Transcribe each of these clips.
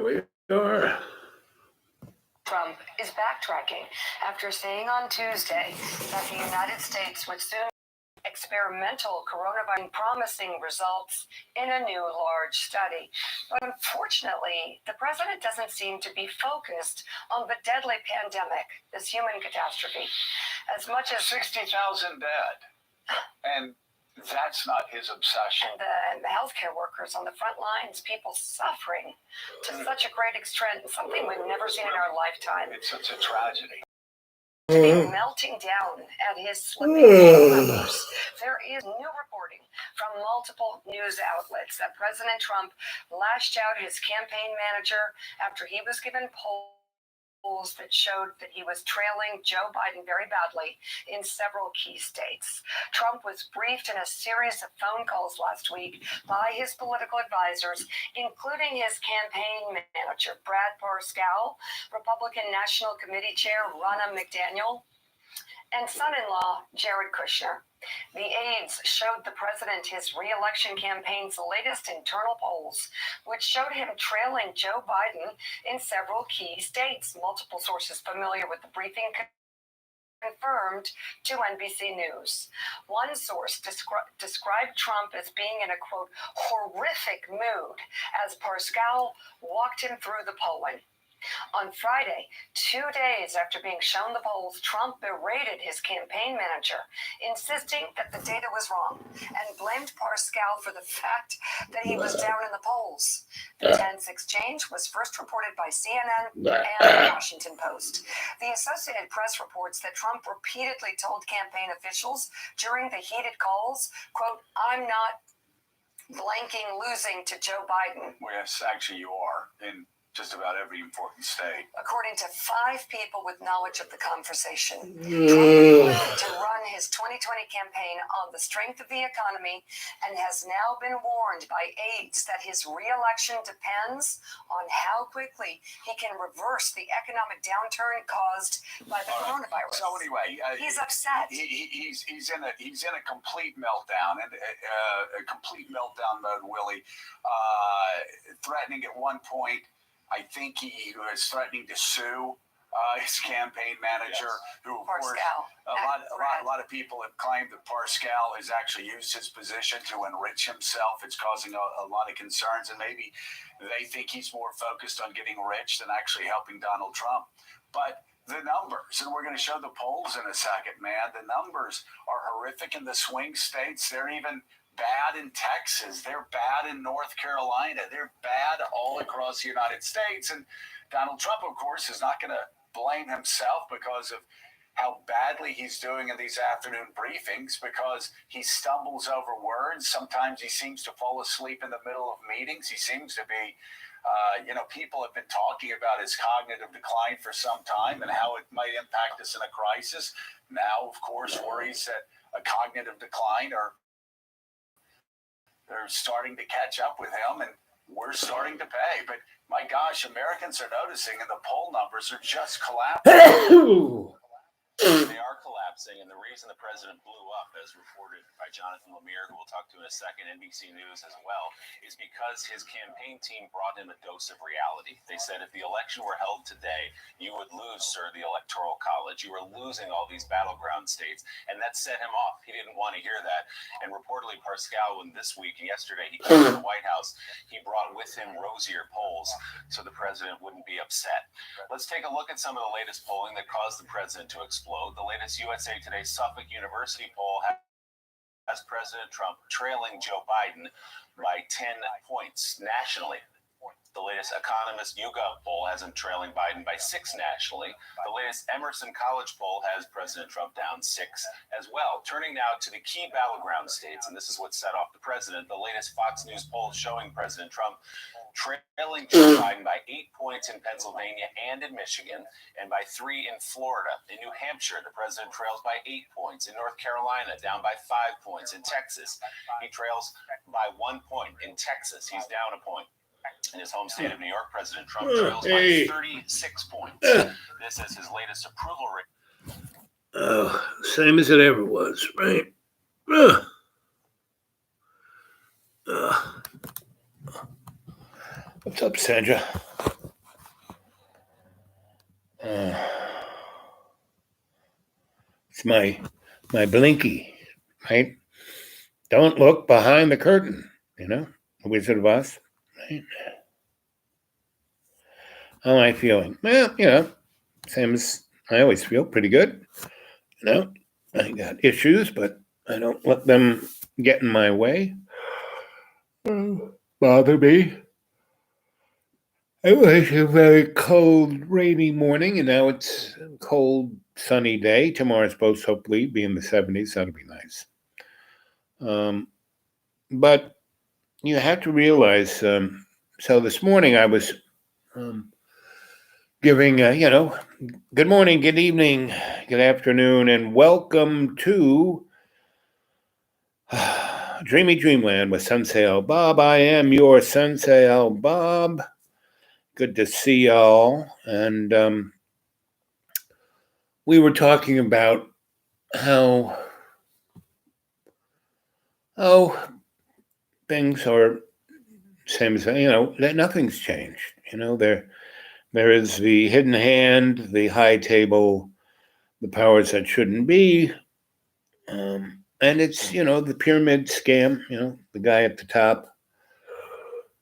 We are. Trump is backtracking after saying on Tuesday that the United States would soon experimental coronavirus promising results in a new large study. But unfortunately, the president doesn't seem to be focused on the deadly pandemic, this human catastrophe. As much as 60,000 dead. And that's not his obsession. And the healthcare workers on the front lines, people suffering to such a great extent, something we've never seen in our lifetime. It's a tragedy. To be melting down at his slipping numbers. There is new reporting from multiple news outlets that President Trump lashed out his campaign manager after he was given polls that showed that he was trailing Joe Biden very badly in several key states. Trump was briefed in a series of phone calls last week by his political advisors, including his campaign manager, Brad Parscale, Republican National Committee Chair, Ronna McDaniel, and son-in-law, Jared Kushner. The aides showed the president his re-election campaign's latest internal polls, which showed him trailing Joe Biden in several key states. Multiple sources familiar with the briefing confirmed to NBC News. One source described Trump as being in a, quote, horrific mood as Parscale walked him through the polling. On Friday, 2 days after being shown the polls, Trump berated his campaign manager, insisting that the data was wrong, and blamed Parscale for the fact that he was down in the polls. The tense exchange was first reported by CNN and the Washington Post. The Associated Press reports that Trump repeatedly told campaign officials during the heated calls, quote, "I'm not blanking losing to Joe Biden." Well, yes, actually you are. In just about every important state. According to 5 people with knowledge of the conversation, Trump planned to run his 2020 campaign on the strength of the economy and has now been warned by aides that his re-election depends on how quickly he can reverse the economic downturn caused by the coronavirus. So anyway, he's upset. He's in a complete meltdown, and a complete meltdown mode, Willie. Threatening at one point. I think he was threatening to sue his campaign manager, who, of course, a lot of people have claimed that Parscale has actually used his position to enrich himself. It's causing a lot of concerns, and maybe they think he's more focused on getting rich than actually helping Donald Trump. But the numbers, and we're going to show the polls in a second, man, the numbers are horrific in the swing states. They're even bad in Texas. They're bad in North Carolina. They're bad all across the United States. And Donald Trump, of course, is not going to blame himself because of how badly he's doing in these afternoon briefings, because he stumbles over words. Sometimes he seems to fall asleep in the middle of meetings. He seems to be, people have been talking about his cognitive decline for some time and how it might impact us in a crisis. Now, of course, worries that a cognitive decline they're starting to catch up with him, and we're starting to pay. But my gosh, Americans are noticing, and the poll numbers are just collapsing. They are collapsing, and the reason the president blew up, as reported by Jonathan Lemire, who we'll talk to in a second, NBC News as well, is because his campaign team brought him a dose of reality. They said if the election were held today, you would lose, sir, the Electoral College. You were losing all these battleground states, and that set him off. He didn't want to hear that. And reportedly, Parscale, this week and yesterday, he came to the White House. He brought with him rosier polls so the president wouldn't be upset. Let's take a look at some of the latest polling that caused the president to explode. The latest USA Today Suffolk University poll has President Trump trailing Joe Biden by 10 points nationally. The latest Economist YouGov poll has him trailing Biden by 6 nationally. The latest Emerson College poll has President Trump down 6 as well. Turning now to the key battleground states, and this is what set off the president. The latest Fox News poll showing President Trump trailing Joe Biden by 8 points in Pennsylvania and in Michigan, and by 3 in Florida. In New Hampshire, the president trails by 8 points. In North Carolina, down by 5 points. In Texas, he trails by 1 point. In Texas, he's down a point. In his home state of New York, President Trump trails by 36 points. This is his latest approval rate. Same as it ever was, right? What's up, Sandra? It's my blinky, right? Don't look behind the curtain, The Wizard of Oz, right? How am I feeling? Well, same as I always feel, pretty good. I got issues, but I don't let them get in my way. Bother me. It was a very cold, rainy morning, and now it's a cold, sunny day. Tomorrow's supposed to hopefully be in the 70s. That'll be nice. But you have to realize, so this morning I was giving, good morning, good evening, good afternoon, and welcome to Dreamy Dreamland with Sensei Al Bob. I am your Sensei Al Bob. Good to see y'all. And we were talking about how things are same as, that nothing's changed. There is the hidden hand, the high table, the powers that shouldn't be. And it's, the pyramid scam, the guy at the top,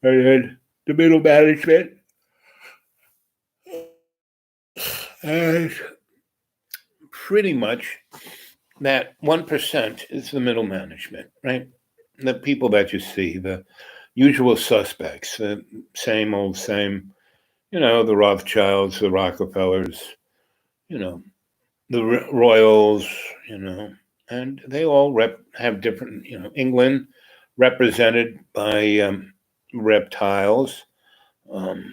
and the middle management. And pretty much that 1% is the middle management, right? The people that you see, the usual suspects, the same old same, the Rothschilds, the Rockefellers, the royals, and they all have different, England represented by reptiles, the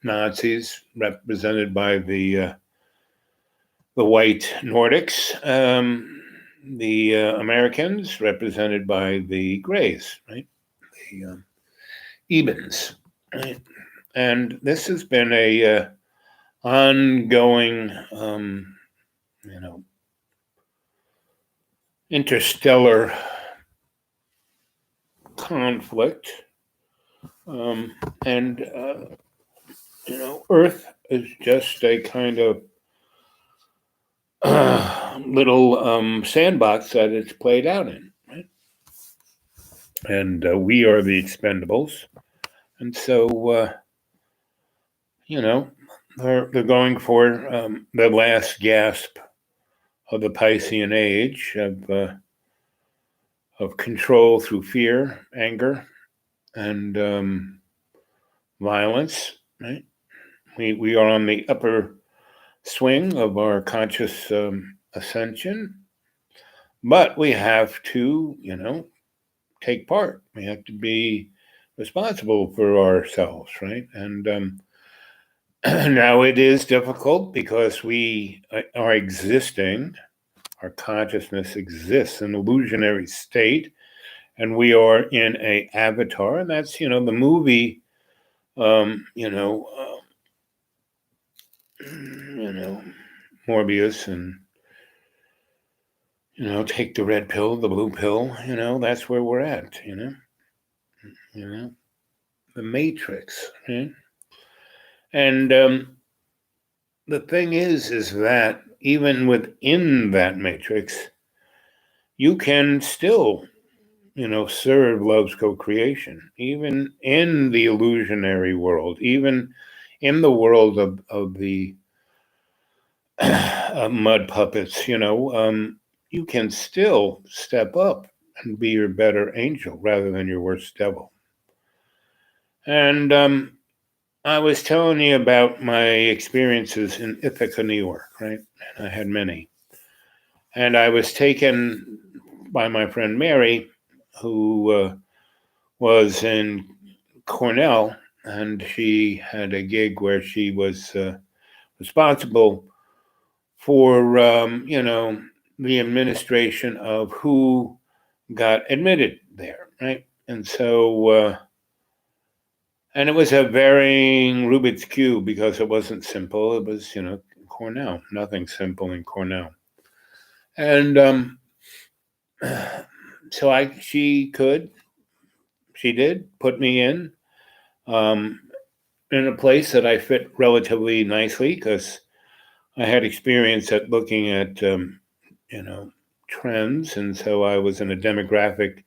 Nazis represented by the white Nordics, the Americans represented by the Greys, right? The Ebens, right? And this has been a ongoing, interstellar conflict, and Earth is just a kind of little sandbox that it's played out in, right? And we are the expendables, and so they're going for the last gasp of the Piscean age of control through fear, anger, and violence. Right? We are on the upper swing of our conscious ascension, but we have to, take part. We have to be responsible for ourselves, right? And now it is difficult because we are existing. Our consciousness exists in an illusionary state, and we are in a avatar, and that's the movie. Morbius, and take the red pill, the blue pill. That's where we're at. The Matrix, right? And the thing is that even within that matrix, you can still, serve love's co-creation, even in the illusionary world, even in the world of the mud puppets, you can still step up and be your better angel rather than your worst devil. And I was telling you about my experiences in Ithaca, New York, right? I had many. And I was taken by my friend Mary, who was in Cornell, and she had a gig where she was responsible for, the administration of who got admitted there, right? And so, and it was a varying Rubik's Cube because it wasn't simple. It was, Cornell, nothing simple in Cornell. And so she did put me in in a place that I fit relatively nicely because I had experience at looking at, trends. And so I was in a demographic,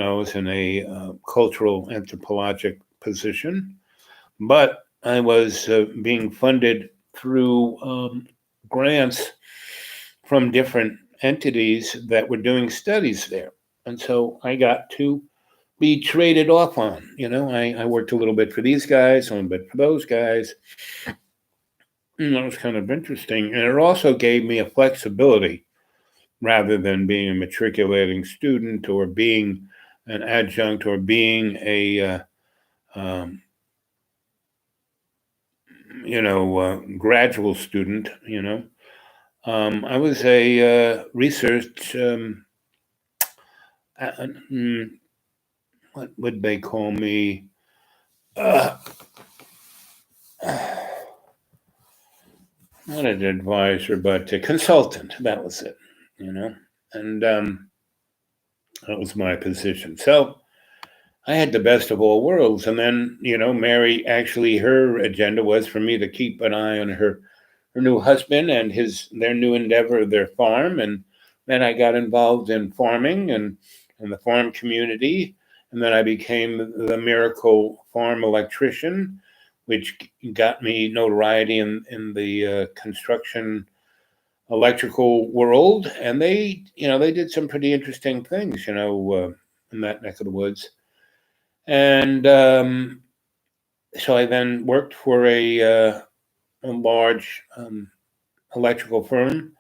I was in a cultural anthropologic position, but I was being funded through grants from different entities that were doing studies there. And so I got to be traded off on. I worked a little bit for these guys, a little bit for those guys. And that was kind of interesting. And it also gave me a flexibility rather than being a matriculating student or being an adjunct or being a, graduate student. I was a research, what would they call me? Uh, not an advisor, but a consultant. That was it, and that was my position. So I had the best of all worlds. And then, Mary actually, her agenda was for me to keep an eye on her new husband and their new endeavor, their farm. And then I got involved in farming and in the farm community. And then I became the miracle farm electrician, which got me notoriety in the construction electrical world. And they did some pretty interesting things, in that neck of the woods. And so I then worked for a large electrical firm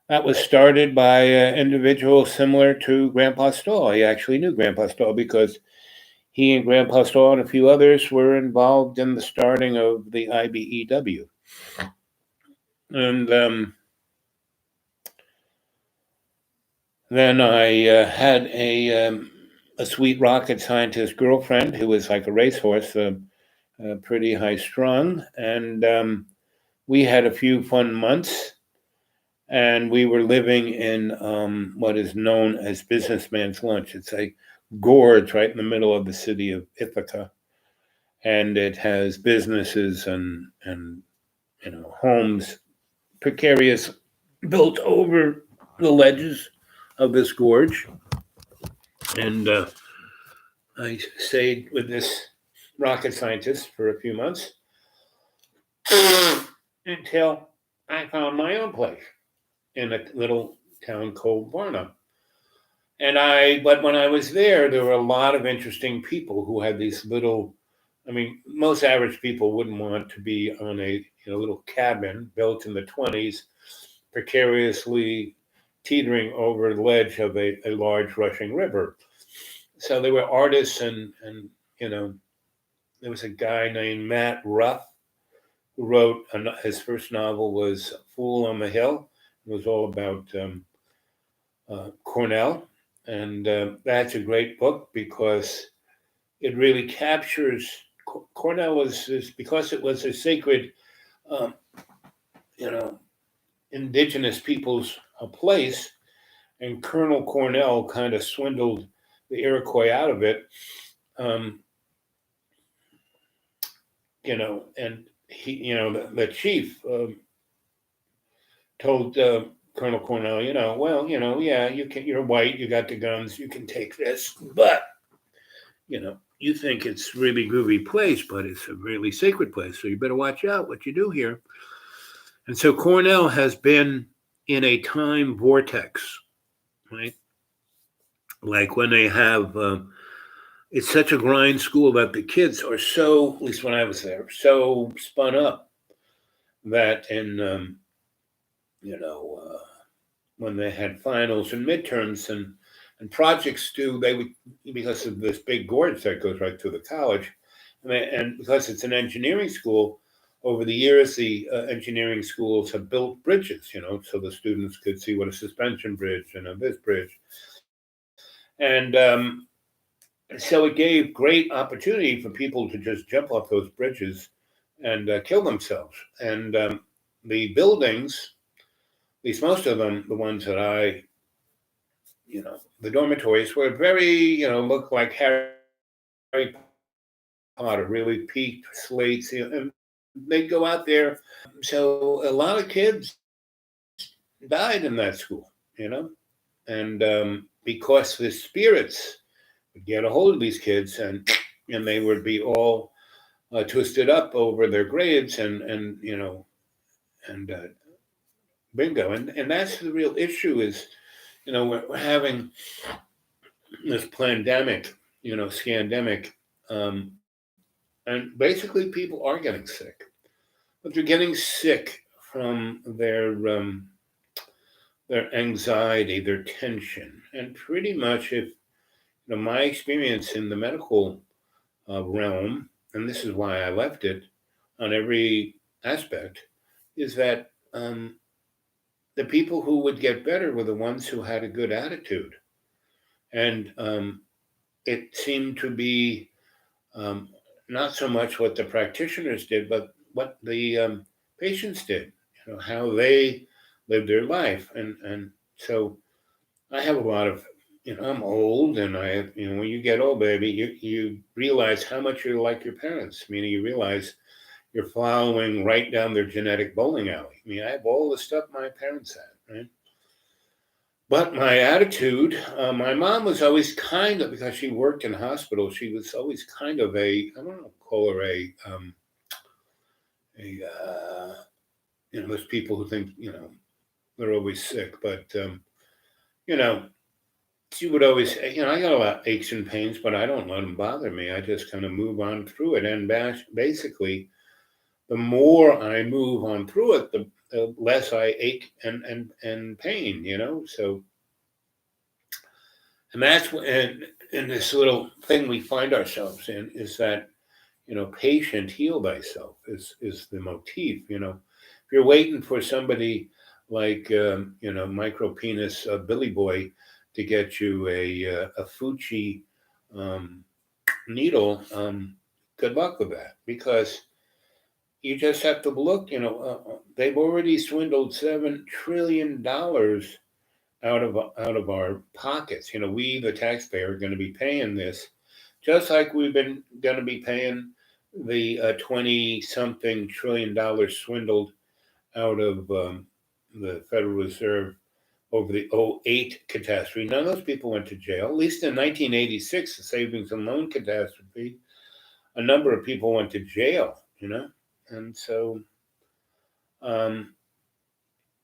that was started by an individual similar to Grandpa Stahl. I actually knew Grandpa Stahl because he and Grandpa Stahl and a few others were involved in the starting of the IBEW. And then I had a sweet rocket scientist girlfriend who was like a racehorse, pretty high strung. And we had a few fun months. And we were living in what is known as Businessman's Lunch. It's a gorge right in the middle of the city of Ithaca, and it has businesses and homes, precarious, built over the ledges of this gorge. And I stayed with this rocket scientist for a few months until I found my own place in a little town called Varna. But when I was there were a lot of interesting people who had these little, most average people wouldn't want to be on a little cabin built in the 20s, precariously teetering over the ledge of a large rushing river. So there were artists and there was a guy named Matt Ruff who wrote, his first novel was Fool on the Hill. It was all about Cornell. And that's a great book because it really captures Cornell because it was a sacred, indigenous people's place, and Colonel Cornell kind of swindled the Iroquois out of it, and he, the chief told Colonel Cornell, yeah, you're white, you got the guns, you can take this, but you think it's really groovy place, but it's a really sacred place, so you better watch out what you do here. And so Cornell has been in a time vortex, right? Like when they have, it's such a grind school that the kids are so, at least when I was there, so spun up that in, when they had finals and midterms and projects due, they would, because of this big gorge that goes right through the college, and because it's an engineering school, over the years, the engineering schools have built bridges, so the students could see what a suspension bridge and this bridge. And so it gave great opportunity for people to just jump off those bridges and kill themselves. And the buildings, at least most of them, the ones that the dormitories were very, looked like Harry Potter really peaked slates, and they'd go out there. So a lot of kids died in that school, and because the spirits would get a hold of these kids, and they would be all twisted up over their grades, and bingo, and that's the real issue is, we're having this pandemic, scandemic, and basically people are getting sick, but they're getting sick from their anxiety, their tension, and pretty much, if my experience in the medical realm, and this is why I left it on every aspect, is that the people who would get better were the ones who had a good attitude, and it seemed to be um, not so much what the practitioners did, but what the patients did. How they lived their life, and so I have a lot of, I'm old, and I have, when you get old, baby, you realize how much you're like your parents. Meaning, you realize you're following right down their genetic bowling alley. I mean, I have all the stuff my parents had, right? But my attitude, my mom was always kind of, because she worked in hospital, she was always kind of I don't know, call her there's people who think, they're always sick, but, you know, she would always say, I got a lot of aches and pains, but I don't let them bother me. I just kind of move on through it. And basically, the more I move on through it, the less I ache and pain, So, and that's and in this little thing we find ourselves in is that, patient heal thyself is the motif. If you're waiting for somebody like, micro penis Billy Boy to get you a Fuji um, needle, good luck with that, because you just have to look. They've already swindled $7 trillion out of our pockets. We, the taxpayer, are going to be paying this, just like we've been going to be paying the 20-something trillion swindled out of the Federal Reserve over the '08 catastrophe. None of those people went to jail. At least in 1986, the savings and loan catastrophe, a number of people went to jail, And so um,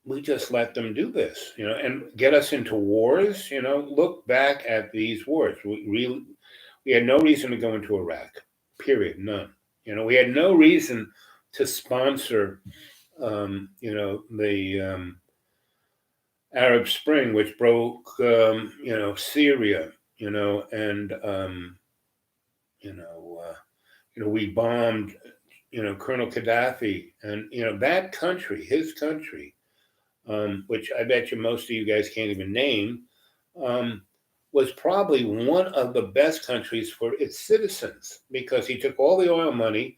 we just let them do this, and get us into wars. Look back at these wars. We had no reason to go into Iraq, period, none. We had no reason to sponsor, the Arab Spring, which broke, Syria, and we bombed, Colonel Gaddafi, and that country, his country, which I bet you most of you guys can't even name, um, was probably one of the best countries for its citizens, because he took all the oil money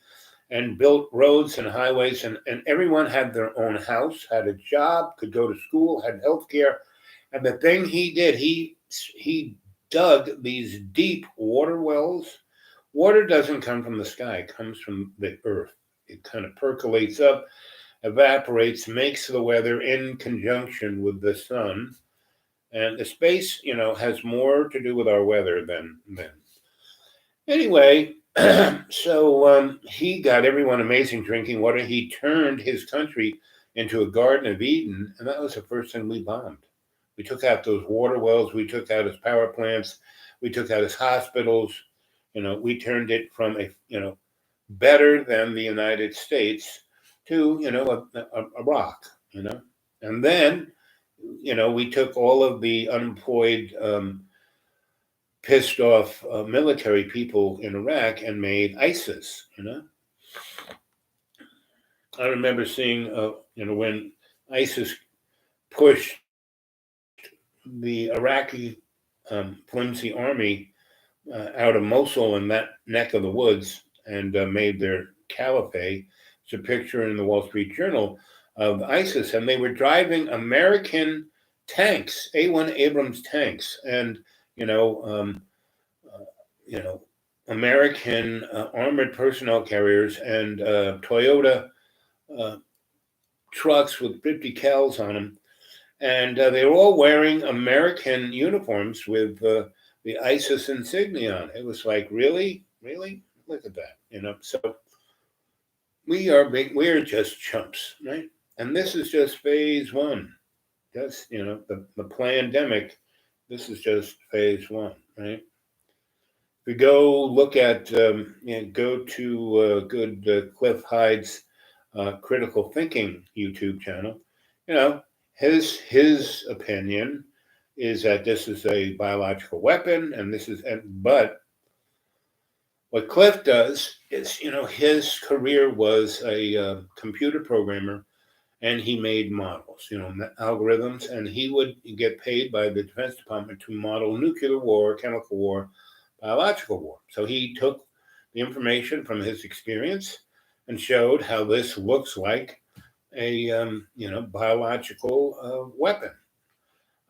and built roads and highways, and everyone had their own house, had a job, could go to school, had health care. And the thing he did, he dug these deep water wells. Water doesn't come from the sky, it comes from the earth. It kind of percolates up, evaporates, makes the weather in conjunction with the sun. And the space, has more to do with our weather than. Anyway, so he got everyone amazing drinking water. He turned his country into a Garden of Eden, and that was the first thing we bombed. We took out those water wells. We took out his power plants. We took out his hospitals. We turned it from better than the United States to, a rock, And then, we took all of the unemployed, pissed off military people in Iraq and made ISIS. I remember seeing, when ISIS pushed the Iraqi flimsy army out of Mosul and that neck of the woods, and made their caliphate. It's a picture in the Wall Street Journal of ISIS, and they were driving American tanks, A1 Abrams tanks, and you know, American armored personnel carriers and Toyota uh, trucks with 50 cals on them. And they were all wearing American uniforms with the ISIS insignia on it. It was like, really? Really? Look at that. So we are just chumps, right? And this is just phase one. That's, the pandemic. This is just phase one, right? If we go look at, go to good Cliff Hyde's Critical Thinking YouTube channel, his opinion is that this is a biological weapon, but what Cliff does is, his career was a computer programmer, and he made models, algorithms, and he would get paid by the Defense Department to model nuclear war, chemical war, biological war. So he took the information from his experience and showed how this looks like a biological weapon.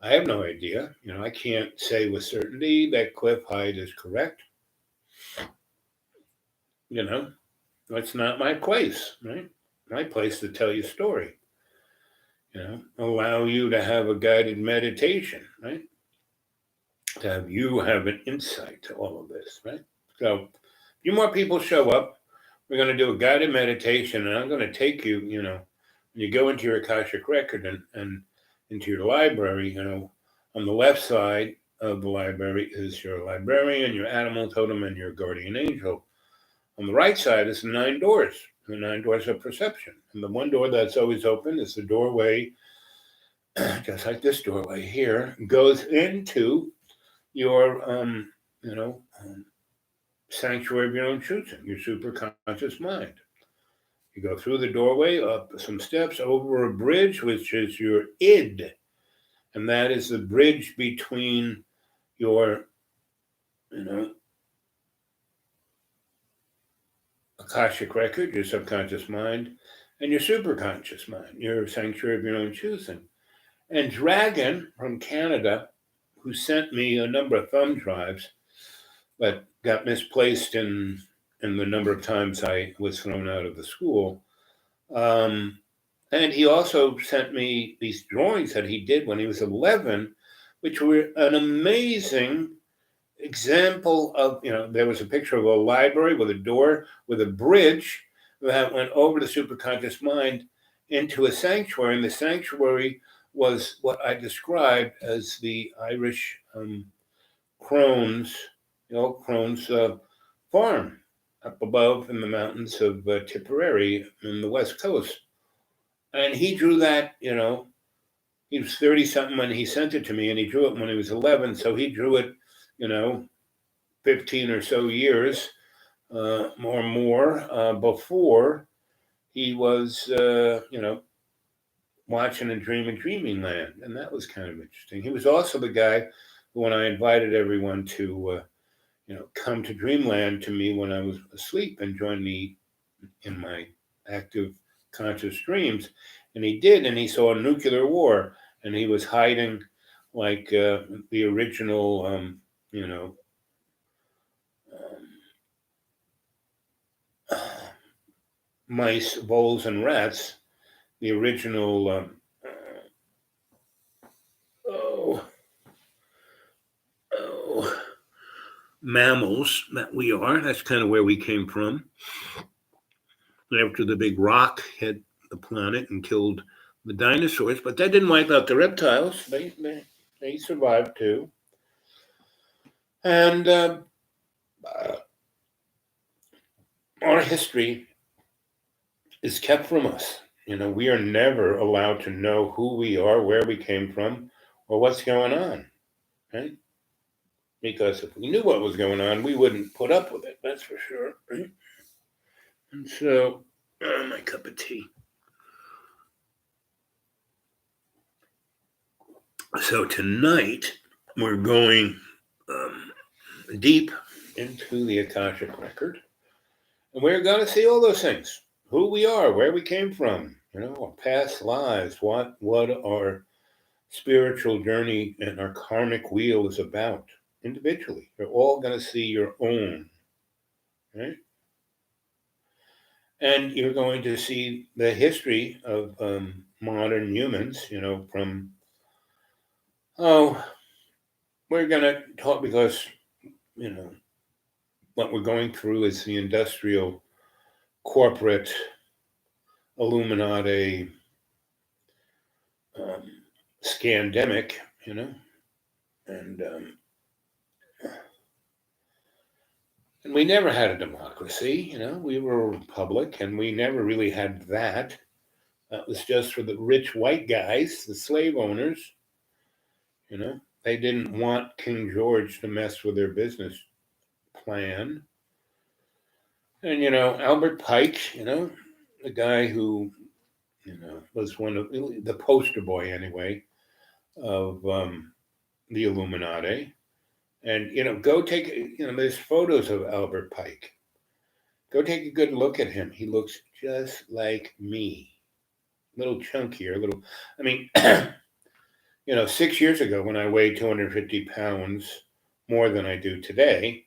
I have no idea. I can't say with certainty that Cliff Hyde is correct. It's not my place, right? My place to tell you a story. Allow you to have a guided meditation, right? To have you have an insight to all of this, right? So, a few more people show up. We're going to do a guided meditation, and I'm going to take you, when you go into your Akashic record and into your library, on the left side of the library is your librarian, your animal totem, and your guardian angel. On the right side is the 9 doors, the 9 doors of perception. And the one door that's always open is the doorway, just like this doorway here, goes into your, sanctuary of your own choosing, your superconscious mind. You go through the doorway, up some steps, over a bridge, which is your id. And that is the bridge between your, Akashic record, your subconscious mind, and your superconscious mind, your sanctuary of your own choosing. And Dragon from Canada, who sent me a number of thumb drives, but got misplaced in the number of times I was thrown out of the school. And he also sent me these drawings that he did when he was 11, which were an amazing example of, there was a picture of a library with a door, with a bridge that went over the superconscious mind into a sanctuary. And the sanctuary was what I described as the Irish crones, crones farm up above in the mountains of Tipperary in the West Coast. And he drew that, he was 30-something when he sent it to me, and he drew it when he was 11. So he drew it, 15 or so years more before he was, watching a dream in Dreaming Land. And that was kind of interesting. He was also the guy who, when I invited everyone to, come to Dreamland to me when I was asleep and join me in my active conscious dreams. And he did, and he saw a nuclear war, and he was hiding like the original, mice, voles, and rats, the original, mammals that we are. That's kind of where we came from. After the big rock hit the planet and killed the dinosaurs, but that didn't wipe out the reptiles. They survived too. And our history is kept from us. We are never allowed to know who we are, where we came from, or what's going on, right? Because if we knew what was going on, we wouldn't put up with it, that's for sure, right? And so, my cup of tea. So tonight, we're going deep into the Akashic record, and we're going to see all those things. Who we are, where we came from, our past lives, what our spiritual journey and our karmic wheel is about individually. You're all going to see your own right? And you're going to see the history of modern humans, from, oh, we're going to talk because, you know, what we're going through is the industrial, corporate, Illuminati um, scandemic, and and we never had a democracy, we were a republic, and we never really had that. That was just for the rich white guys, the slave owners, they didn't want King George to mess with their business plan. And, Albert Pike, the guy who, was one of the poster boy anyway of the Illuminati. And, go take, there's photos of Albert Pike. Go take a good look at him. He looks just like me. A little chunkier, a little, I mean, 6 years ago when I weighed 250 pounds more than I do today,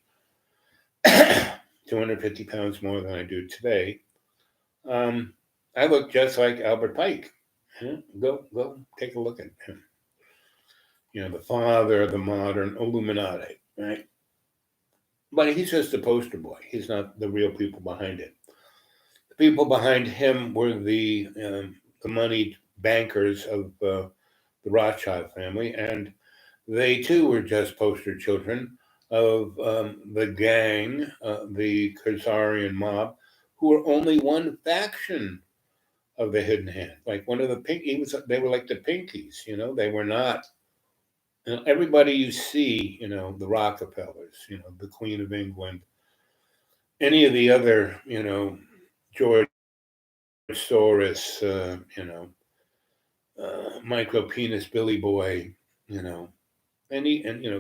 250 pounds more than I do today, I look just like Albert Pike. Go take a look at him. The father of the modern Illuminati, right? But he's just a poster boy. He's not the real people behind it. The people behind him were the moneyed bankers of the Rothschild family, and they too were just poster children of the gang, the Khazarian mob, who were only one faction of the hidden hand. Like one of the they were like the pinkies, they were not. Everybody you see, the Rockefellers, the Queen of England, any of the other, George Soros, micro penis Billy Boy,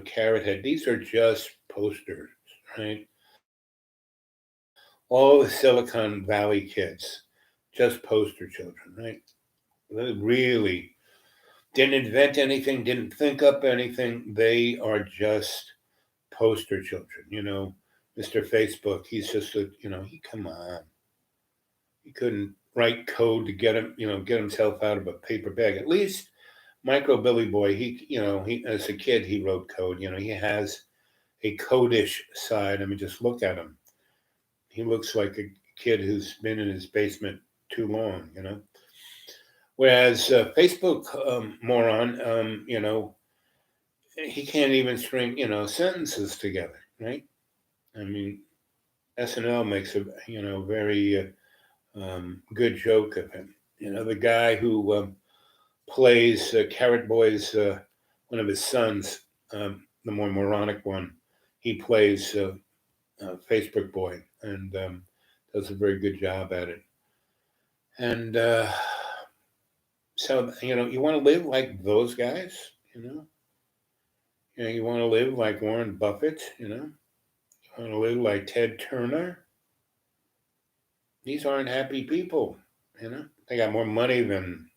Carrot Head. These are just posters, right? All the Silicon Valley kids, just poster children, right? They really didn't invent anything, didn't think up anything. They are just poster children, Mr. Facebook, he's just come on. He couldn't write code to get him, get himself out of a paper bag. At least Micro Billy Boy, he as a kid he wrote code. He has a codish side. I mean, just look at him. He looks like a kid who's been in his basement too long. Whereas Facebook moron, he can't even string sentences together, right? I mean, SNL makes a very good joke of him. The guy who plays Carrot Boy's one of his sons, the more moronic one. He plays Facebook Boy and does a very good job at it. And so you want to live like those guys, you want to live like Warren Buffett, you want to live like Ted Turner. These aren't happy people, They got more money than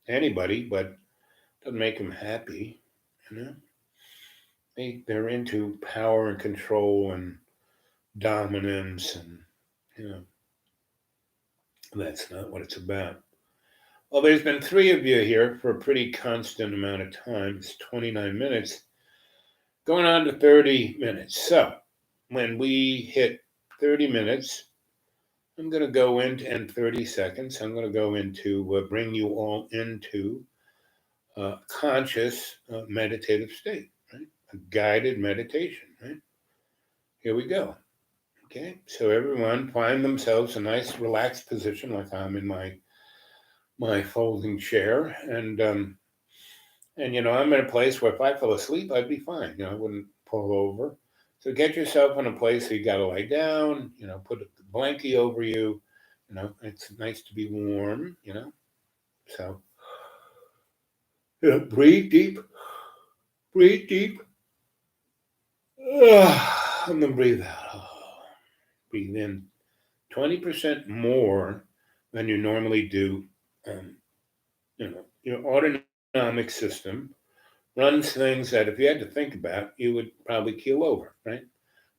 anybody, but doesn't make them happy, They're into power and control and dominance, and that's not what it's about. Well, there's been 3 of you here for a pretty constant amount of time. It's 29 minutes, going on to 30 minutes. So when we hit 30 minutes, I'm going to go into, and 30 seconds, I'm going to go into bring you all into conscious meditative state, right? A guided meditation, right? Here we go. Okay, so everyone find themselves a nice relaxed position, like I'm in my folding chair, and I'm in a place where if I fell asleep, I'd be fine. I wouldn't pull over. So get yourself in a place where you got to lie down. Put a blankie over you. It's nice to be warm. So breathe deep, breathe deep, and then breathe out. Breathe in 20% more than you normally do. Your autonomic system runs things that if you had to think about, you would probably keel over, right?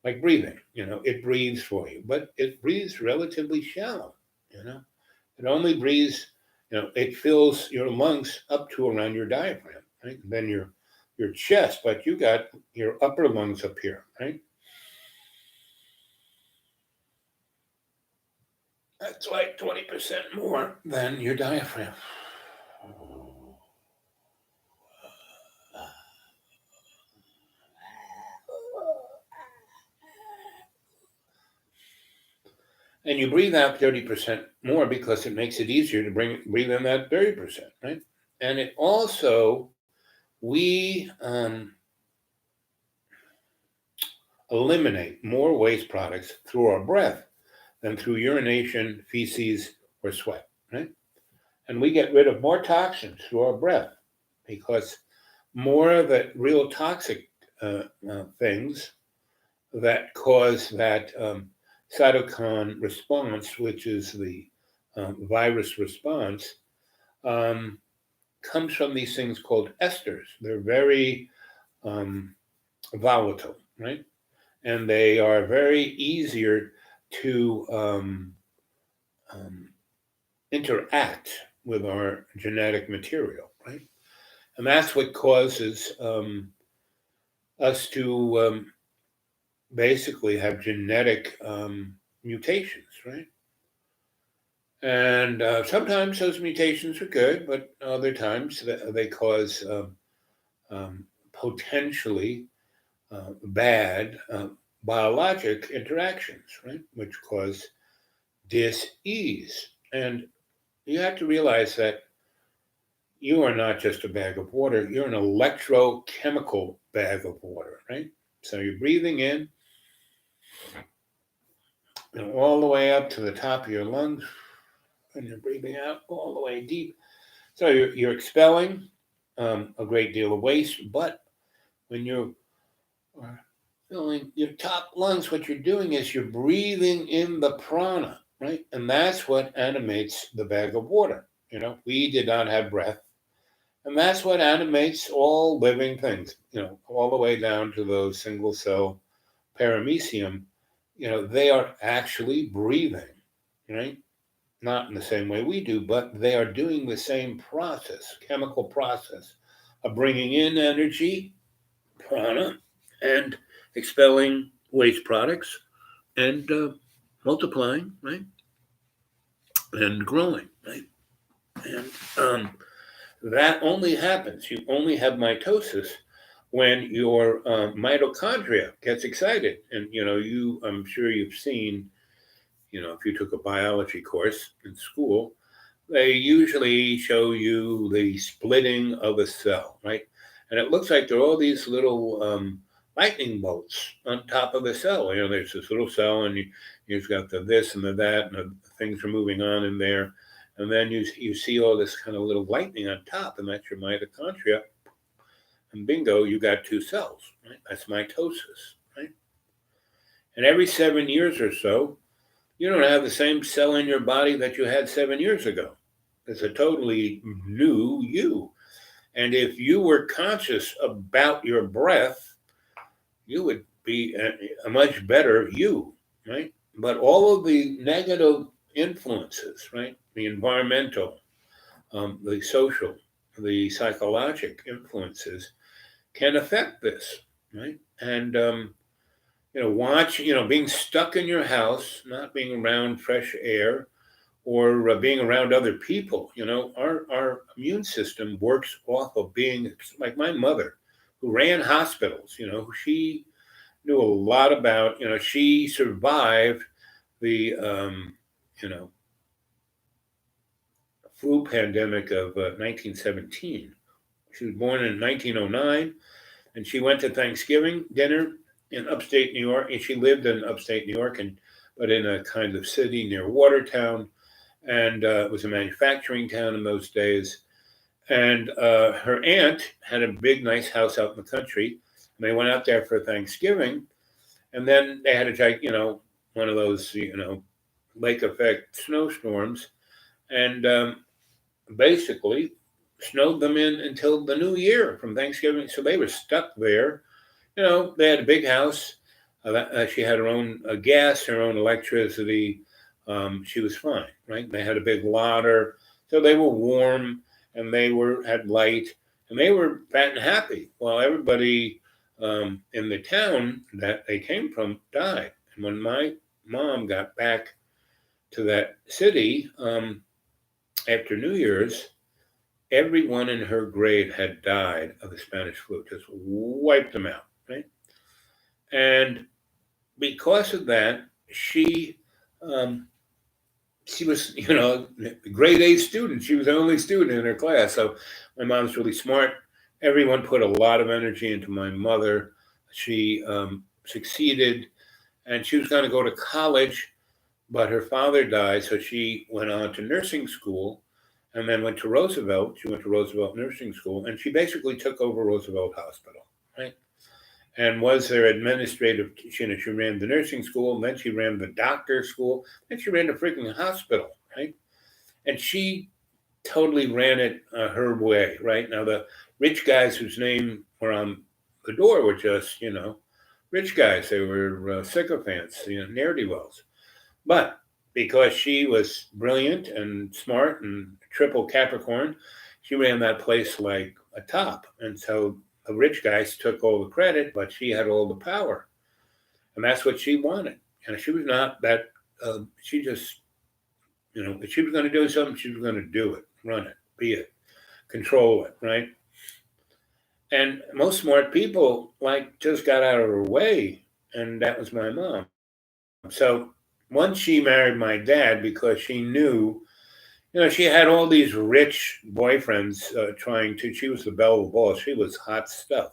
like breathing. It breathes for you, but it breathes relatively shallow. It only breathes. It fills your lungs up to around your diaphragm, right? And then your chest, but you got your upper lungs up here, right? That's like 20% more than your diaphragm. And you breathe out 30% more because it makes it easier to breathe in that 30%, right? And it also, we eliminate more waste products through our breath than through urination, feces, or sweat, right? And we get rid of more toxins through our breath because more of the real toxic things that cause that cytokine response, which is the virus response, comes from these things called esters. They're very volatile, right? And they are very easier to interact with our genetic material, right? And that's what causes us to basically have genetic mutations, right? And sometimes those mutations are good, but other times they cause potentially bad biologic interactions, right? Which cause dis-ease. And you have to realize that you are not just a bag of water, you're an electrochemical bag of water, right? So you're breathing in all the way up to the top of your lungs, and you're breathing out all the way deep. So you're expelling a great deal of waste, but when you are filling your top lungs, what you're doing is you're breathing in the prana, right? And that's what animates the bag of water. We did not have breath. And that's what animates all living things, all the way down to those single cell paramecium. They are actually breathing, right? Not in the same way we do, but they are doing the same process, chemical process of bringing in energy, prana, and expelling waste products and multiplying, right? And growing, right? And that only happens. You only have mitosis when your mitochondria gets excited. And I'm sure you've seen, if you took a biology course in school, they usually show you the splitting of a cell, right? And it looks like there are all these little lightning bolts on top of the cell. There's this little cell, and you've got the this and the that, and the things are moving on in there. And then you see all this kind of little lightning on top, and that's your mitochondria. And bingo, you got two cells, right? That's mitosis, right? And every 7 years or so, you don't have the same cell in your body that you had 7 years ago. It's a totally new you. And if you were conscious about your breath, you would be a much better you, right? But all of the negative influences, right? The environmental, the social, the psychological influences can affect this, right? And being stuck in your house, not being around fresh air, or being around other people. Our immune system works off of being like my mother, who ran hospitals. She knew a lot about. She survived the flu pandemic of 1917. She was born in 1909, and she went to Thanksgiving dinner in upstate New York. And she lived in upstate New York, but in a kind of city near Watertown. And it was a manufacturing town in those days. And her aunt had a big, nice house out in the country. And they went out there for Thanksgiving. And then they had one of those, lake effect snowstorms. And basically snowed them in until the new year from Thanksgiving. So they were stuck there. They had a big house. She had her own gas, her own electricity. She was fine, right? They had a big larder, so they were warm and they had light and they were fat and happy. While everybody in the town that they came from died. And when my mom got back to that city after New Year's, everyone in her grade had died of the Spanish flu, just wiped them out, right? And because of that, um, she was, a grade A student. She was the only student in her class. So my mom's really smart. Everyone put a lot of energy into my mother. She succeeded, and she was going to go to college, but her father died, so she went on to nursing school and then went to Roosevelt. She went to Roosevelt Nursing School, and she basically took over Roosevelt Hospital, right? And was their administrative. She ran the nursing school, and then she ran the doctor school, then she ran the freaking hospital, right? And she totally ran it her way, right? Now the rich guys whose name were on the door were just, rich guys. They were sycophants, ne'er do wells. But because she was brilliant and smart and triple Capricorn, she ran that place like a top. And so the rich guys took all the credit, but she had all the power. And that's what she wanted. And she was not that, she just, if she was going to do something, she was going to do it, run it, be it, control it, right? And most smart people, just got out of her way. And that was my mom. So once she married my dad, because she knew, she had all these rich boyfriends she was the belle of the ball. She was hot stuff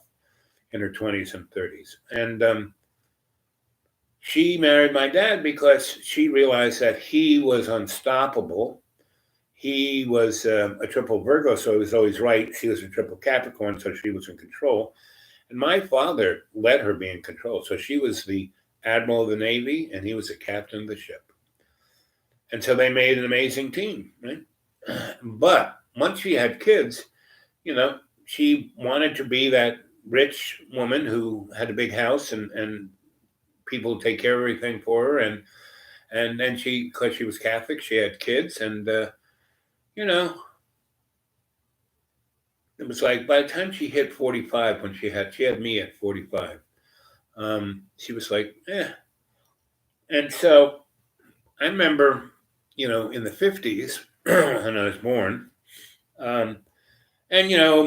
in her 20s and 30s. And she married my dad because she realized that he was unstoppable. He was a triple Virgo, so he was always right. She was a triple Capricorn, so she was in control. And my father let her be in control. So she was the admiral of the Navy, and he was the captain of the ship. And so they made an amazing team, right? But once she had kids, she wanted to be that rich woman who had a big house and people take care of everything for her. And then because she was Catholic, she had kids. And, it was like by the time she hit 45, when she had me at 45, she was like, eh. And so I remember, in the 50s when I was born, and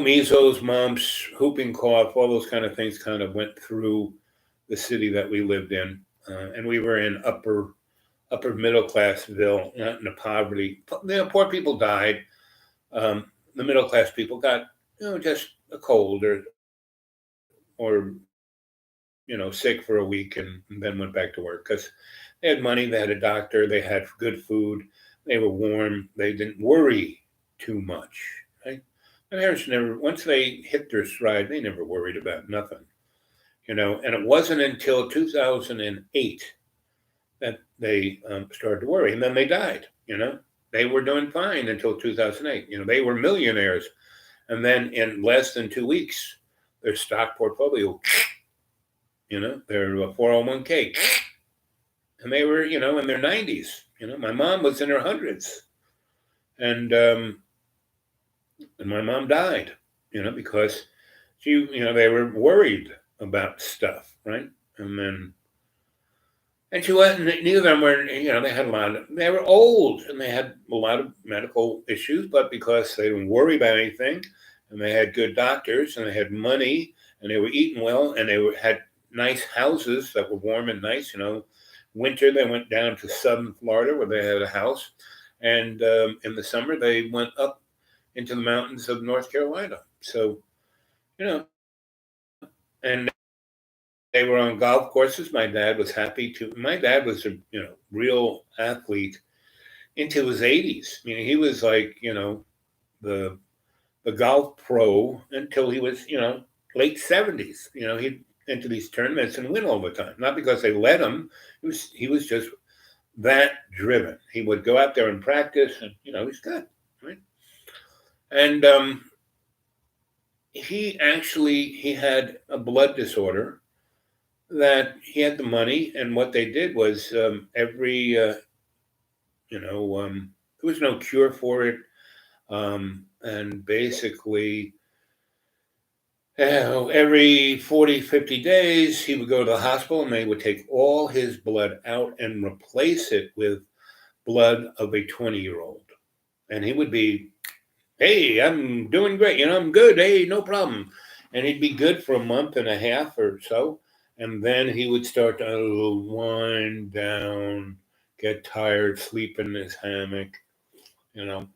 measles, mumps, whooping cough, all those kind of things kind of went through the city that we lived in, and we were in upper middle classville, not in the poverty. Poor people died. The middle class people got just a cold or sick for a week and then went back to work because they had money, they had a doctor, they had good food, they were warm, they didn't worry too much, right? My parents never, once they hit their stride, they never worried about nothing, and it wasn't until 2008 that they started to worry, and then they died, They were doing fine until 2008. They were millionaires, and then in less than 2 weeks, their stock portfolio, their 401k, and they were, in their 90s. My mom was in her hundreds, and my mom died, because they were worried about stuff, right? And she wasn't. Neither of them were. They had they were old and they had a lot of medical issues, but because they didn't worry about anything, and they had good doctors and they had money and they were eating well and had nice houses that were warm and nice. Winter they went down to southern Florida where they had a house, and in the summer they went up into the mountains of North Carolina. So, and they were on golf courses. My dad was happy to. My dad was a real athlete into his 80s. He was like the golf pro until he was late 70s. He'd enter these tournaments and win all the time. Not because they let him. He was just that driven. He would go out there and practice, and he's good, right? And he had a blood disorder that he had the money, and what they did was there was no cure for it, and basically, every 40, 50 days, he would go to the hospital and they would take all his blood out and replace it with blood of a 20-year-old. And he would be, hey, I'm doing great. I'm good. Hey, no problem. And he'd be good for a month and a half or so. And then he would start to wind down, get tired, sleep in his hammock, and,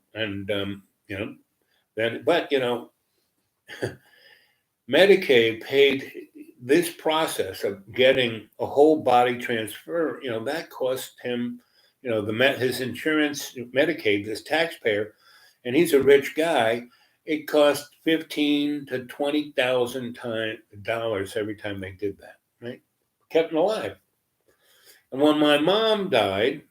then, but, Medicaid paid this process of getting a whole body transfer, that cost him, his insurance, Medicaid, this taxpayer, and he's a rich guy. It cost $15,000 to $20,000 every time they did that, right? Kept him alive. And when my mom died,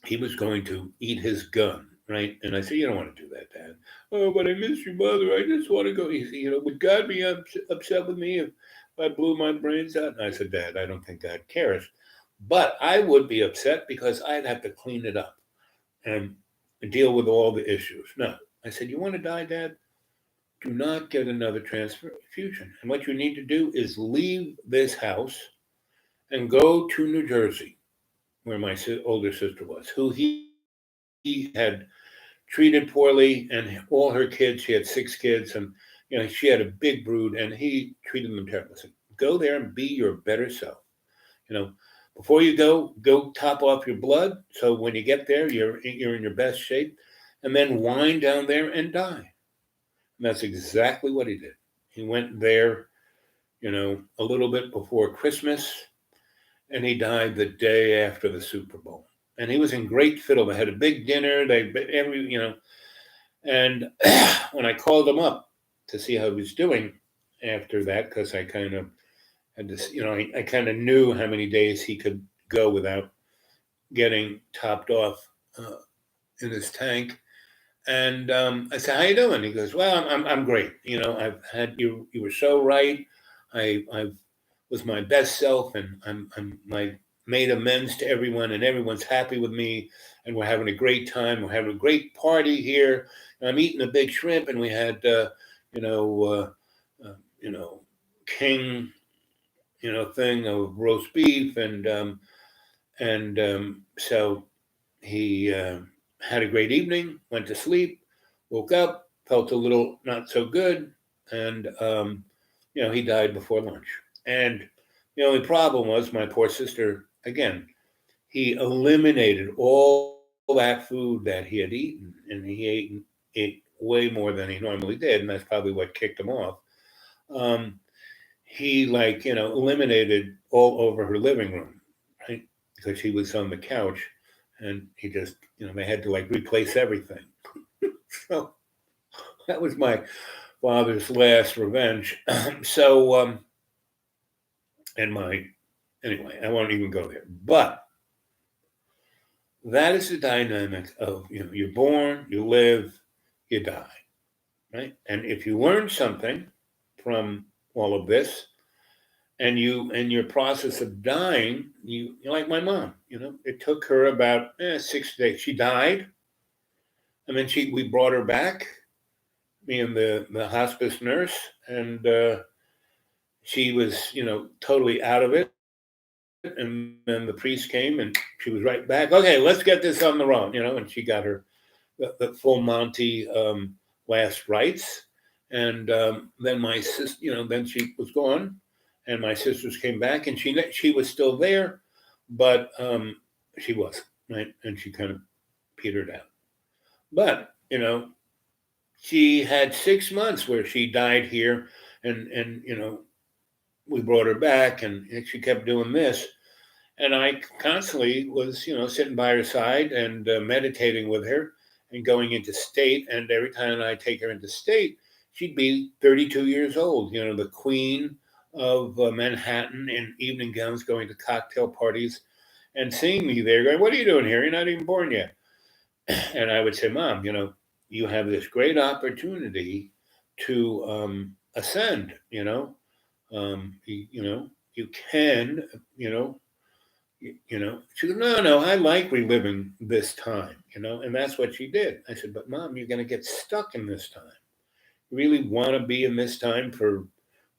he was going to eat his gun, right? And I said, you don't want to do that, Dad. Oh, but I miss your mother. I just want to go. He said, would God be upset with me if I blew my brains out? And I said, Dad, I don't think God cares. But I would be upset because I'd have to clean it up and deal with all the issues. No. I said, you want to die, Dad? Do not get another transfusion. And what you need to do is leave this house and go to New Jersey, where my older sister was, who he had treated poorly, and all her kids, she had 6 kids, and she had a big brood, and he treated them terribly. I said, go there and be your better self. Before you go top off your blood, so when you get there, you're in your best shape, and then wind down there and die. And that's exactly what he did. He went there, a little bit before Christmas, and he died the day after the Super Bowl. And he was in great fiddle. They had a big dinner. And when I called him up to see how he was doing after that, because I kind of had this, I kind of knew how many days he could go without getting topped off in his tank. And I said, "How you doing?" He goes, "Well, I'm great. I've had you. You were so right. I was my best self, and I made amends to everyone, and everyone's happy with me, and we're having a great time. We're having a great party here. And I'm eating a big shrimp, and we had king thing of roast beef, and so he had a great evening, went to sleep, woke up, felt a little not so good, and he died before lunch. And the only problem was my poor sister, again, he eliminated all that food that he had eaten, and he ate way more than he normally did, and that's probably what kicked him off. He eliminated all over her living room, right? Because he was on the couch, and he just, they had to replace everything. So that was my father's last revenge. Anyway, I won't even go there. But that is the dynamic of, you're born, you live, you die, right? And if you learn something from all of this, and you in your process of dying, you like my mom, it took her about 6 days. She died, and then we brought her back, me and the hospice nurse, and she was totally out of it. And then the priest came, and she was right back. Okay, let's get this on the road, and she got her the full Monty last rites, and then my sister, then she was gone, and my sisters came back, and she was still there, but she wasn't, right, and she kind of petered out. But she had 6 months where she died here, and we brought her back, and she kept doing this. And I constantly was, sitting by her side and meditating with her and going into state. And every time I take her into state, she'd be 32 years old, the queen of Manhattan in evening gowns, going to cocktail parties and seeing me there going, "What are you doing here? You're not even born yet." And I would say, "Mom, you have this great opportunity to ascend, you can, she goes, no, I like reliving this time, and that's what she did. I said, but Mom, you're going to get stuck in this time. You really want to be in this time for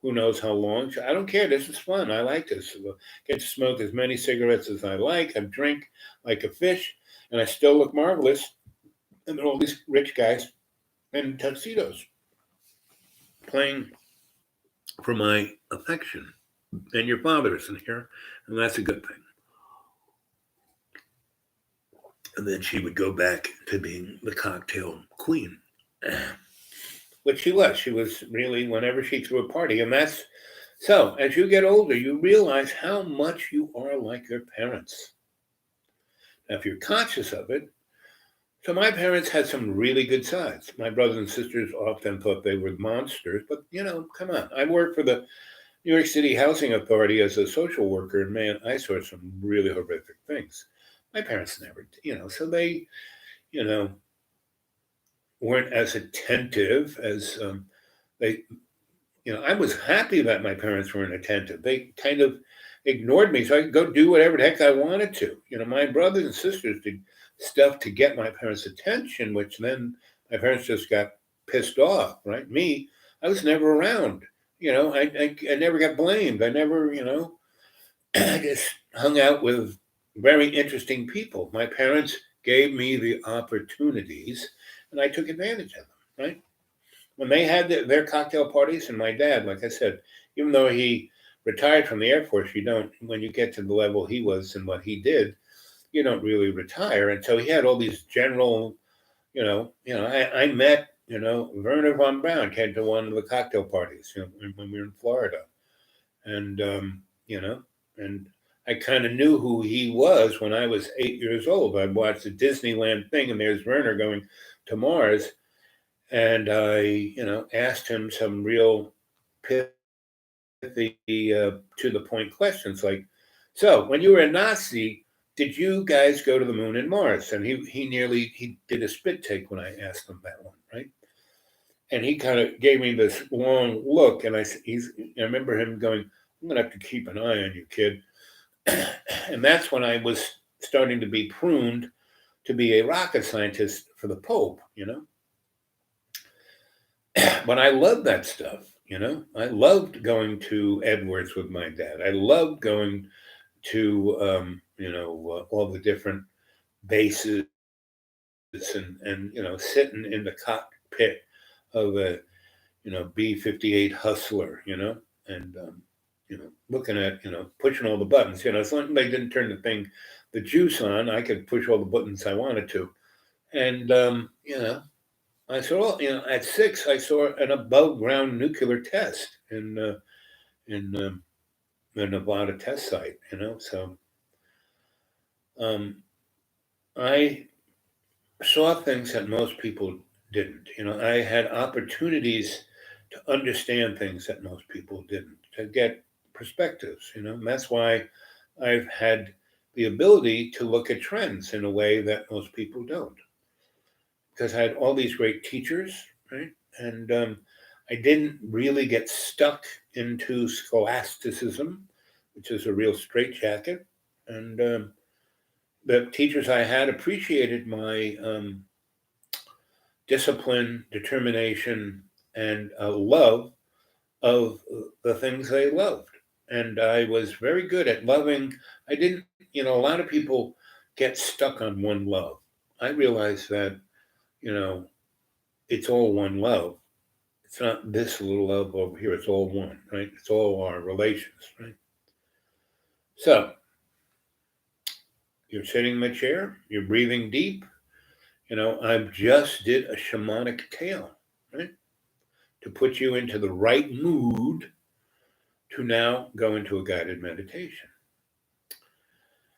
who knows how long? I don't care. This is fun. I like this. I get to smoke as many cigarettes as I like. I drink like a fish, and I still look marvelous. And there are all these rich guys in tuxedos playing for my affection. And your father isn't here, and that's a good thing. And then she would go back to being the cocktail queen, which she was. She was really, whenever she threw a party. And that's so, as you get older, you realize how much you are like your parents. Now, if you're conscious of it, so my parents had some really good sides. My brothers and sisters often thought they were monsters, but come on. I worked for the New York City Housing Authority as a social worker, and man, I saw some really horrific things. My parents never, so they, weren't as attentive as they, I was happy that my parents weren't attentive. They kind of ignored me so I could go do whatever the heck I wanted to. My brothers and sisters did stuff to get my parents' attention, which then my parents just got pissed off, right? Me, I was never around. I never got blamed. I never, I just hung out with very interesting people. My parents gave me the opportunities, and I took advantage of them, right? When they had their cocktail parties, and my dad, like I said, even though he retired from the Air Force, when you get to the level he was and what he did, you don't really retire. And so he had all these general, I met, Werner von Braun came to one of the cocktail parties, when we were in Florida. And, and I kind of knew who he was when I was 8 years old. I watched the Disneyland thing, and there's Werner going to Mars. And I, asked him some real pithy, to the point questions like, so when you were a Nazi, did you guys go to the moon and Mars? And he did a spit take when I asked him that one, right? And he kind of gave me this long look, and I remember him going, I'm going to have to keep an eye on you, kid. And that's when I was starting to be pruned to be a rocket scientist for the Pope, But I loved that stuff, I loved going to Edwards with my dad. I loved going to, all the different bases and sitting in the cockpit of a, B-58 Hustler, and, looking at, pushing all the buttons, as long as they didn't turn the juice on, I could push all the buttons I wanted to. And, I saw, at 6, I saw an above ground nuclear test in the Nevada test site, so I saw things that most people didn't. I had opportunities to understand things that most people didn't, to get perspectives, and that's why I've had the ability to look at trends in a way that most people don't. Because I had all these great teachers, right? And I didn't really get stuck into scholasticism, which is a real straitjacket. And the teachers I had appreciated my discipline, determination, and love of the things they loved. And I was very good at loving. I didn't, a lot of people get stuck on one love. I realized that, it's all one love. It's not this little love over here. It's all one, right? It's all our relations, right? So you're sitting in the chair, you're breathing deep. I just did a shamanic tale, right? To put you into the right mood to now go into a guided meditation.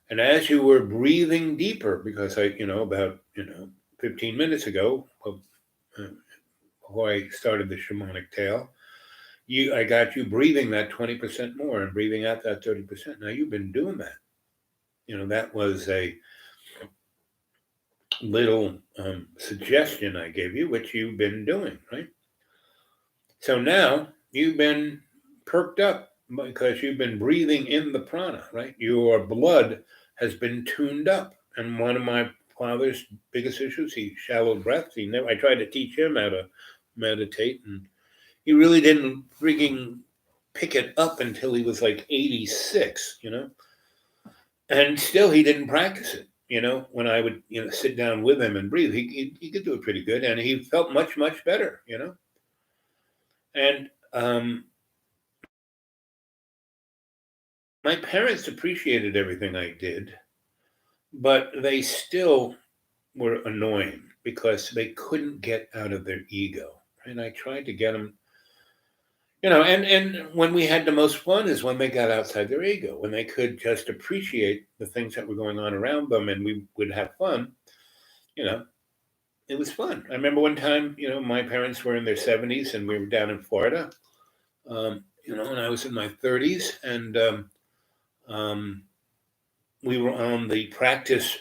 And as you were breathing deeper, because about 15 minutes ago, before I started the shamanic tale, I got you breathing that 20% more and breathing out that 30%. Now you've been doing that. That was a little suggestion I gave you, which you've been doing, right? So now you've been perked up because you've been breathing in the prana, right? Your blood has been tuned up. And one of my father's biggest issues, he shallow breaths. I tried to teach him how to meditate, and he really didn't freaking pick it up until he was like 86, and still he didn't practice it. When I would, sit down with him and breathe, he could do it pretty good, and he felt much, much better, And my parents appreciated everything I did, but they still were annoying because they couldn't get out of their ego. And I tried to get them, and when we had the most fun is when they got outside their ego, when they could just appreciate the things that were going on around them and we would have fun, you know, it was fun. I remember one time, my parents were in their 70s and we were down in Florida, and I was in my 30s, and um, we were on the practice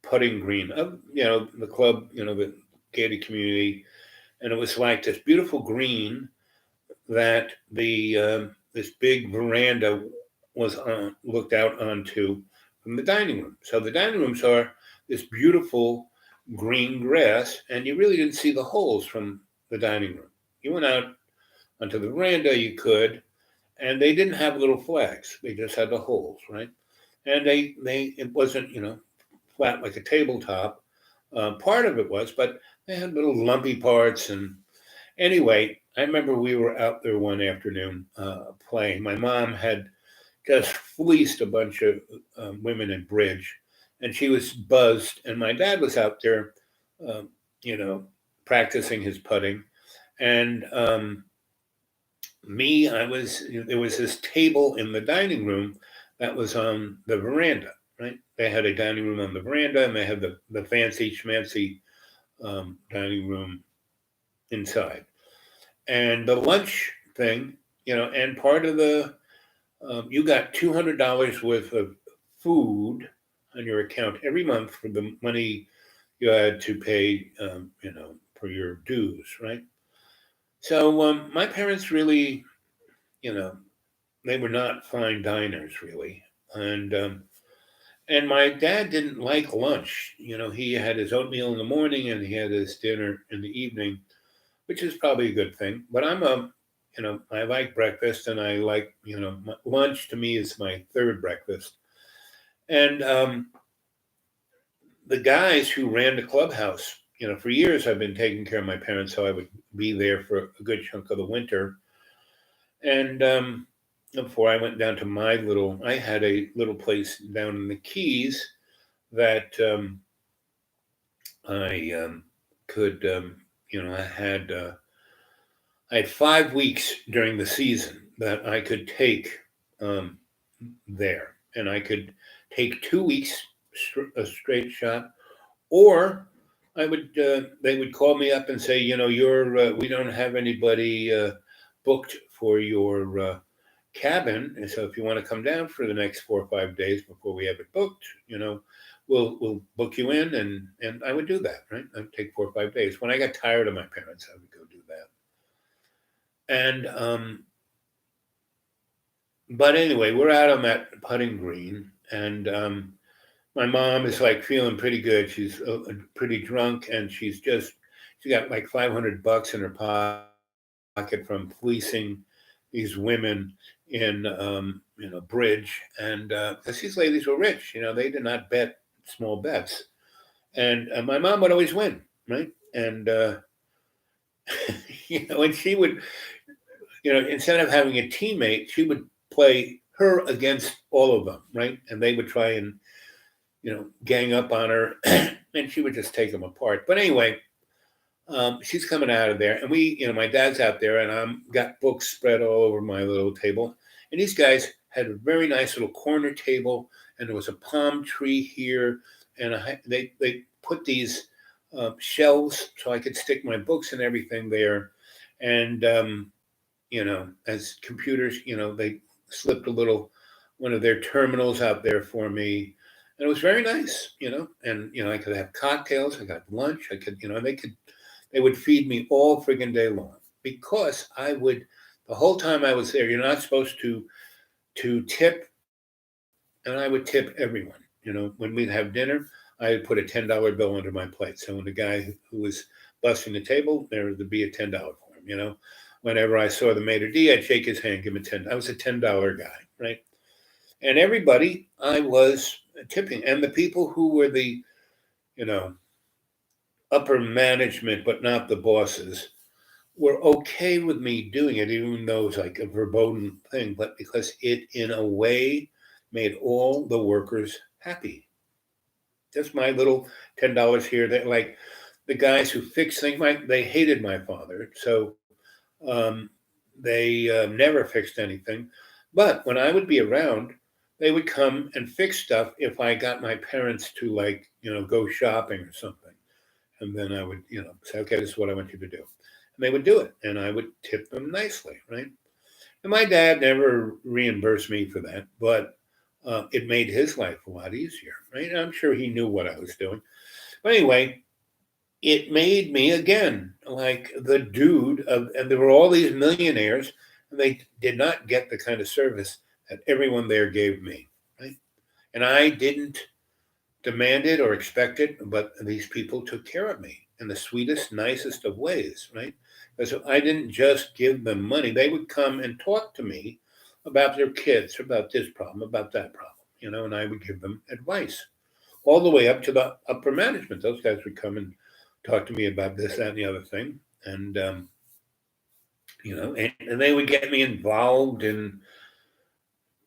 putting green of, the club, the gated community. And it was like this beautiful green that the this big veranda was looked out onto from the dining room. So the dining rooms are this beautiful green grass, and you really didn't see the holes from the dining room. You went out onto the veranda, you could, and they didn't have little flags. They just had the holes, right? And they it wasn't flat like a tabletop. Part of it was, but they had little lumpy parts. And anyway, I remember we were out there one afternoon playing. My mom had just fleeced a bunch of women in bridge, and she was buzzed. And my dad was out there, um, you know, practicing his putting. And there was this table in the dining room that was on the veranda, right? They had a dining room on the veranda, and they had the fancy schmancy dining room inside. And the lunch thing, and part of you got $200 worth of food on your account every month for the money you had to pay, for your dues, right? So my parents really, you know, they were not fine diners really, and my dad didn't like lunch. He had his oatmeal in the morning and he had his dinner in the evening, which is probably a good thing. But I like breakfast, and I like, lunch to me is my third breakfast. And the guys who ran the clubhouse, for years I've been taking care of my parents, so I would be there for a good chunk of the winter. And before I went down to I had a little place down in the Keys that I could, I had 5 weeks during the season that I could take um, there, and I could take 2 weeks a straight shot, or they would call me up and say, we don't have anybody booked for your cabin, and so if you want to come down for the next 4 or 5 days before we have it booked, we'll book you in, and I would do that, right? I'd take 4 or 5 days. When I got tired of my parents, I would go do that. And but anyway, we're out on that putting green, and my mom is like feeling pretty good. She's pretty drunk, and she got like $500 in her pocket from fleecing these women in bridge, and because these ladies were rich, they did not bet small bets, and my mom would always win, right? And and she would, instead of having a teammate, she would play her against all of them, right? And they would try and, gang up on her, and she would just take them apart. But anyway, she's coming out of there, and my dad's out there, and I'm got books spread all over my little table. And these guys had a very nice little corner table, and there was a palm tree here, and they put these shelves so I could stick my books and everything there. And as computers, they slipped one of their terminals out there for me. And it was very nice, and, I could have cocktails. I got lunch. I could, and they would feed me all friggin' day long, because the whole time I was there, you're not supposed to to tip, and I would tip everyone. When we'd have dinner, I would put a $10 bill under my plate. So when the guy who was busting the table, there would be a $10 for him. Whenever I saw the maitre d', I'd shake his hand, give him a 10. I was a $10 guy, right? And everybody I was tipping, and the people who were the, you know, upper management, but not the bosses, were okay with me doing it, even though it was like a verboten thing, but because it, in a way, made all the workers happy. Just my little $10 here. That like the guys who fix things, they hated my father, so um, they never fixed anything. But when I would be around, they would come and fix stuff if I got my parents to like go shopping or something, and then I would say, okay, this is what I want you to do, and they would do it, and I would tip them nicely, right? And my dad never reimbursed me for that, but it made his life a lot easier, right? I'm sure he knew what I was doing. But anyway, it made me again like the dude of, and there were all these millionaires, and they did not get the kind of service that everyone there gave me, right? And I didn't demand it or expect it, but these people took care of me in the sweetest, nicest of ways, right? Because I didn't just give them money; they would come and talk to me about their kids, about this problem, about that problem, and I would give them advice all the way up to the upper management. Those guys would come and talk to me about this, that, and the other thing, and and they would get me involved in,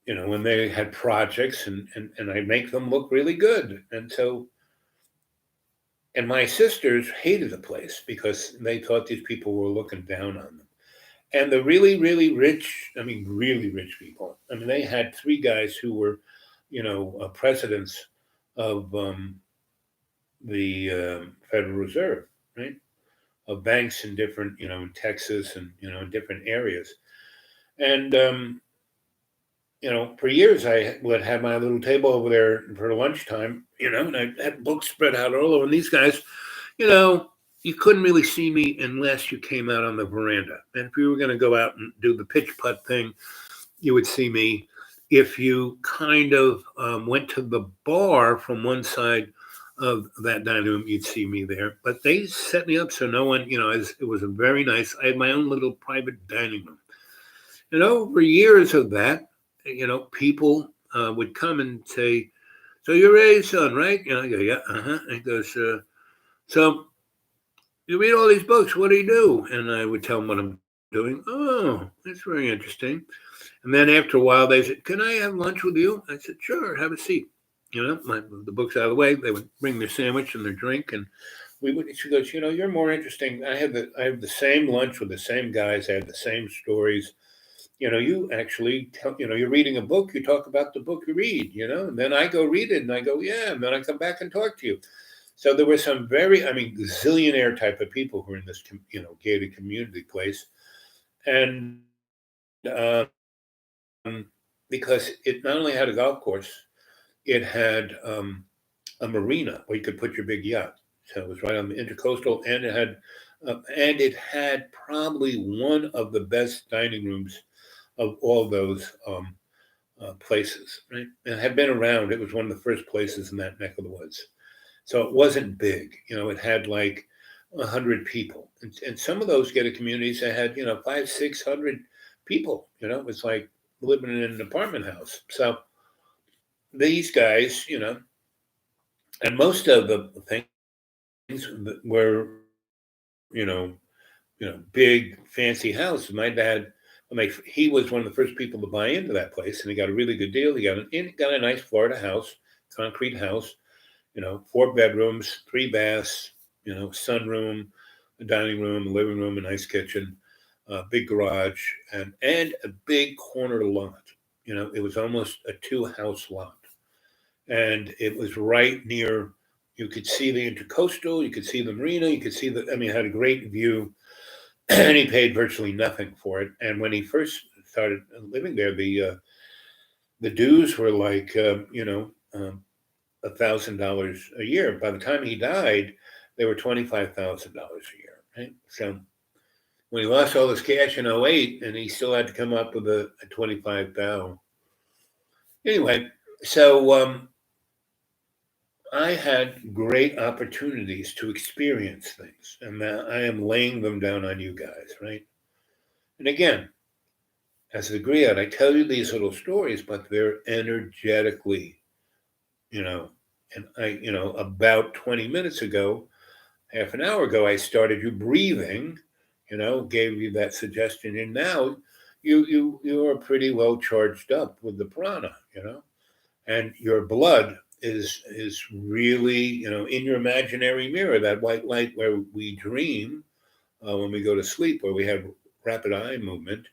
when they had projects, and I make them look really good, and so. And my sisters hated the place because they thought these people were looking down on them. And the really, really rich, I mean, really rich people, I mean, they had three guys who were, presidents of the Federal Reserve, right? Of banks in different, in Texas and, in different areas. And, for years I would have my little table over there for lunchtime, and I had books spread out all over. And these guys, you know, you couldn't really see me unless you came out on the veranda. And if you were going to go out and do the pitch putt thing, you would see me. If you kind of went to the bar from one side of that dining room, you'd see me there. But they set me up so no one, it was a very nice, I had my own little private dining room. And over years of that, people would come and say, "So you're Ray's son, right?" I go, "Yeah, uh-huh." And he goes, "So you read all these books. What do you do?" And I would tell them what I'm doing. Oh, that's very interesting. And then after a while, they said, "Can I have lunch with you?" I said, "Sure, have a seat." The books out of the way. They would bring their sandwich and their drink, and we would. She goes, "You're more interesting. I have the same lunch with the same guys. I have the same stories. You actually tell. You're reading a book. You talk about the book you read. And then I go read it, and I go, yeah, and then I come back and talk to you." So there were some zillionaire type of people who were in this, gated community place, and because it not only had a golf course, it had a marina where you could put your big yacht. So it was right on the intercoastal, and it had probably one of the best dining rooms of all those places. Right, and had been around. It was one of the first places in that neck of the woods. So it wasn't big. It had like 100 people, and some of those gated communities that had 500-600 people. It was like living in an apartment house. So these guys, and most of the things were, big fancy houses. My dad, he was one of the first people to buy into that place, and he got a really good deal. He got a nice Florida house, concrete house, 4 bedrooms, 3 baths, sunroom, a dining room, a living room, a nice kitchen, a big garage, and a big corner lot. It was almost a 2-house lot, and it was right near. You could see the intercoastal, you could see the marina, you could see it had a great view, and he paid virtually nothing for it. And when he first started living there, the dues were like $1,000 a year. By the time he died, they were $25,000 a year. Right? So when he lost all his cash in '08, and he still had to come up with a 25,000, Anyway, so I had great opportunities to experience things, and now I am laying them down on you guys, right? And again, as a griot, I tell you these little stories, but they're energetically, you know, and about 20 minutes ago, half an hour ago, I started you breathing, gave you that suggestion, and now you are pretty well charged up with the prana, and your blood is really, in your imaginary mirror, that white light where we dream when we go to sleep, where we have rapid eye movement.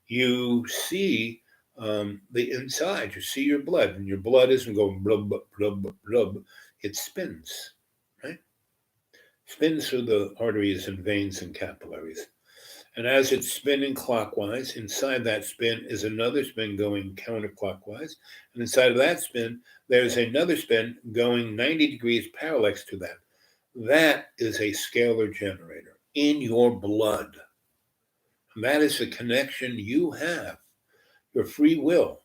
You see the inside. You see your blood, and your blood isn't going blub blub blub blub. It spins, right? Spins through the arteries and veins and capillaries. And as it's spinning clockwise, inside that spin is another spin going counterclockwise. And inside of that spin, there's another spin going 90 degrees parallax to that. That is a scalar generator in your blood. And that is the connection you have. Your free will,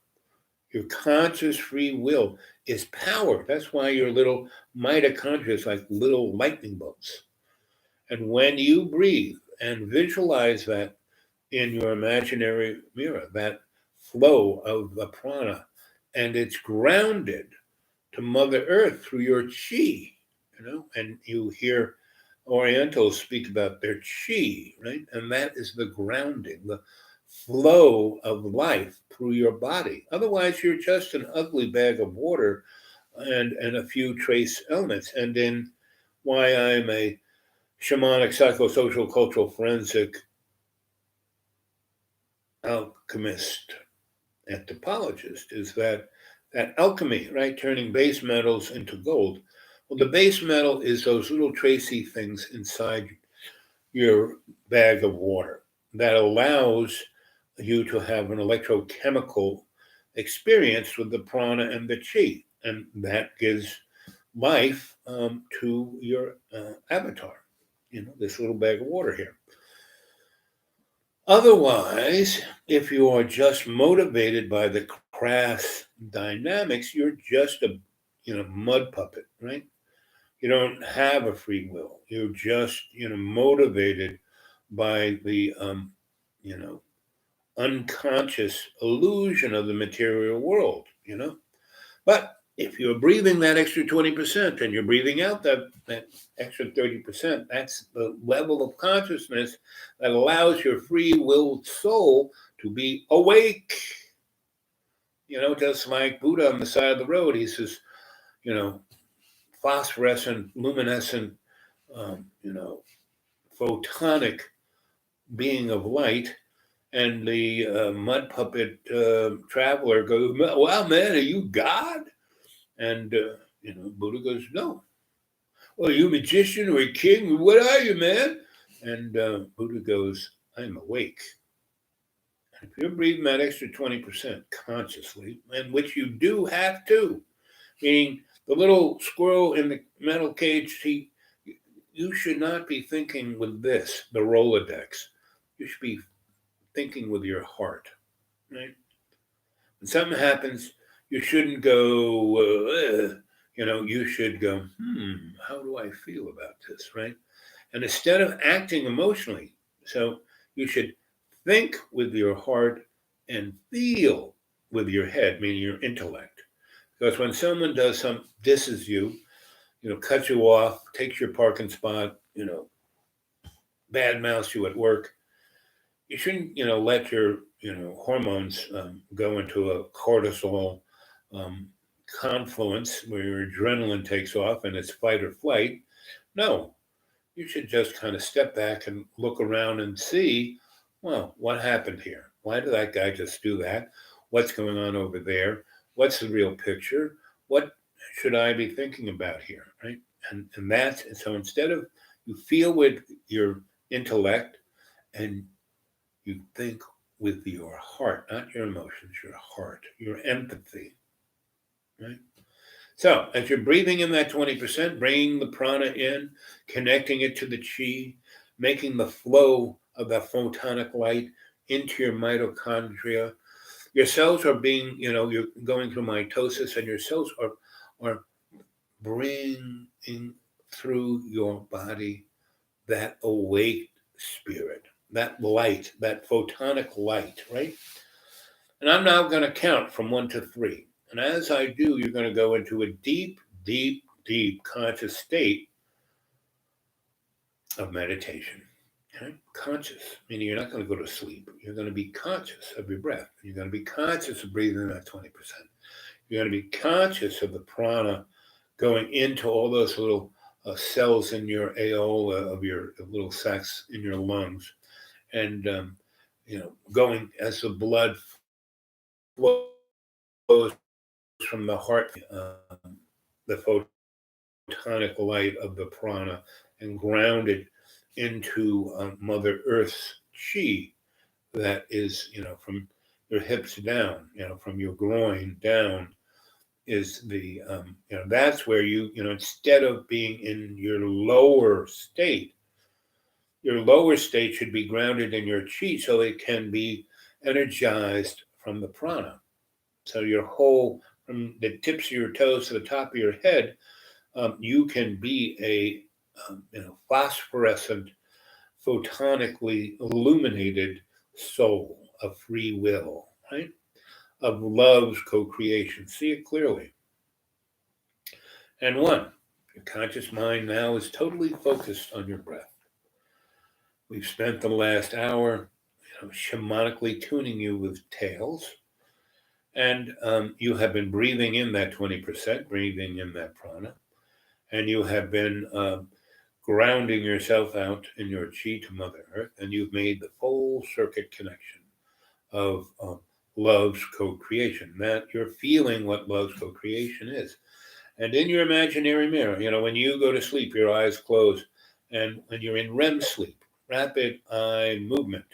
your conscious free will is power. That's why your little mitochondria is like little lightning bolts. And when you breathe and visualize that in your imaginary mirror, that flow of the prana, and it's grounded to Mother Earth through your chi, and you hear Orientals speak about their chi, right? And that is the grounding, the flow of life through your body. Otherwise, you're just an ugly bag of water and a few trace elements. And in why I'm a shamanic, psychosocial, cultural, forensic alchemist, anthropologist, is that alchemy, right? Turning base metals into gold. Well, the base metal is those little tracy things inside your bag of water that allows you to have an electrochemical experience with the prana and the chi, and that gives life to your avatar. This little bag of water here. Otherwise, if you are just motivated by the crass dynamics, you're just a mud puppet, right? You don't have a free will. You're just motivated by the unconscious illusion of the material world. But if you're breathing that extra 20% and you're breathing out that extra 30%, that's the level of consciousness that allows your free willed soul to be awake. Just like Buddha on the side of the road, he says, phosphorescent, luminescent, photonic being of light. And the mud puppet traveler goes, "Wow, man, are you God?" And Buddha goes, "No." "Well, are you a magician or a king? What are you, man?" And Buddha goes, "I'm awake." And if you're breathing that extra 20% consciously, and which you do have to, meaning the little squirrel in the metal cage, you should not be thinking with this, the Rolodex. You should be thinking with your heart, right? When something happens, you shouldn't go, you should go, how do I feel about this, right? And instead of acting emotionally, so you should think with your heart and feel with your head, meaning your intellect. Because when someone disses you, cuts you off, takes your parking spot, bad mouths you at work, you shouldn't, let your, hormones go into a cortisol confluence where your adrenaline takes off and it's fight or flight. No, you should just kind of step back and look around and see, well, what happened here? Why did that guy just do that? What's going on over there? What's the real picture? What should I be thinking about here, right? And so instead of you feel with your intellect and you think with your heart, not your emotions, your heart, your empathy, right? So as you're breathing in that 20%, bringing the prana in, connecting it to the chi, making the flow of that photonic light into your mitochondria, Your cells are being, you're going through mitosis, and your cells are bringing through your body that awake spirit, that light, that photonic light, right? And I'm now going to count from 1 to 3. And as I do, you're going to go into a deep, deep, deep conscious state of meditation. Okay? Conscious, meaning you're not going to go to sleep. You're going to be conscious of your breath. You're going to be conscious of breathing that 20%. You're going to be conscious of the prana going into all those little cells in your aorta, of your little sacs in your lungs, and going as the blood flows from the heart, the photonic light of the prana, and grounded into Mother Earth's chi that is, from your hips down, from your groin down is the, that's where you, instead of being in your lower state should be grounded in your chi so it can be energized from the prana. So your whole, from the tips of your toes to the top of your head, you can be a phosphorescent, photonically illuminated soul of free will, right? Of love's co-creation. See it clearly. And 1, your conscious mind now is totally focused on your breath. We've spent the last hour, shamanically tuning you with tails. And you have been breathing in that 20%, breathing in that prana. And you have been grounding yourself out in your chi to Mother Earth. And you've made the full circuit connection of love's co-creation. That you're feeling what love's co-creation is. And in your imaginary mirror, when you go to sleep, your eyes close. And when you're in REM sleep, rapid eye movement,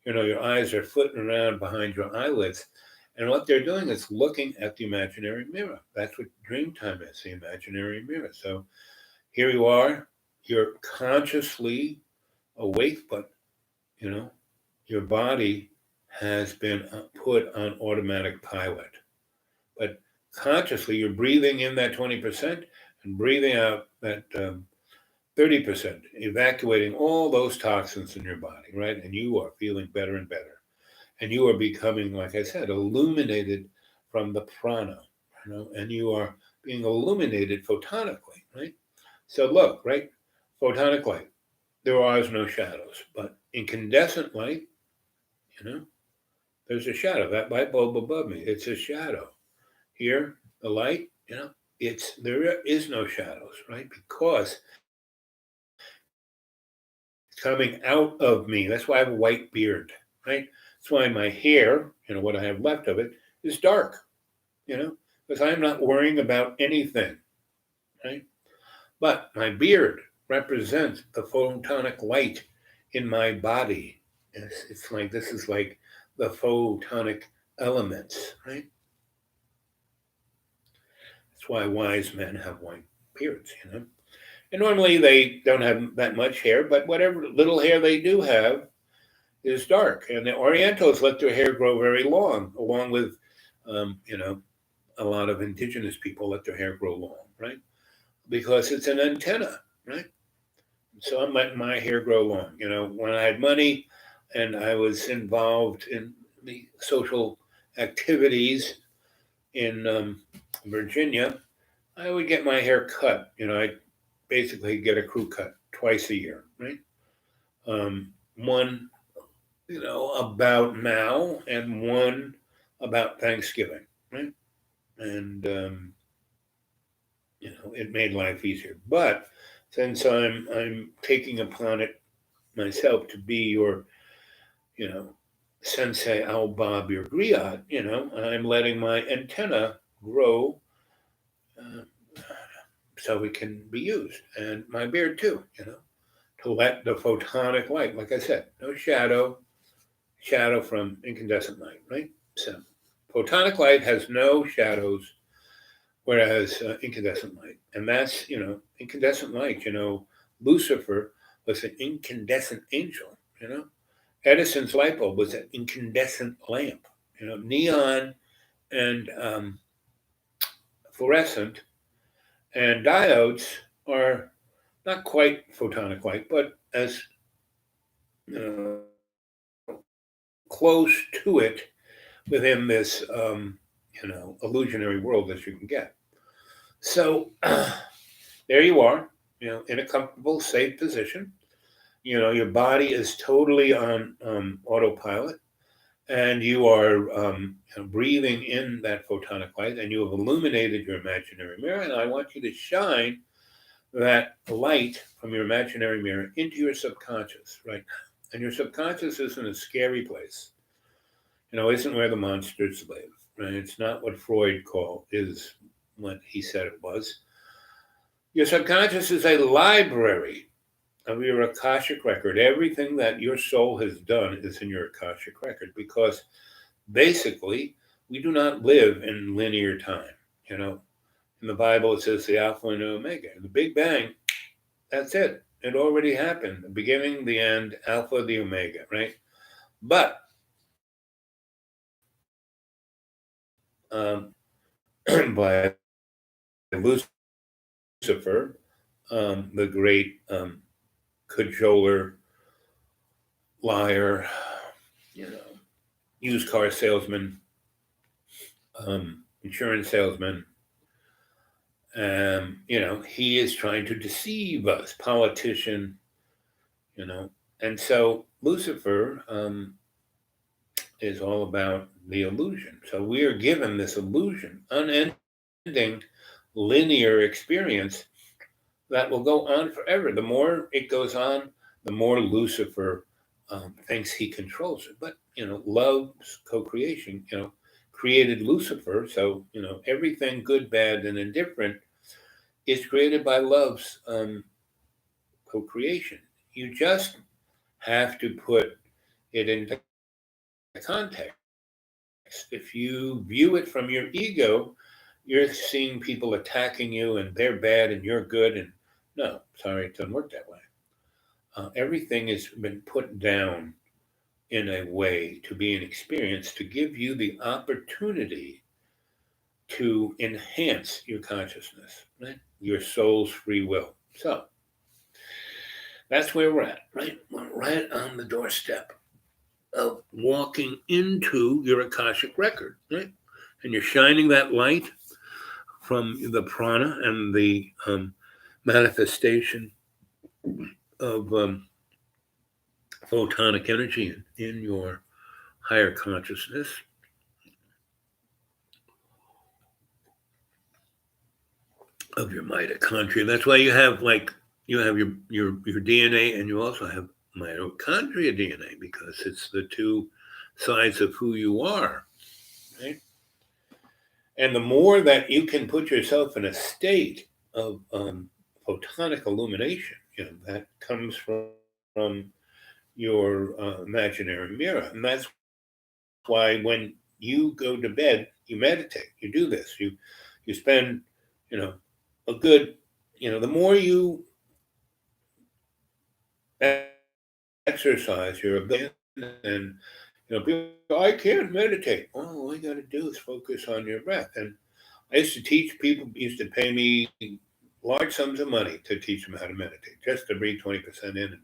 your eyes are flitting around behind your eyelids. And what they're doing is looking at the imaginary mirror. That's what dream time is, the imaginary mirror. So here you are, you're consciously awake, but, your body has been put on automatic pilot. But consciously, you're breathing in that 20% and breathing out that 30%, evacuating all those toxins in your body, right? And you are feeling better and better. And you are becoming, like I said, illuminated from the prana, and you are being illuminated photonically, right? So look, right? Photonic light, there are no shadows, but incandescent light, there's a shadow. That light bulb above me, it's a shadow. Here, the light, there is no shadows, right? Because it's coming out of me. That's why I have a white beard, right? That's why my hair, what I have left of it, is dark, because I'm not worrying about anything, right? But my beard represents the photonic light in my body. It's like, this is like the photonic elements, right? That's why wise men have white beards, And normally they don't have that much hair, but whatever little hair they do have is dark. And the Orientals let their hair grow very long, along with, a lot of indigenous people let their hair grow long, right? Because it's an antenna, right? So I'm letting my hair grow long. When I had money and I was involved in the social activities in Virginia, I would get my hair cut. I'd basically get a crew cut twice a year, right? One, about now, and one about Thanksgiving, right? And it made life easier. But since I'm taking upon it myself to be your, sensei Al Bob, your griot, I'm letting my antenna grow uh, so it can be used, and my beard too, to let the photonic light, like I said, no shadow from incandescent light, right? So photonic light has no shadows, whereas incandescent light, and that's, incandescent light, Lucifer was an incandescent angel, Edison's light bulb was an incandescent lamp, neon and fluorescent, and diodes are not quite photonic light, but as close to it within this illusionary world as you can get. So there you are, in a comfortable, safe position. Your body is totally on autopilot, and you are breathing in that photonic light, and you have illuminated your imaginary mirror. And I want you to shine that light from your imaginary mirror into your subconscious, right? And your subconscious isn't a scary place. Isn't where the monsters live, right? It's not what Freud is what he said it was. Your subconscious is a library of your Akashic record. Everything that your soul has done is in your Akashic record, because basically we do not live in linear time. In the Bible it says the Alpha and Omega. The Big Bang, that's it. It already happened. The beginning, the end, Alpha, the Omega, right? But by Lucifer, the great cajoler, liar, used car salesman, insurance salesman. He is trying to deceive us, politician, and so Lucifer is all about the illusion. So we are given this illusion, unending linear experience that will go on forever. The more it goes on, the more Lucifer thinks he controls it. But love's co-creation, created Lucifer. So everything good, bad, and indifferent is created by love's co-creation. You just have to put it into context. If you view it from your ego, you're seeing people attacking you and they're bad and you're good. And no, sorry, it doesn't work that way. Everything has been put down in a way to be an experience to give you the opportunity to enhance your consciousness, right? Your soul's free will. So that's where we're at, right? We're right on the doorstep of walking into your Akashic record, right? And you're shining that light from the prana and the manifestation of photonic energy in your higher consciousness. Of your mitochondria. That's why you have your DNA, and you also have mitochondria DNA, because it's the two sides of who you are, right? And the more that you can put yourself in a state of photonic illumination, that comes from your imaginary mirror. And that's why when you go to bed, you meditate. You do this. You spend, a good, the more you exercise your ability, and people, I can't meditate. All I got to do is focus on your breath. And I used to teach people, used to pay me large sums of money to teach them how to meditate, just to breathe 20% in and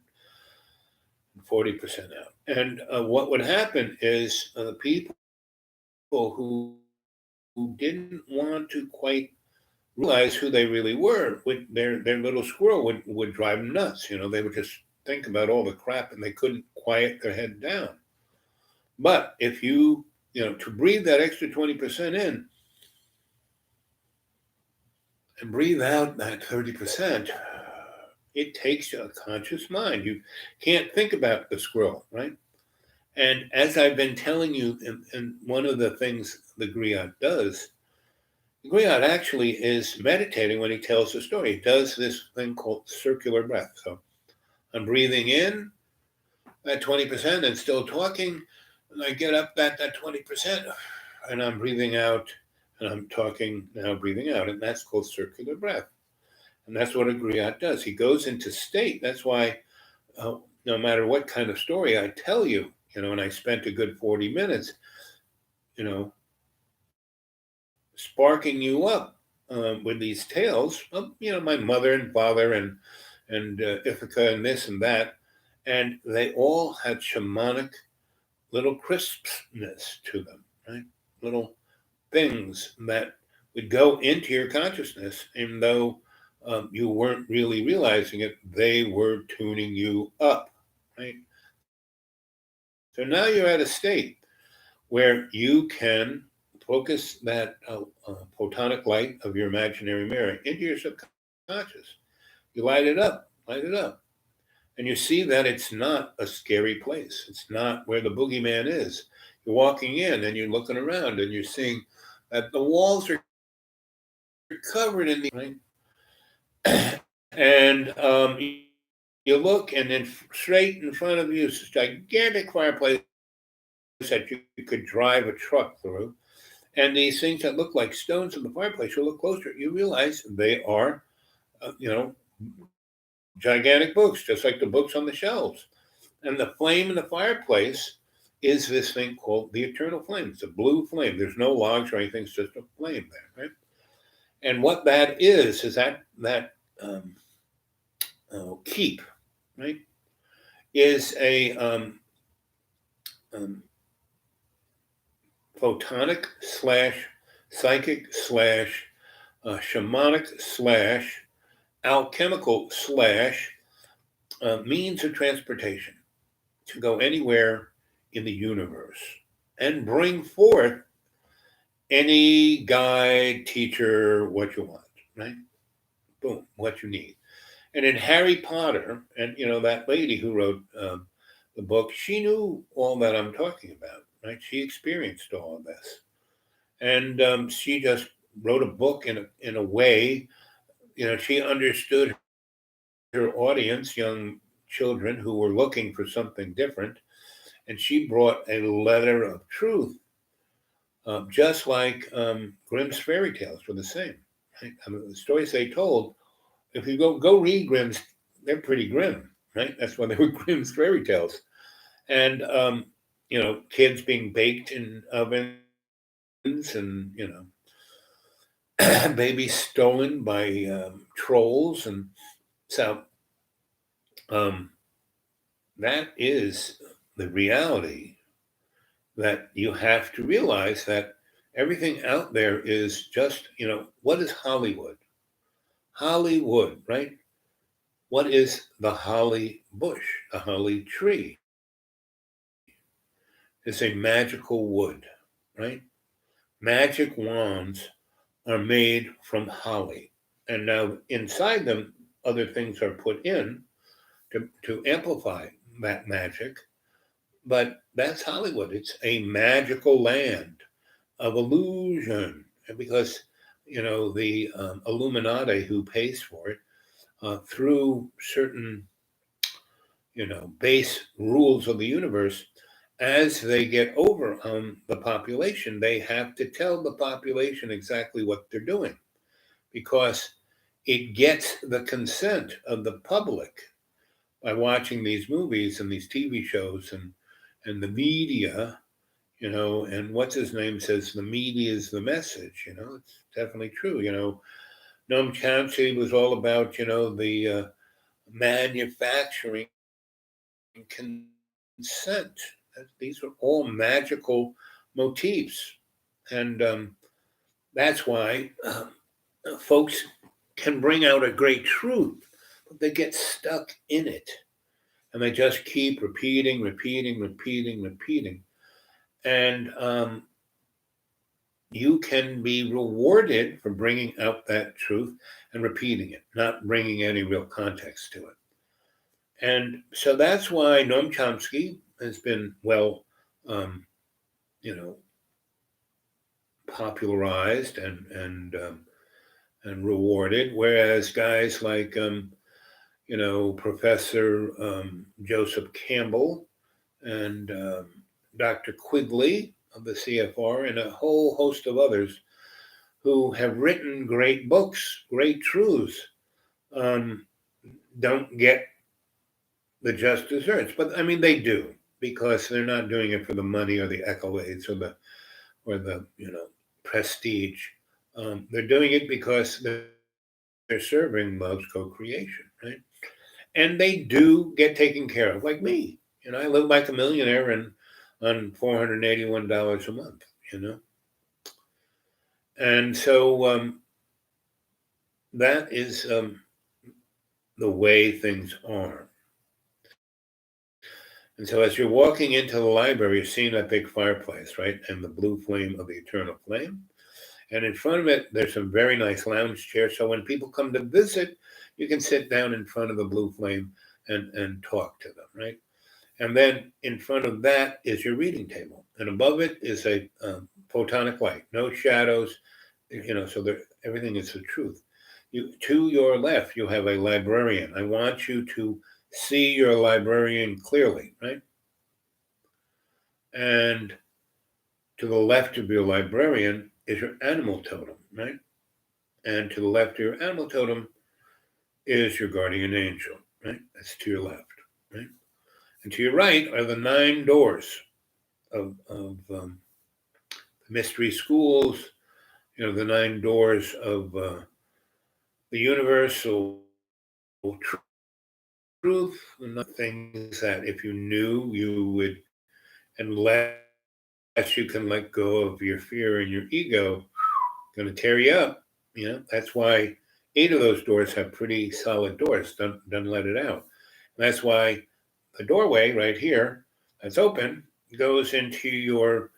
40% out. And what would happen is people who didn't want to quite realize who they really were, their little squirrel would drive them nuts. They would just think about all the crap and they couldn't quiet their head down. But if you to breathe that extra 20% in and breathe out that 30%, it takes a conscious mind. You can't think about the squirrel, right? And as I've been telling you, and one of the things the griot does, the griot actually is meditating when he tells the story. He does this thing called circular breath. So I'm breathing in at 20% and still talking, and I get up that 20%, and I'm breathing out, and I'm talking, now breathing out, and that's called circular breath. And that's what a griot does. He goes into state. That's why no matter what kind of story I tell you, and I spent a good 40 minutes, you know, sparking you up with these tales of, my mother and father and Ithaca and this and that, and they all had shamanic little crispness to them, right? Little things that would go into your consciousness, and though you weren't really realizing it, they were tuning you up, right? So now you're at a state where you can focus that photonic light of your imaginary mirror into your subconscious. You light it up, and you see that it's not a scary place. It's not where the boogeyman is. You're walking in and you're looking around and you're seeing that the walls are covered in the right, and you look, and then straight in front of you is this gigantic fireplace that you could drive a truck through. And these things that look like stones in the fireplace, you look closer, you realize they are, gigantic books, just like the books on the shelves. And the flame in the fireplace is this thing called the eternal flame. It's a blue flame. There's no logs or anything. It's just a flame there, right? And what that is that keep, right, is a photonic slash psychic slash shamanic slash alchemical slash means of transportation to go anywhere in the universe and bring forth any guide, teacher, what you want, right? Boom, what you need. And in Harry Potter, and that lady who wrote the book, she knew all that I'm talking about, right? She experienced all of this, and she just wrote a book in a way, she understood her audience, young children who were looking for something different, and she brought a letter of truth, just like Grimm's fairy tales were the same. Right? I mean, the stories they told, if you go read Grimm's, they're pretty grim, right? That's why they were Grimm's fairy tales. And kids being baked in ovens, and babies stolen by trolls, and so that is the reality, that you have to realize that everything out there is just, what is Hollywood? Hollywood, right? What is the holly bush, the holly tree? It's a magical wood, right? Magic wands are made from holly. And now inside them, other things are put in to amplify that magic. But that's Hollywood. It's a magical land of illusion. And because, the Illuminati who pays for it, through certain, base rules of the universe, as they get over on the population, they have to tell the population exactly what they're doing, because it gets the consent of the public by watching these movies and these TV shows and the media, and what's his name says the media is the message. It's definitely true. Noam Chomsky was all about, the manufacturing consent. These are all magical motifs. And that's why folks can bring out a great truth, but they get stuck in it. And they just keep repeating. And you can be rewarded for bringing out that truth and repeating it, not bringing any real context to it. And so that's why Noam Chomsky has been popularized and rewarded, whereas guys like Professor Joseph Campbell and Dr. Quigley of the CFR and a whole host of others who have written great books, great truths, don't get the just desserts. But I mean, they do, because they're not doing it for the money or the accolades or the prestige. They're doing it because they're serving love's co-creation, right? And they do get taken care of, like me. I live like a millionaire and on $481 a month. And so that is the way things are. And so as you're walking into the library, you're seeing that big fireplace, right? And the blue flame of the eternal flame. And in front of it, there's some very nice lounge chairs. So when people come to visit, you can sit down in front of the blue flame and talk to them, right? And then in front of that is your reading table. And above it is a photonic light, no shadows, so everything is the truth. To your left, you have a librarian. I want you to see your librarian clearly, right? And to the left of your librarian is your animal totem, right? And to the left of your animal totem is your guardian angel, right? That's to your left, right? And to your right are the 9 doors of mystery schools, the 9 doors of the universal truth, and things that if you knew, you would, unless you can let go of your fear and your ego, going to tear you up. That's why 8 of those doors have pretty solid doors. Don't let it out. And that's why the doorway right here that's open goes into your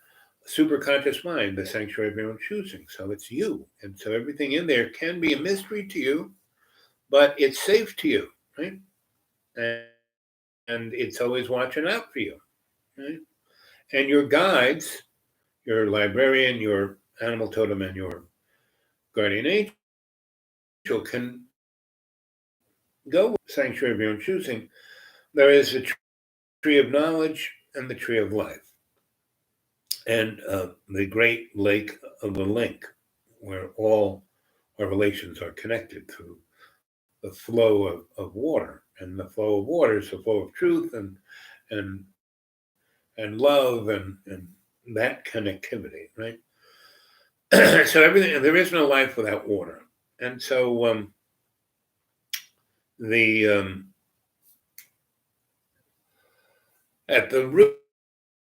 superconscious mind, the sanctuary of your own choosing. So it's you. And so everything in there can be a mystery to you, but it's safe to you, right? And it's always watching out for you, right? And your guides, your librarian, your animal totem, and your guardian angel can go with the sanctuary of your own choosing. There is a tree of knowledge and the tree of life, and the great lake of the link, where all our relations are connected through the flow of water. And the flow of water is the flow of truth and and love and that connectivity, right? So everything, there is no life without water. And so the at the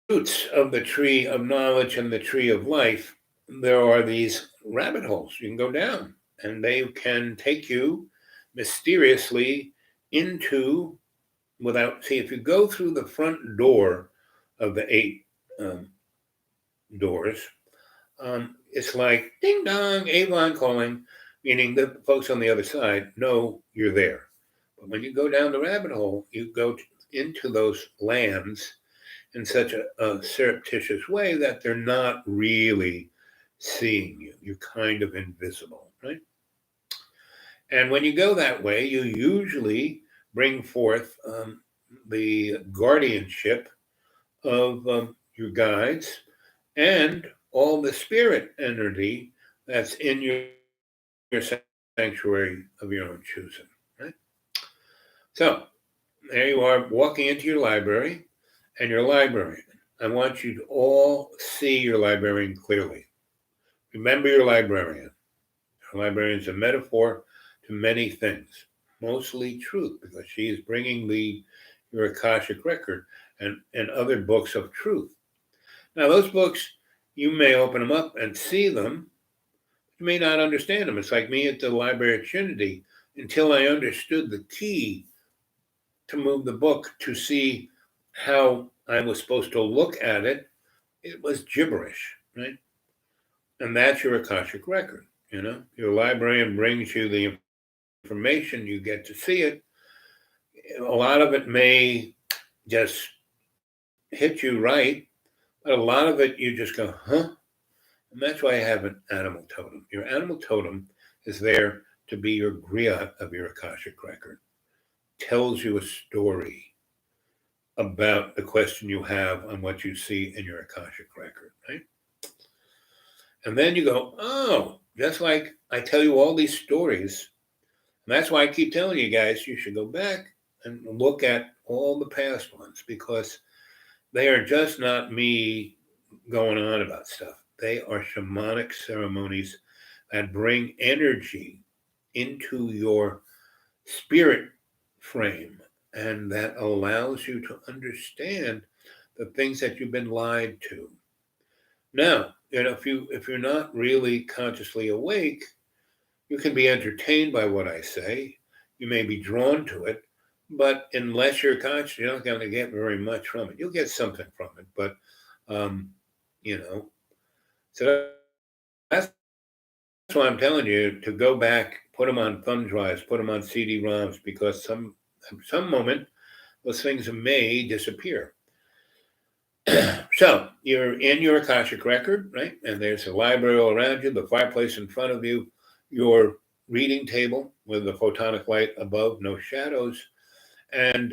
roots of the tree of knowledge and the tree of life, there are these rabbit holes you can go down, and they can take you mysteriously into, without, see, if you go through the front door of the 8 doors, it's like ding dong, Avon calling, meaning the folks on the other side know you're there. But when you go down the rabbit hole, you go into those lands in such a surreptitious way that they're not really seeing you. You're kind of invisible, right? And when you go that way, you usually bring forth the guardianship of your guides and all the spirit energy that's in your sanctuary of your own choosing, right? So there you are, walking into your library, and your librarian. I want you to all see your librarian clearly. Remember your librarian. Your librarian is a metaphor to many things, mostly truth, because she is bringing your Akashic record and other books of truth. Now, those books, you may open them up and see them. You may not understand them. It's like me at the Library of Trinity. Until I understood the key to move the book to see how I was supposed to look at it, it was gibberish, right? And that's your Akashic record. Your librarian brings you the information, you get to see it. A lot of it may just hit you right, but a lot of it you just go, huh? And that's why I have an animal totem. Your animal totem is there to be your griot of your Akashic record. Tells you a story about the question you have on what you see in your Akashic record, right? And then you go, oh, just like I tell you all these stories. And that's why I keep telling you guys, you should go back and look at all the past ones, because they are just not me going on about stuff. They are shamanic ceremonies that bring energy into your spirit frame, and that allows you to understand the things that you've been lied to. Now, if you're not really consciously awake, you can be entertained by what I say. You may be drawn to it, but unless you're conscious, you're not going to get very much from it. You'll get something from it, but um, you know. So that's why I'm telling you to go back, put them on thumb drives, put them on CD-ROMs, because at some moment those things may disappear. So you're in your Akashic record, right? And there's a library all around you, the fireplace in front of you, your reading table with the photonic light above, no shadows, and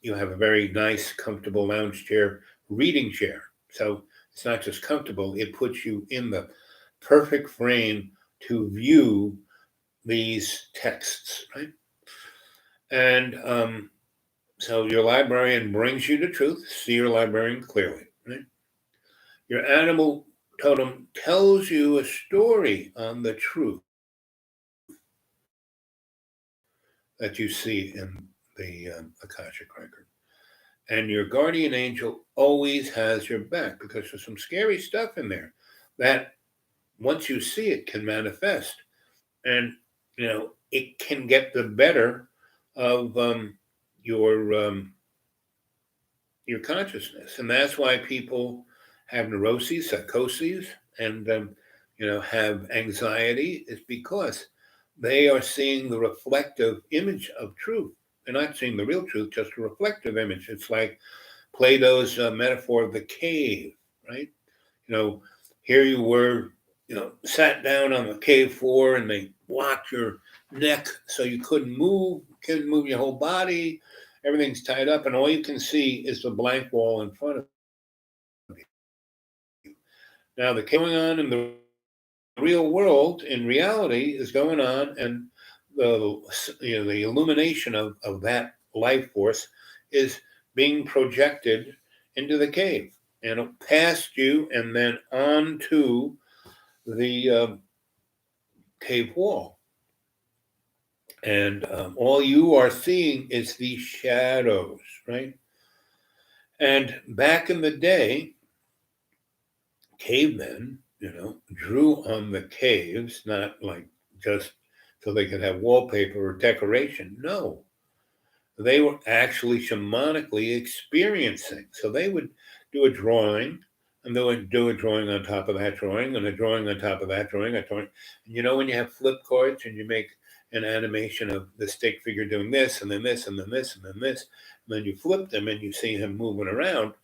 you have a very nice, comfortable lounge chair, reading chair. So it's not just comfortable; it puts you in the perfect frame to view these texts, right? And so your librarian brings you the truth. See your librarian clearly, right? Your animal totem tells you a story on the truth that you see in the Akashic record. And your guardian angel always has your back, because there's some scary stuff in there that once you see it can manifest. And, it can get the better of your your consciousness, and that's why people have neuroses, psychoses, and have anxiety. Is because they are seeing the reflective image of truth. They're not seeing the real truth, just a reflective image. It's like Plato's metaphor of the cave, right? You know, here you were, sat down on the cave floor, and they blocked your neck so you couldn't move your whole body. Everything's tied up, and all you can see is the blank wall in front of you. Now, the going on in the real world, in reality, is going on, and the illumination of that life force is being projected into the cave, and past you, and then onto the cave wall. And all you are seeing is these shadows, right? And back in the day, cavemen, drew on the caves, not like just so they could have wallpaper or decoration. No, they were actually shamanically experiencing. So they would do a drawing, and they would do a drawing on top of that drawing, and a drawing on top of that drawing, a drawing. And when you have flip cards and you make an animation of the stick figure doing this, and then this, and then this, and then this, and then you flip them and you see him moving around,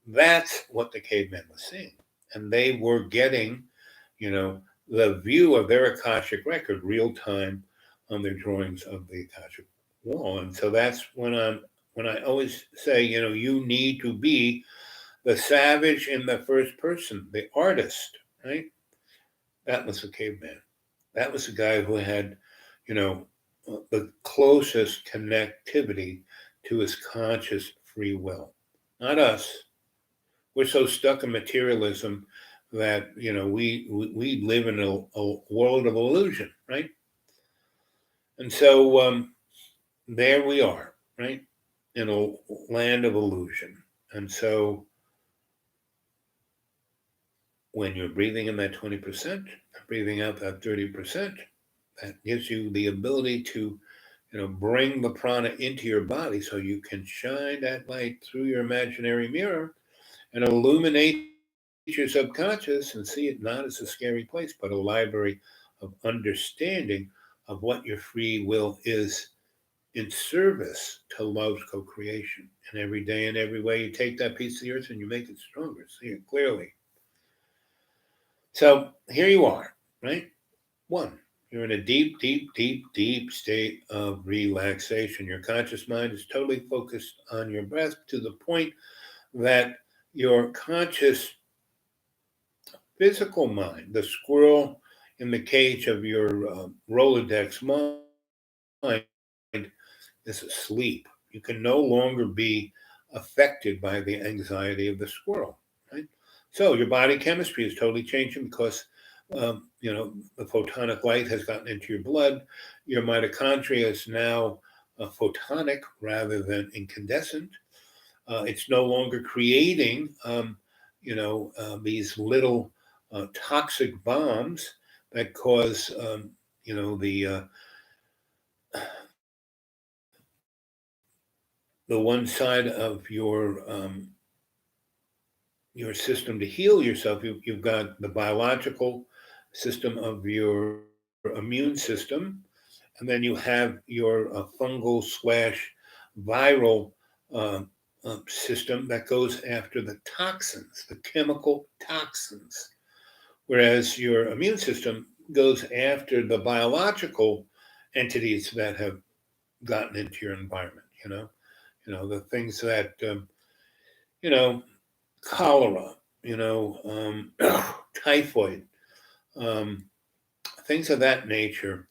that's what the cavemen were seeing. And they were getting, the view of their Akashic record real time on their drawings of the Akashic wall. And so that's when I always say, you need to be the savage in the first person, the artist, right? That was the caveman. That was the guy who had, the closest connectivity to his conscious free will. Not us. We're so stuck in materialism that we live in a world of illusion, right? And so there we are, right, in a land of illusion. And so when you're breathing in that 20%, breathing out that 30%, that gives you the ability to bring the prana into your body, so you can shine that light through your imaginary mirror and illuminate your subconscious, and see it not as a scary place, but a library of understanding of what your free will is in service to love's co-creation. And every day and every way, you take that piece of the earth and you make it stronger. See it clearly. So here you are, right? One, you're in a deep, deep, deep, deep state of relaxation. Your conscious mind is totally focused on your breath, to the point that your conscious physical mind, the squirrel in the cage of your Rolodex mind, is asleep. You can no longer be affected by the anxiety of the squirrel, right? So your body chemistry is totally changing because, the photonic light has gotten into your blood. Your mitochondria is now photonic rather than incandescent. It's no longer creating, these little toxic bombs that cause, the one side of your system to heal yourself. You've got the biological system of your immune system, and then you have your fungal slash viral uh, system that goes after the toxins, the chemical toxins, whereas your immune system goes after the biological entities that have gotten into your environment. The things that you know cholera, typhoid, um, things of that nature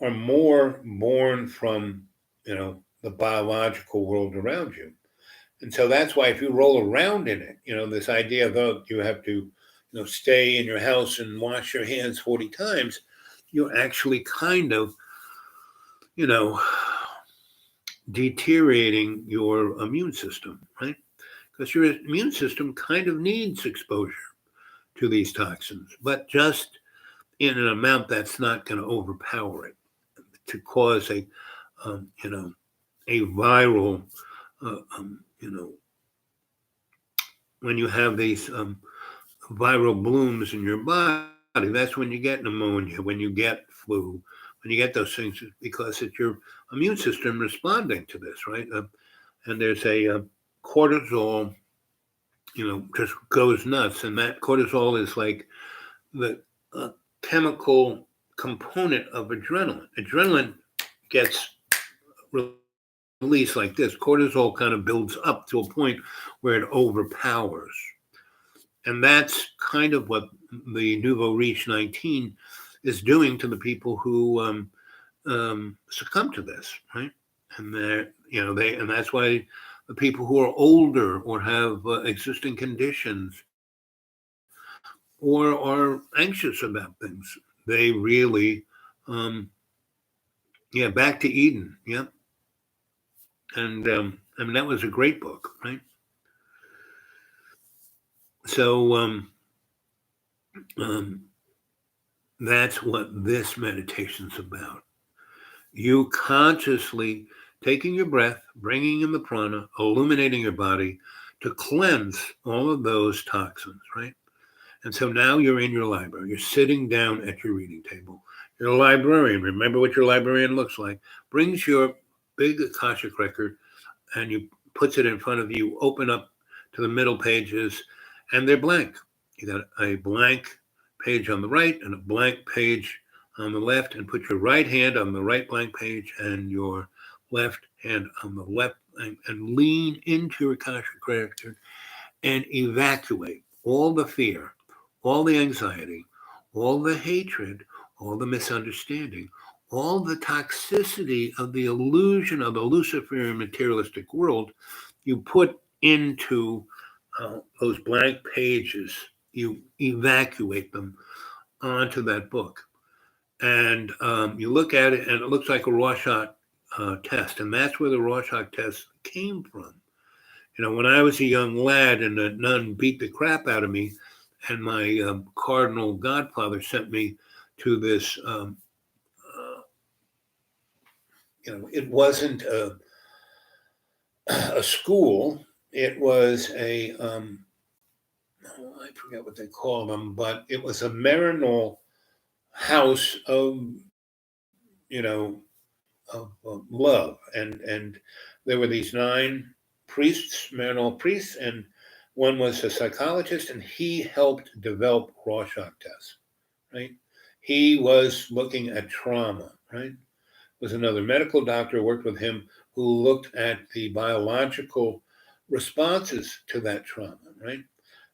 are more born from, the biological world around you. And so that's why if you roll around in it, this idea that you have to, stay in your house and wash your hands 40 times, you're actually kind of, you know, deteriorating your immune system, right? Because your immune system kind of needs exposure to these toxins, but just in an amount that's not going to overpower it to cause um, you know, a viral, you know, when you have these viral blooms in your body, that's when you get pneumonia, when you get flu, when you get those things, because it's your immune system responding to this, right? And there's a cortisol, just goes nuts, and that cortisol is like the chemical component of adrenaline. Adrenaline gets released like this. Cortisol kind of builds up to a point where it overpowers. And that's kind of what the Nouveau Riche 19 is doing to the people who succumb to this, right? And and that's why the people who are older or have existing conditions or are anxious about things, they really, um, yeah, Back to Eden, yeah. And I mean, that was a great book, right? So um, that's what this meditation's about. You consciously taking your breath, bringing in the prana, illuminating your body to cleanse all of those toxins, right? And so now you're in your library. You're sitting down at your reading table. You're a librarian. Remember what your librarian looks like. Brings your big Akashic record and you puts it in front of you. Open up to the middle pages, and they're blank. You got a blank page on the right and a blank page on the left, and put your right hand on the right blank page and your left hand on the left, and lean into your Akashic record and evacuate all the fear, all the anxiety, all the hatred, all the misunderstanding, all the toxicity of the illusion of the Luciferian materialistic world. You put into those blank pages, you evacuate them onto that book. And you look at it, and it looks like a Rorschach test. And that's where the Rorschach test came from. When I was a young lad and a nun beat the crap out of me, and my cardinal godfather sent me to this, it wasn't a school, it was I forget what they call them, but it was a Marinol house you know, of love. And there were these 9 priests, Marinol priests, and one was a psychologist, and he helped develop Rorschach tests, right? He was looking at trauma, right? Was another medical doctor worked with him who looked at the biological responses to that trauma, right?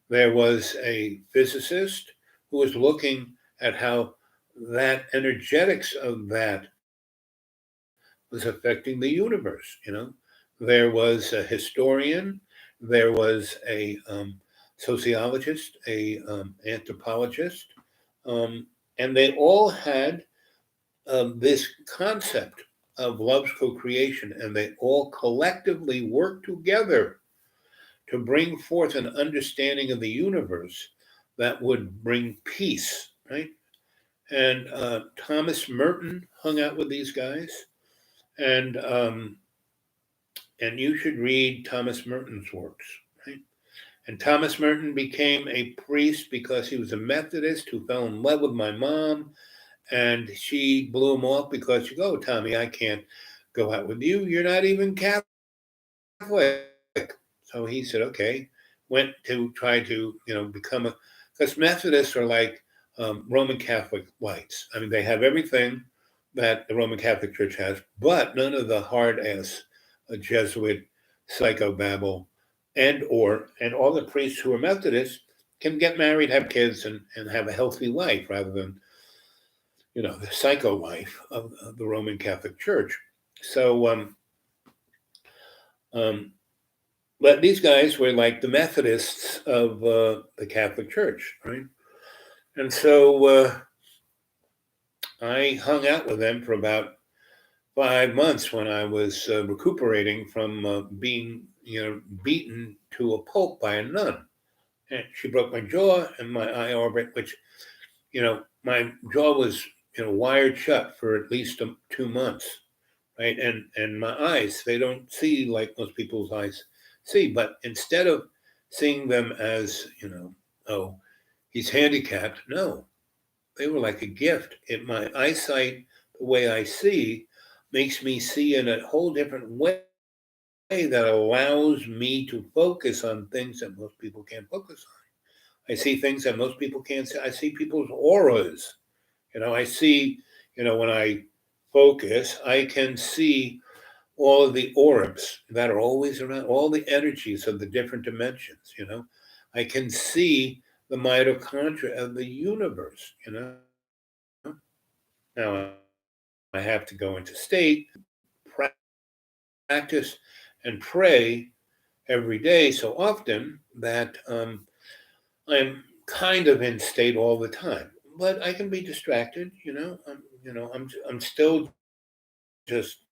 There was a physicist who was looking at how that energetics of that was affecting the universe. There was a historian, there was a sociologist, a anthropologist, and they all had this concept of love's co-creation, and they all collectively worked together to bring forth an understanding of the universe that would bring peace, right? And Thomas Merton hung out with these guys, and um, and you should read Thomas Merton's works, right? And Thomas Merton became a priest because he was a Methodist who fell in love with my mom, and she blew him off because she goes, "Oh, Tommy, I can't go out with you. You're not even Catholic." So he said, "Okay." Went to try to, become a, because Methodists are like Roman Catholic lights. I mean, they have everything that the Roman Catholic Church has, but none of the hard ass Jesuit psychobabble, and all the priests who are Methodists can get married, have kids, and have a healthy life rather than the psycho life of the Roman Catholic Church. So, um, but these guys were like the Methodists of the Catholic Church, right? And so I hung out with them for about 5 months when I was recuperating from being, beaten to a pulp by a nun. And she broke my jaw and my eye orbit, which, my jaw was, wired shut for at least 2 months, right? And my eyes, they don't see like most people's eyes see. But instead of seeing them as, oh, he's handicapped, no, they were like a gift. My eyesight, the way I see, makes me see in a whole different way that allows me to focus on things that most people can't focus on. I see things that most people can't see. I see people's auras. I see, when I focus, I can see all of the orbs that are always around, all the energies of the different dimensions. I can see the mitochondria of the universe. Now I have to go into state, practice, and pray every day so often that I'm kind of in state all the time. But I can be distracted. I'm still just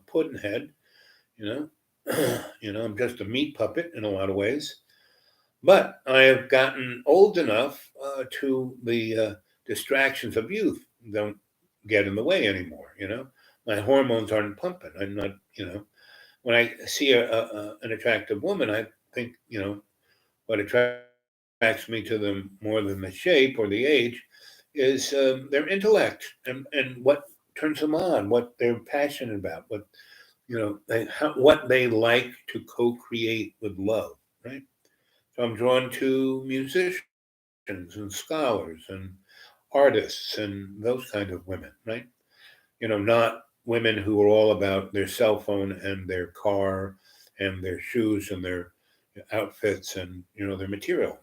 pudding head. You know, I'm just a meat puppet in a lot of ways. But I have gotten old enough to the distractions of youth don't get in the way anymore. My hormones aren't pumping. I'm not, when I see an attractive woman, I think, what attracts me to them more than the shape or the age is their intellect and what turns them on, what they're passionate about, what they like to co-create with love, right? So I'm drawn to musicians and scholars and artists and those kind of women, right? Not women who are all about their cell phone and their car and their shoes and their outfits and their materialness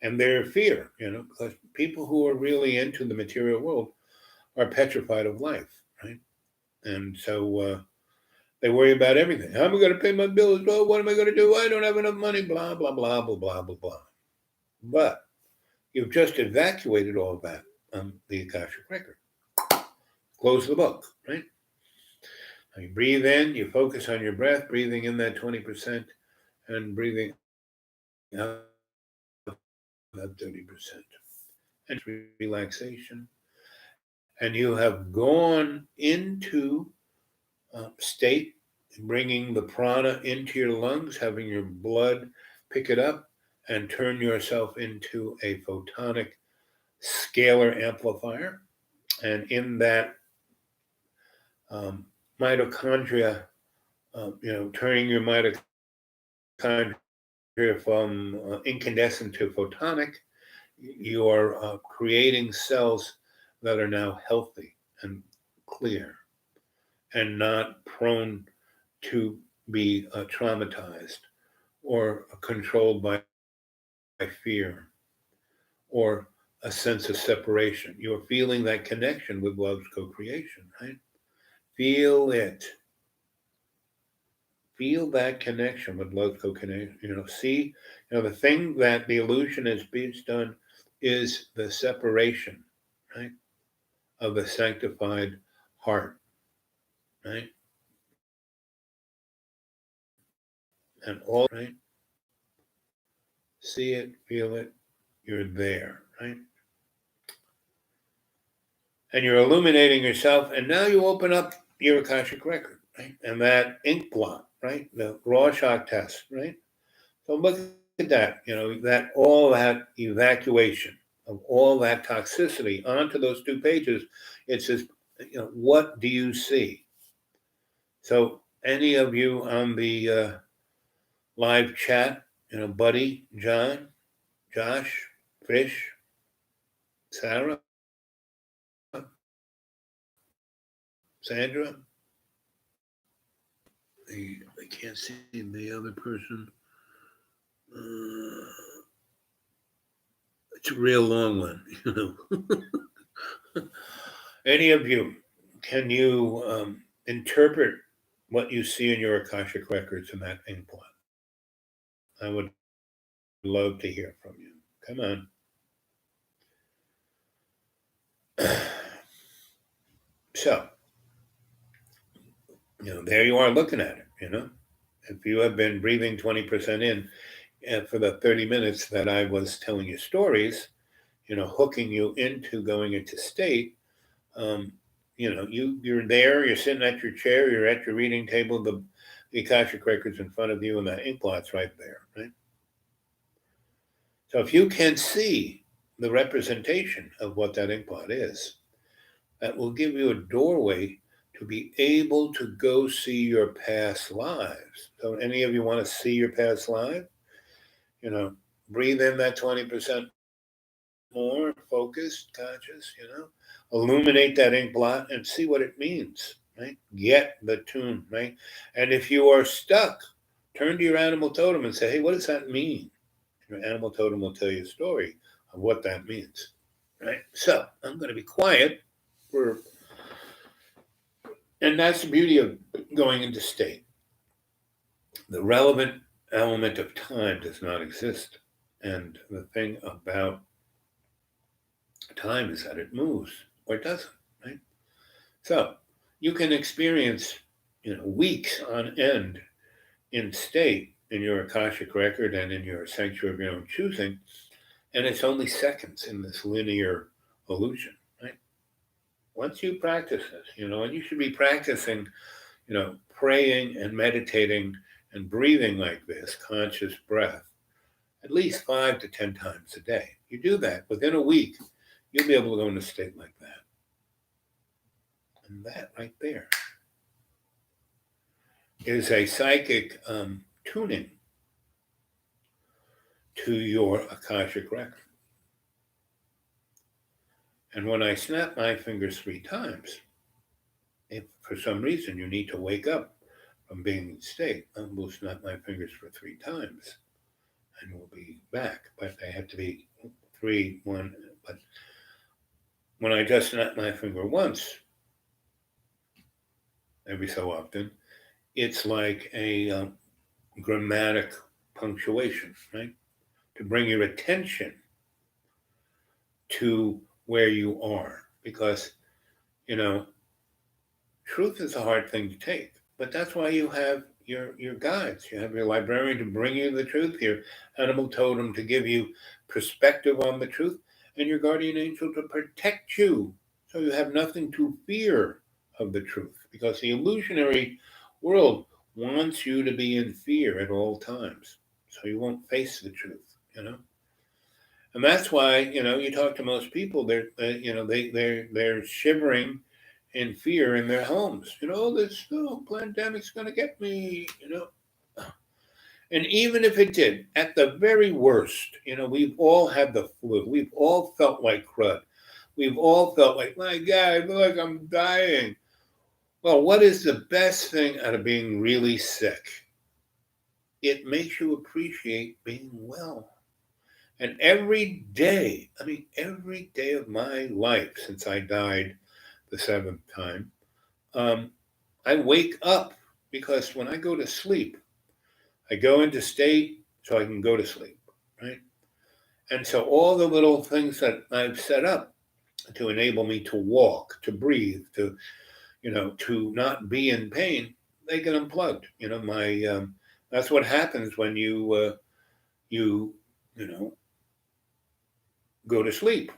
and their fear, because people who are really into the material world are petrified of life, right? And so they worry about everything. How am I going to pay my bills? Oh, what am I going to do? I don't have enough money. Blah blah blah blah blah blah blah. But you've just evacuated all of that on the Akashic record. Close the book, right? Now you breathe in, you focus on your breath, breathing in that 20% and breathing out that 30%. And relaxation. And you have gone into state, bringing the prana into your lungs, having your blood pick it up and turn yourself into a photonic scalar amplifier. And in that mitochondria, turning your mitochondria from incandescent to photonic, you are creating cells that are now healthy and clear and not prone to be traumatized or controlled by fear or a sense of separation. You're feeling that connection with love's co-creation, right? Feel it. Feel that connection with loco connection. See, the thing that the illusion is based on is the separation, right, of the sanctified heart, right, and all, right. See it, feel it. You're there, right, and you're illuminating yourself. And now you open up your Akashic record, right, and that ink blot, right, the Rorschach test, right. So look at that, all that evacuation of all that toxicity onto those 2 pages. It says, what do you see? So any of you on the live chat, Buddy, John, Josh, Fish, Sarah, Sandra, I can't see the other person. It's a real long one, Any of you, can you interpret what you see in your Akashic records in that ink blot? I would love to hear from you. Come on. So, there you are looking at it, If you have been breathing 20% in for the 30 minutes that I was telling you stories, hooking you into going into state, you're there, you're sitting at your chair, you're at your reading table, the Akashic records in front of you, and that ink blot's right there, right? So if you can see the representation of what that ink blot is, that will give you a doorway to be able to go see your past lives. So any of you want to see your past life? Breathe in that 20% more, focused, conscious, illuminate that ink blot and see what it means, right? Get the tune, right? And if you are stuck, turn to your animal totem and say, hey, what does that mean? Your animal totem will tell you a story of what that means, right? So I'm going to be quiet and that's the beauty of going into state. The relevant element of time does not exist. And the thing about time is that it moves or it doesn't, right? So you can experience, weeks on end in state in your Akashic record and in your sanctuary of your own choosing, and it's only seconds in this linear illusion, right? Once you practice this, and you should be practicing, praying and meditating and breathing like this, conscious breath, at least 5 to 10 times a day. You do that within a week, you'll be able to go in a state like that. And that right there is a psychic tuning to your Akashic record. And when I snap my fingers 3 times, if for some reason you need to wake up from being in state, I will snap my fingers for 3 times and we'll be back. But they have to be 3, 1. But when I just snap my finger once, every so often, it's like a grammatic punctuation, right? To bring your attention to where you are. Because, truth is a hard thing to take. But that's why you have your guides. You have your librarian to bring you the truth, your animal totem to give you perspective on the truth, and your guardian angel to protect you so you have nothing to fear of the truth. Because the illusionary world wants you to be in fear at all times, so you won't face the truth, And that's why, you talk to most people, they're shivering in fear in their homes. This pandemic's going to get me, And even if it did, at the very worst, we've all had the flu. We've all felt like crud. We've all felt like, my God, I feel like I'm dying. Well, what is the best thing out of being really sick? It makes you appreciate being well. And every day of my life since I died the 7th time, I wake up because when I go to sleep, I go into state so I can go to sleep, right? And so all the little things that I've set up to enable me to walk, to breathe, to not be in pain, they get unplugged. That's what happens when you go to sleep.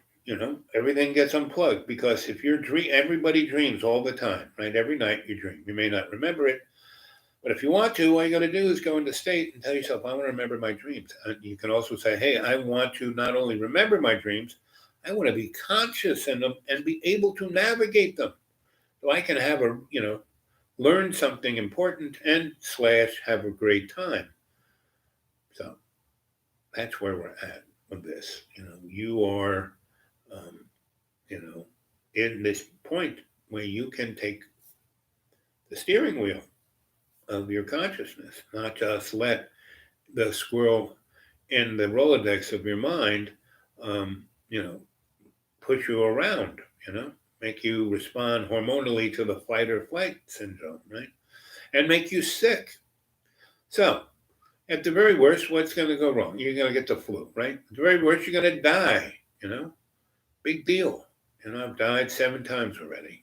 Everything gets unplugged, because if everybody dreams all the time, right? Every night you dream. You may not remember it, but if you want to, all you got to do is go into state and tell yourself, I want to remember my dreams. And you can also say, hey, I want to not only remember my dreams, I want to be conscious in them and be able to navigate them. So I can learn something important and / have a great time. So that's where we're at with this. You are, in this point where you can take the steering wheel of your consciousness, not just let the squirrel in the Rolodex of your mind, um, you know, push you around, make you respond hormonally to the fight or flight syndrome, right? And make you sick. So, at the very worst, what's going to go wrong? You're going to get the flu, right? At the very worst, you're going to die, Big deal. I've died 7 times already,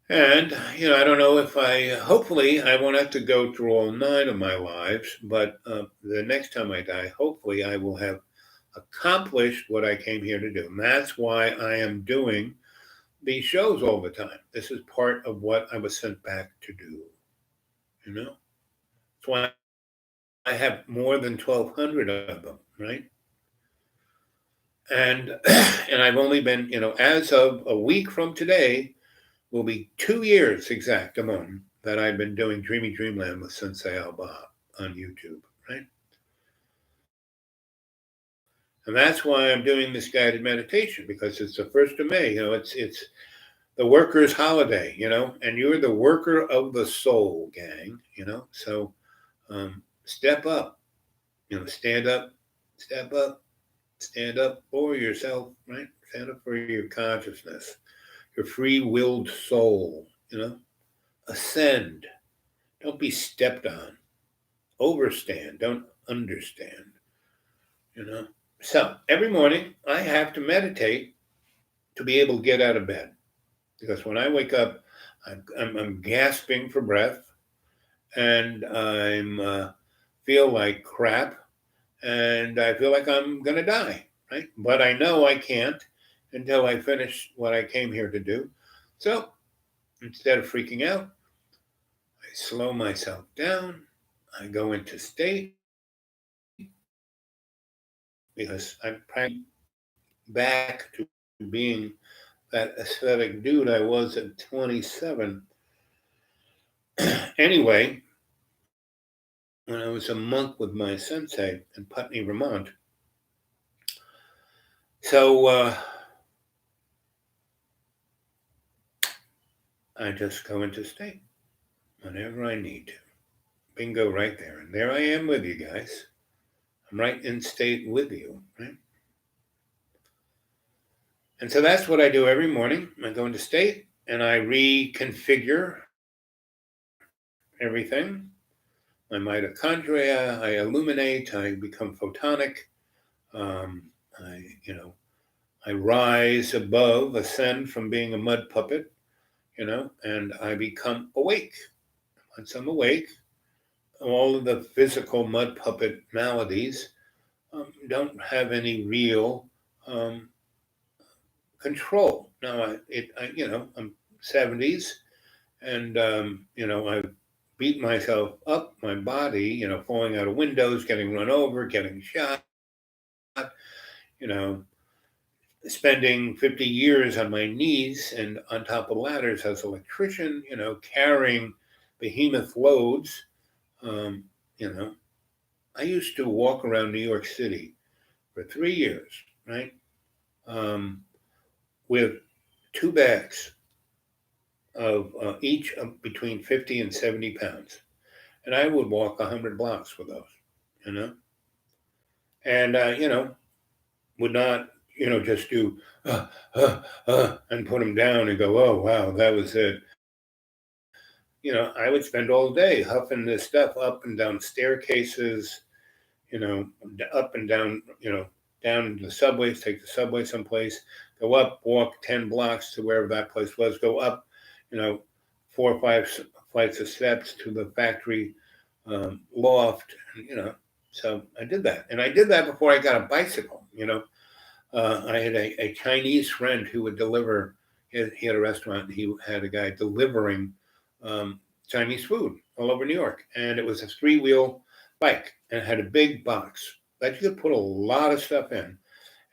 And, I don't know if hopefully, I won't have to go through all 9 of my lives, but the next time I die, hopefully, I will have accomplished what I came here to do. And that's why I am doing these shows all the time. This is part of what I was sent back to do, That's why I have more than 1,200 of them, right? And and I've only been, as of a week from today, will be 2 years exact, that I've been doing Dreamy Dreamland with Sensei Alba on YouTube, right? And that's why I'm doing this guided meditation, because it's the 1st of May. It's the worker's holiday, and you're the worker of the soul, gang, So step up, stand up, step up, stand up for yourself, right? Stand up for your consciousness, your free-willed soul, Ascend. Don't be stepped on. Overstand. Don't understand, So every morning I have to meditate to be able to get out of bed. Because when I wake up, I'm gasping for breath, and I feel like crap, and I feel like I'm going to die, right? But I know I can't until I finish what I came here to do. So instead of freaking out, I slow myself down. I go into state, because I'm practicing back to being that aesthetic dude I was at 27. Anyway, when I was a monk with my sensei in Putney, Vermont. So I just go into state whenever I need to. Bingo, right there. And there I am with you guys. I'm right in state with you, right? And so that's what I do every morning. I go into state and I reconfigure everything. My mitochondria, I illuminate, I become photonic. I rise above, ascend from being a mud puppet, and I become awake. Once I'm awake, all of the physical mud puppet maladies don't have any real control. Now, I'm 70s, and I've beat myself up, my body, falling out of windows, getting run over, getting shot, spending 50 years on my knees and on top of ladders as an electrician, carrying behemoth loads. I used to walk around New York City for 3 years, right? With 2 bags of each between 50 and 70 pounds. And I would walk 100 blocks with those, And, would not, just do, and put them down and go, oh, wow, that was it. I would spend all day huffing this stuff up and down staircases, up and down, down the subways, take the subway someplace, go up, walk 10 blocks to wherever that place was, go up, 4 or 5 flights of steps to the factory loft, so I did that. And I did that before I got a bicycle, I had a Chinese friend who would deliver. He had a restaurant. And he had a guy delivering Chinese food all over New York, and it was a 3-wheel bike and it had a big box that you could put a lot of stuff in,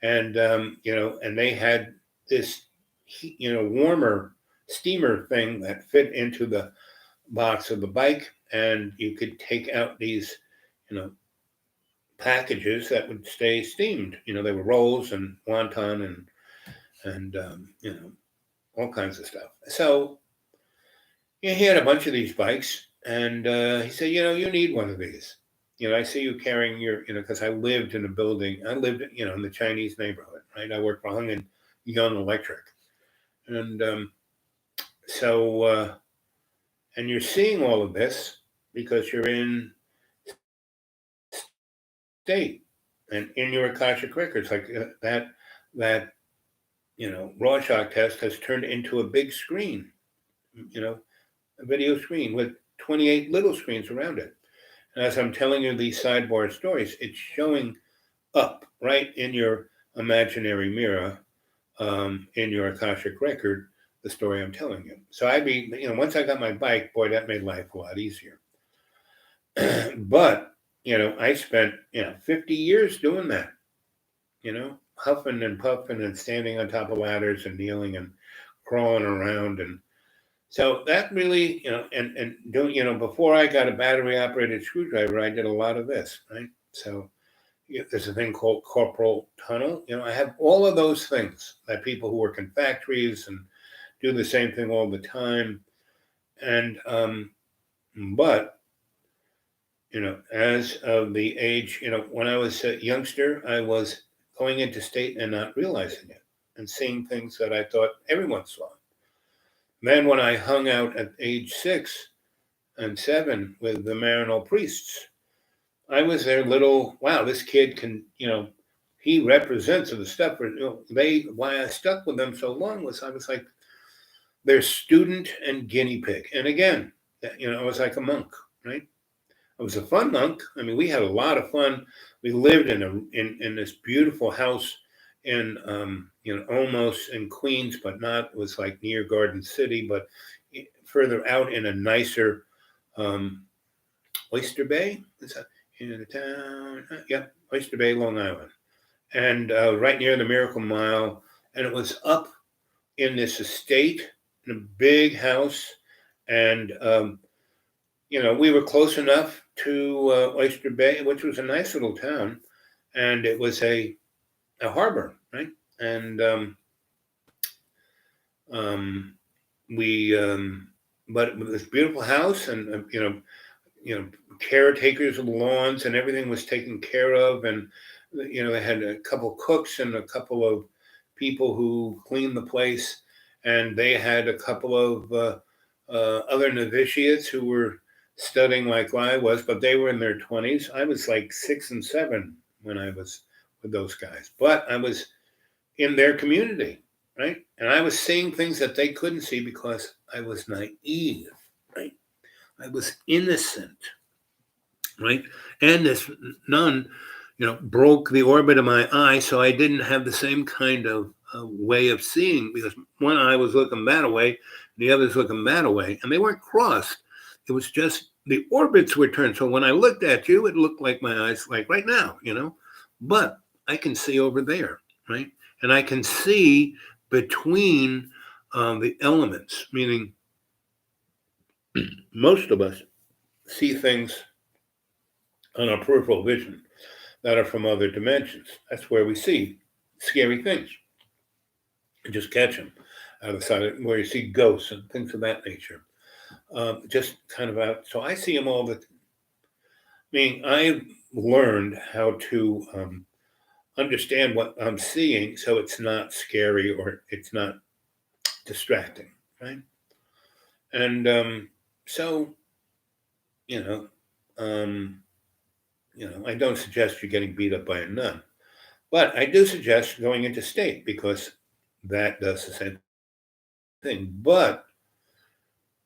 and and they had this, warmer steamer thing that fit into the box of the bike, and you could take out these, packages that would stay steamed. They were rolls and wonton and all kinds of stuff. So he had a bunch of these bikes, and he said, you need one of these. I see you carrying your, because I lived in a building. I lived, in the Chinese neighborhood, right? I worked for Hang and Young Electric, and so and you're seeing all of this because you're in state and in your Akashic records, like that Rorschach test has turned into a big screen, a video screen with 28 little screens around it. And as I'm telling you these sidebar stories, it's showing up right in your imaginary mirror, in your Akashic record, the story I'm telling you. So once I got my bike, boy, that made life a lot easier. But, I spent, 50 years doing that, huffing and puffing and standing on top of ladders and kneeling and crawling around. And so that really, and doing, before I got a battery operated screwdriver, I did a lot of this, right? So there's a thing called corporal tunnel. I have all of those things that people who work in factories and do the same thing all the time. And, but, as of the age, when I was a youngster, I was going into state and not realizing it and seeing things that I thought everyone saw. Then when I hung out at age 6 and 7 with the Maryknoll priests, I was their little, wow, this kid can, he represents the stuff. Why I stuck with them so long was I was like their student and guinea pig. And again, I was like a monk, right? I was a fun monk. I mean, we had a lot of fun. We lived in this beautiful house in almost in Queens, but not. It was like near Garden City, but further out in a nicer Oyster Bay. Is that in the town? Yeah, Oyster Bay, Long Island, and right near the Miracle Mile. And it was up in this estate in a big house, and we were close enough to Oyster Bay, which was a nice little town, and it was a harbor, right? And we, but with this beautiful house, and caretakers of the lawns, and everything was taken care of, and they had a couple cooks and a couple of people who cleaned the place, and they had a couple of other novitiates who were studying like I was, but they were in their 20s. I was like 6 and 7 when I was with those guys, but I was in their community, right? And I was seeing things that they couldn't see because I was naive, right? I was innocent, right? And this nun, broke the orbit of my eye, so I didn't have the same kind of way of seeing, because one eye was looking that way, the other's looking that way, and they weren't crossed. It was just the orbits were turned. So when I looked at you, it looked like my eyes, like right now, but I can see over there, right? And I can see between the elements, meaning most of us see things on our peripheral vision that are from other dimensions. That's where we see scary things and just catch them out of the side of, where you see ghosts and things of that nature. Just kind of out. So I see them all the. I learned how to understand what I'm seeing, so it's not scary or it's not distracting, right? And So, you know, um, I don't suggest you're getting beat up by a nun, but I do suggest going into state because that does the same thing. But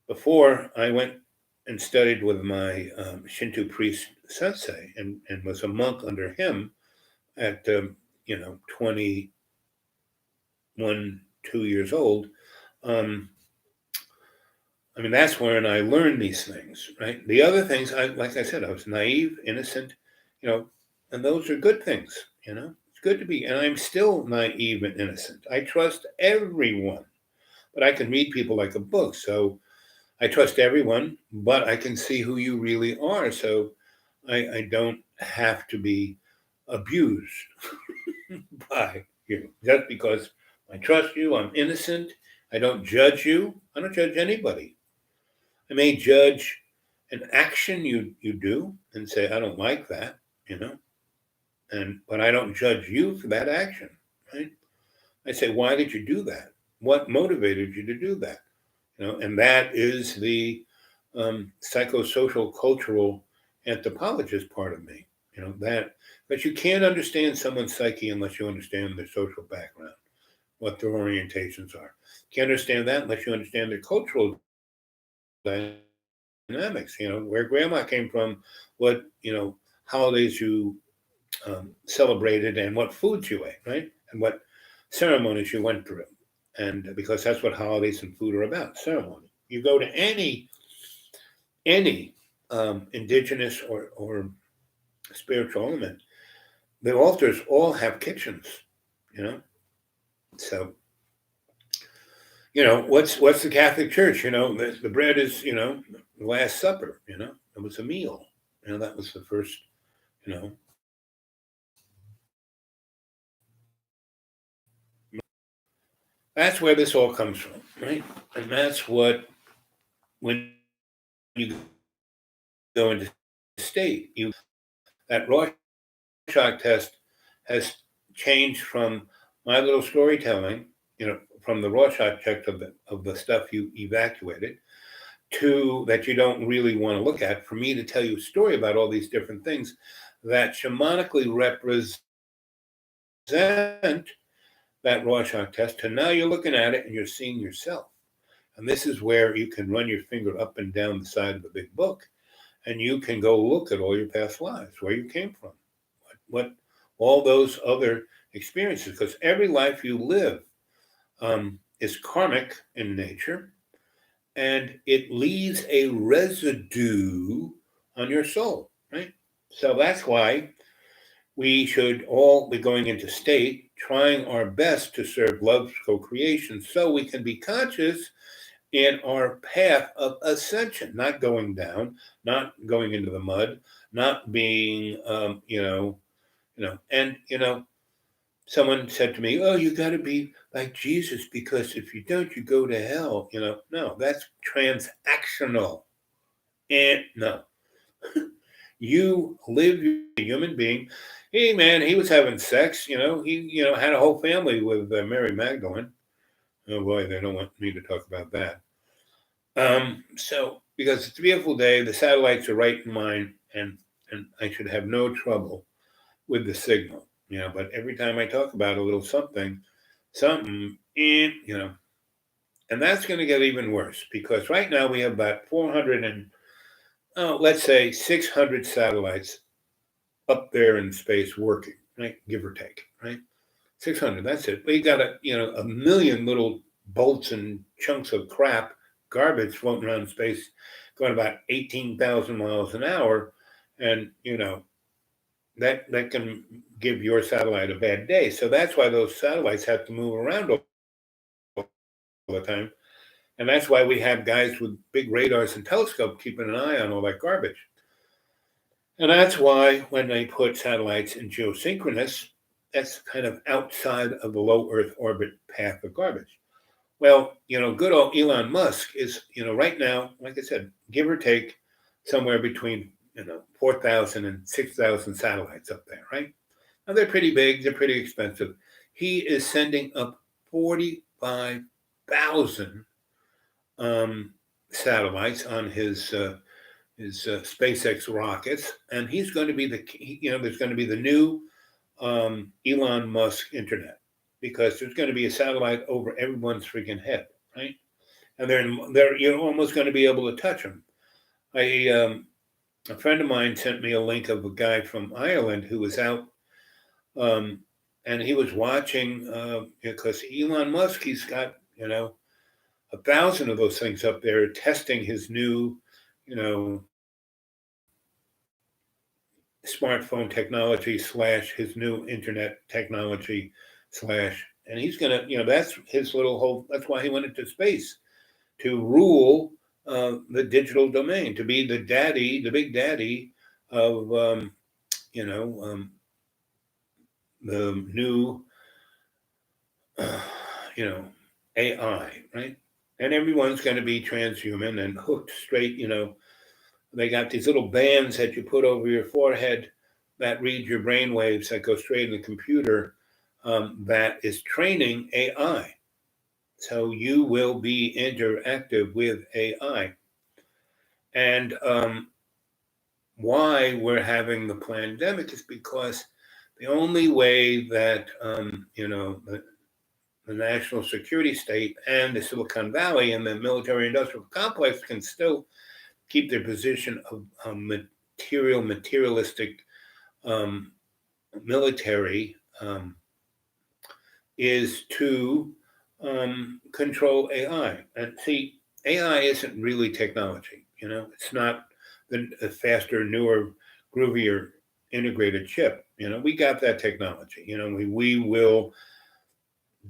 before I went and studied with my Shinto priest sensei and was a monk under him at 21, 2 years old. Um, I mean, that's when I learned these things, right? The other things, like I said, I was naive, innocent, you know, and those are good things, It's good to be, and I'm still naive and innocent. I trust everyone, but I can read people like a book. So I trust everyone, but I can see who you really are. So I don't have to be abused by you just because I trust you. I'm innocent. I don't judge you. I don't judge anybody. I may judge an action you do and say I don't like that, but I don't judge you for that action, right? I say why did you do that? What motivated you to do that? And that is the psychosocial cultural anthropologist part of me. But you can't understand someone's psyche unless you understand their social background, what their orientations are. Can't understand that unless you understand their cultural dynamics. Where grandma came from, what holidays you celebrated, and what foods you ate, right, and what ceremonies you went through, and because that's what holidays and food are about, ceremony. You go to any indigenous or spiritual element, the altars all have kitchens, you know. So what's the Catholic Church? The bread is the Last Supper. It was a meal. That was the first. You know, that's where this all comes from, right? And that's what when you go into state, that Rorschach test has changed from my little storytelling, from the Rorschach test of the stuff you evacuated, to that you don't really want to look at, for me to tell you a story about all these different things that shamanically represent that Rorschach test. And now you're looking at it and you're seeing yourself. And this is where you can run your finger up and down the side of the big book, and you can go look at all your past lives, where you came from, what all those other experiences, because every life you live is karmic in nature, and it leaves a residue on your soul, right? So that's why we should all be going into state, trying our best to serve love's co-creation, so we can be conscious in our path of ascension, not going down, not going into the mud, not being, and someone said to me, "Oh, you got to be like Jesus because if you don't, you go to hell." No, that's transactional, and no, you live a human being. Hey, man, he was having sex. He had a whole family with Mary Magdalene. Oh boy, they don't want me to talk about that. So because it's a beautiful day, the satellites are right in mine, and I should have no trouble with the signal. But every time I talk about a little something, and that's going to get even worse because right now we have about 400 and let's say 600 satellites up there in space working, right, give or take, right. 600. That's it. We got a million little bolts and chunks of crap, garbage floating around in space, going about 18,000 miles an hour, and that can give your satellite a bad day. So that's why those satellites have to move around all the time, and that's why we have guys with big radars and telescopes keeping an eye on all that garbage. And that's why when they put satellites in geosynchronous, that's kind of outside of the low Earth orbit path of garbage. Well, good old Elon Musk is, right now, like I said, give or take somewhere between, 4,000 and 6,000 satellites up there, right? Now they're pretty big, they're pretty expensive. He is sending up 45,000 satellites on his SpaceX rockets, and he's going to be there's going to be the new Elon Musk internet, because there's going to be a satellite over everyone's freaking head, right? And you're almost going to be able to touch them. A friend of mine sent me a link of a guy from Ireland who was out, and he was watching, because Elon Musk, he's got 1,000 of those things up there testing his new, smartphone technology / his new internet technology / and he's gonna, that's his little whole. That's why he went into space, to rule the digital domain, to be the big daddy of the new AI, right? And everyone's going to be transhuman and hooked straight. They got these little bands that you put over your forehead that read your brain waves that go straight in the computer, that is training AI. So you will be interactive with AI. And why we're having the pandemic is because the only way that the national security state and the Silicon Valley and the military-industrial complex can still keep their position of materialistic military, is to control AI. And see, AI isn't really technology. It's not the faster, newer, groovier integrated chip. We got that technology. We will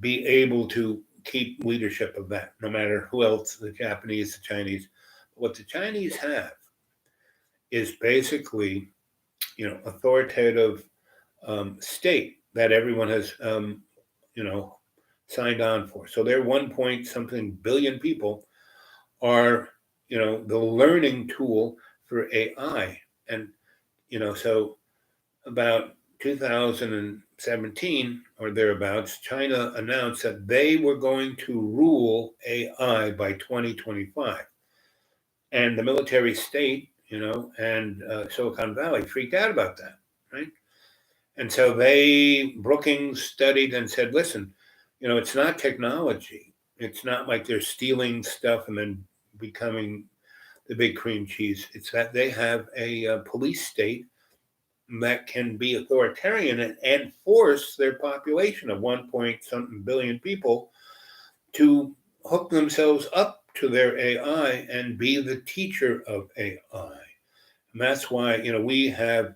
be able to keep leadership of that, no matter who else, the Japanese, the Chinese. What the Chinese have is basically, authoritative state that everyone has, signed on for. So their 1 point something billion people are, the learning tool for AI. And, so about 2017 or thereabouts, China announced that they were going to rule AI by 2025. And the military state, and Silicon Valley freaked out about that, right? And so Brookings studied and said, listen, it's not technology. It's not like they're stealing stuff and then becoming the big cream cheese. It's that they have a police state that can be authoritarian and force their population of 1 point something billion people to hook themselves up to their AI and be the teacher of AI. And that's why, we have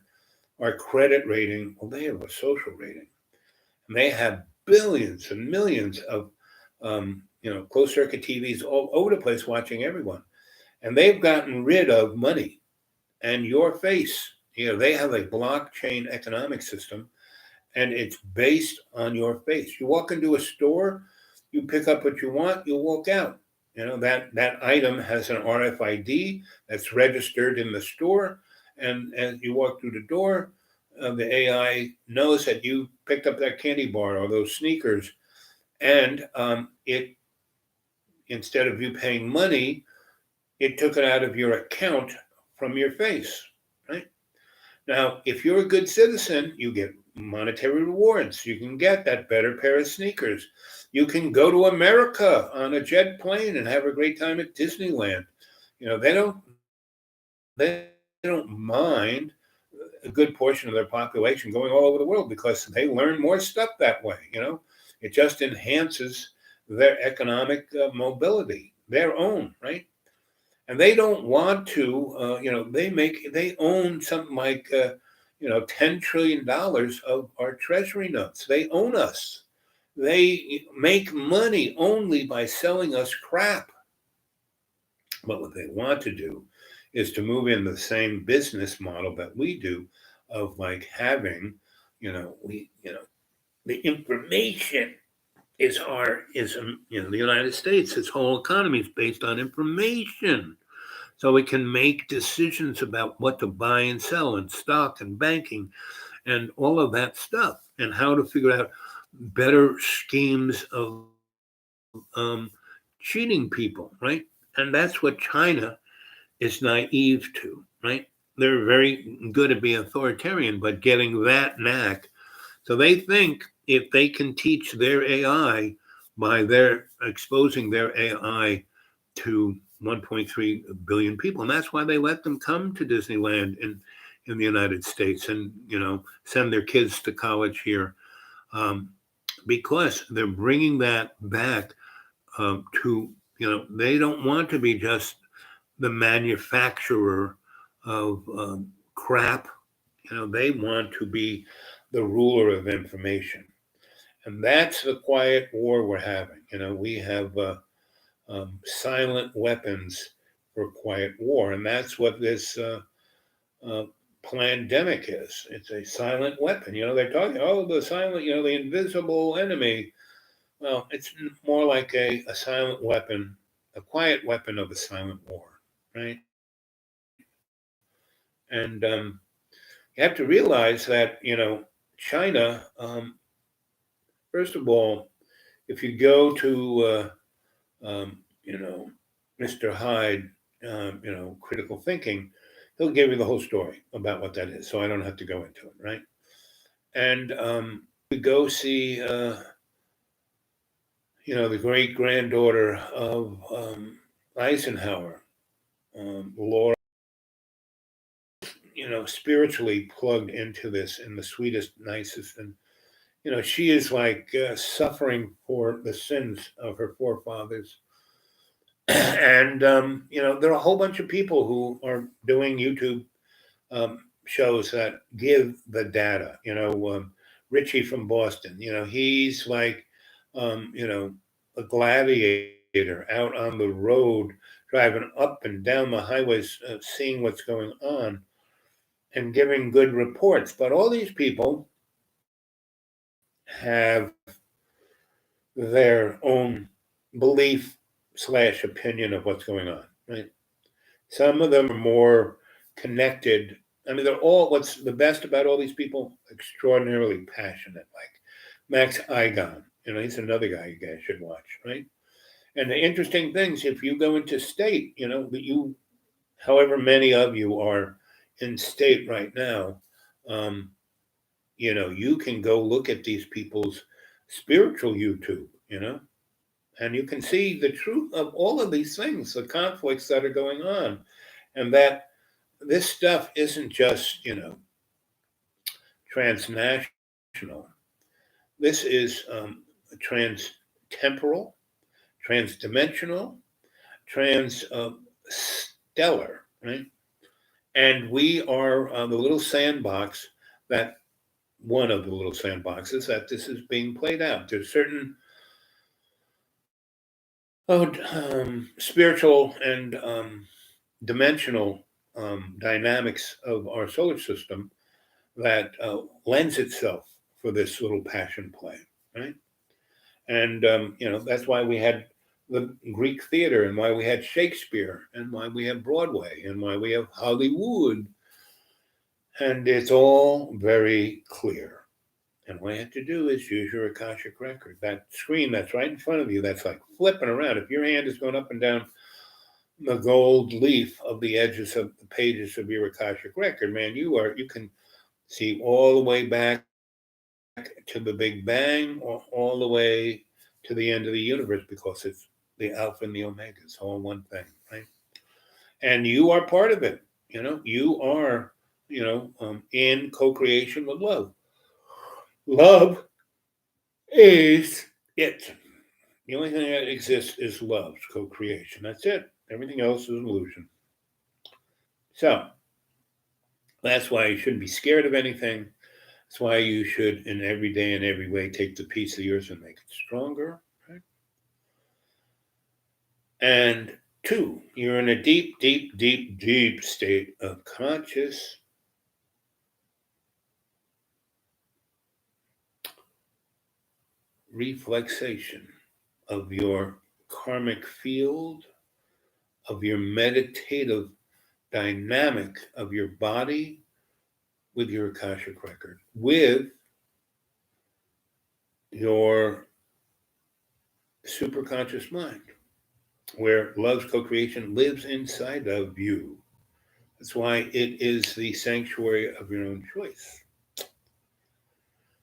our credit rating. Well, they have a social rating. And they have billions and millions of, closed circuit TVs all over the place watching everyone. And they've gotten rid of money and your face. They have a blockchain economic system, and it's based on your face. You walk into a store, you pick up what you want, you walk out. That item has an RFID that's registered in the store, and as you walk through the door, the AI knows that you picked up that candy bar or those sneakers, and it, instead of you paying money, it took it out of your account from your face, right? Now, if you're a good citizen, you get monetary rewards. You can get that better pair of sneakers. You can go to America on a jet plane and have a great time at Disneyland. They don't mind a good portion of their population going all over the world because they learn more stuff that way. It just enhances their economic mobility, their own, right? And they don't want to, they own something like, $10 trillion of our treasury notes. They own us. They make money only by selling us crap. But what they want to do is to move in the same business model that we do, of like having, the information is the United States. Its whole economy is based on information. So we can make decisions about what to buy and sell and stock and banking and all of that stuff, and how to figure out better schemes of cheating people, right? And that's what China is naive to, right? They're very good at being authoritarian, but getting that knack. So they think if they can teach their AI by their exposing their AI to 1.3 billion people, and that's why they let them come to Disneyland in the United States, and send their kids to college here, because they're bringing that back, to they don't want to be just the manufacturer of crap. They want to be the ruler of information. And that's the quiet war we're having. We have silent weapons for quiet war. And that's what this uh, pandemic is. It's a silent weapon. They're talking, oh, the silent, the invisible enemy. Well, it's more like a silent weapon, a quiet weapon of a silent war, right? And you have to realize that, China, first of all, if you go to, Mr. Hyde, critical thinking, he'll give you the whole story about what that is. So I don't have to go into it, right? And we go see, the great granddaughter of Eisenhower, Laura, spiritually plugged into this in the sweetest, nicest, and she is like suffering for the sins of her forefathers. And there are a whole bunch of people who are doing YouTube shows that give the data. Richie from Boston, he's like, a gladiator out on the road, driving up and down the highways, seeing what's going on and giving good reports. But all these people have their own belief slash opinion of what's going on, right? Some of them are more connected. I mean, they're all, what's the best about all these people? Extraordinarily passionate, like Max Igon. He's another guy you guys should watch, right? And the interesting things, if you go into state, however many of you are in state right now, um, you can go look at these people's spiritual YouTube, and you can see the truth of all of these things, the conflicts that are going on, and that this stuff isn't just, transnational. This is trans-temporal, trans-dimensional, trans-stellar, right? And we are the little sandbox that one of the little sandboxes that this is being played out. There's certain spiritual and dimensional dynamics of our solar system that lends itself for this little passion play, right? And that's why we had the Greek theater, and why we had Shakespeare, and why we have Broadway, and why we have Hollywood, and it's all very clear. And what you have to do is use your Akashic record. That screen that's right in front of you, that's like flipping around. If your hand is going up and down the gold leaf of the edges of the pages of your Akashic record, man, you can see all the way back to the Big Bang, or all the way to the end of the universe, because it's the Alpha and the Omega. It's all one thing, right? And you are part of it. You are, in co-creation with love. Love is it. The only thing that exists is love, co-creation. That's it. Everything else is illusion. So that's why you shouldn't be scared of anything. That's why you should, in every day and every way, take the piece of yours and make it stronger. Right? And two, you're in a deep, deep, deep, deep state of conscious reflexation of your karmic field, of your meditative dynamic of your body with your Akashic record, with your superconscious mind. where love's co-creation lives inside of you. That's why it is the sanctuary of your own choice.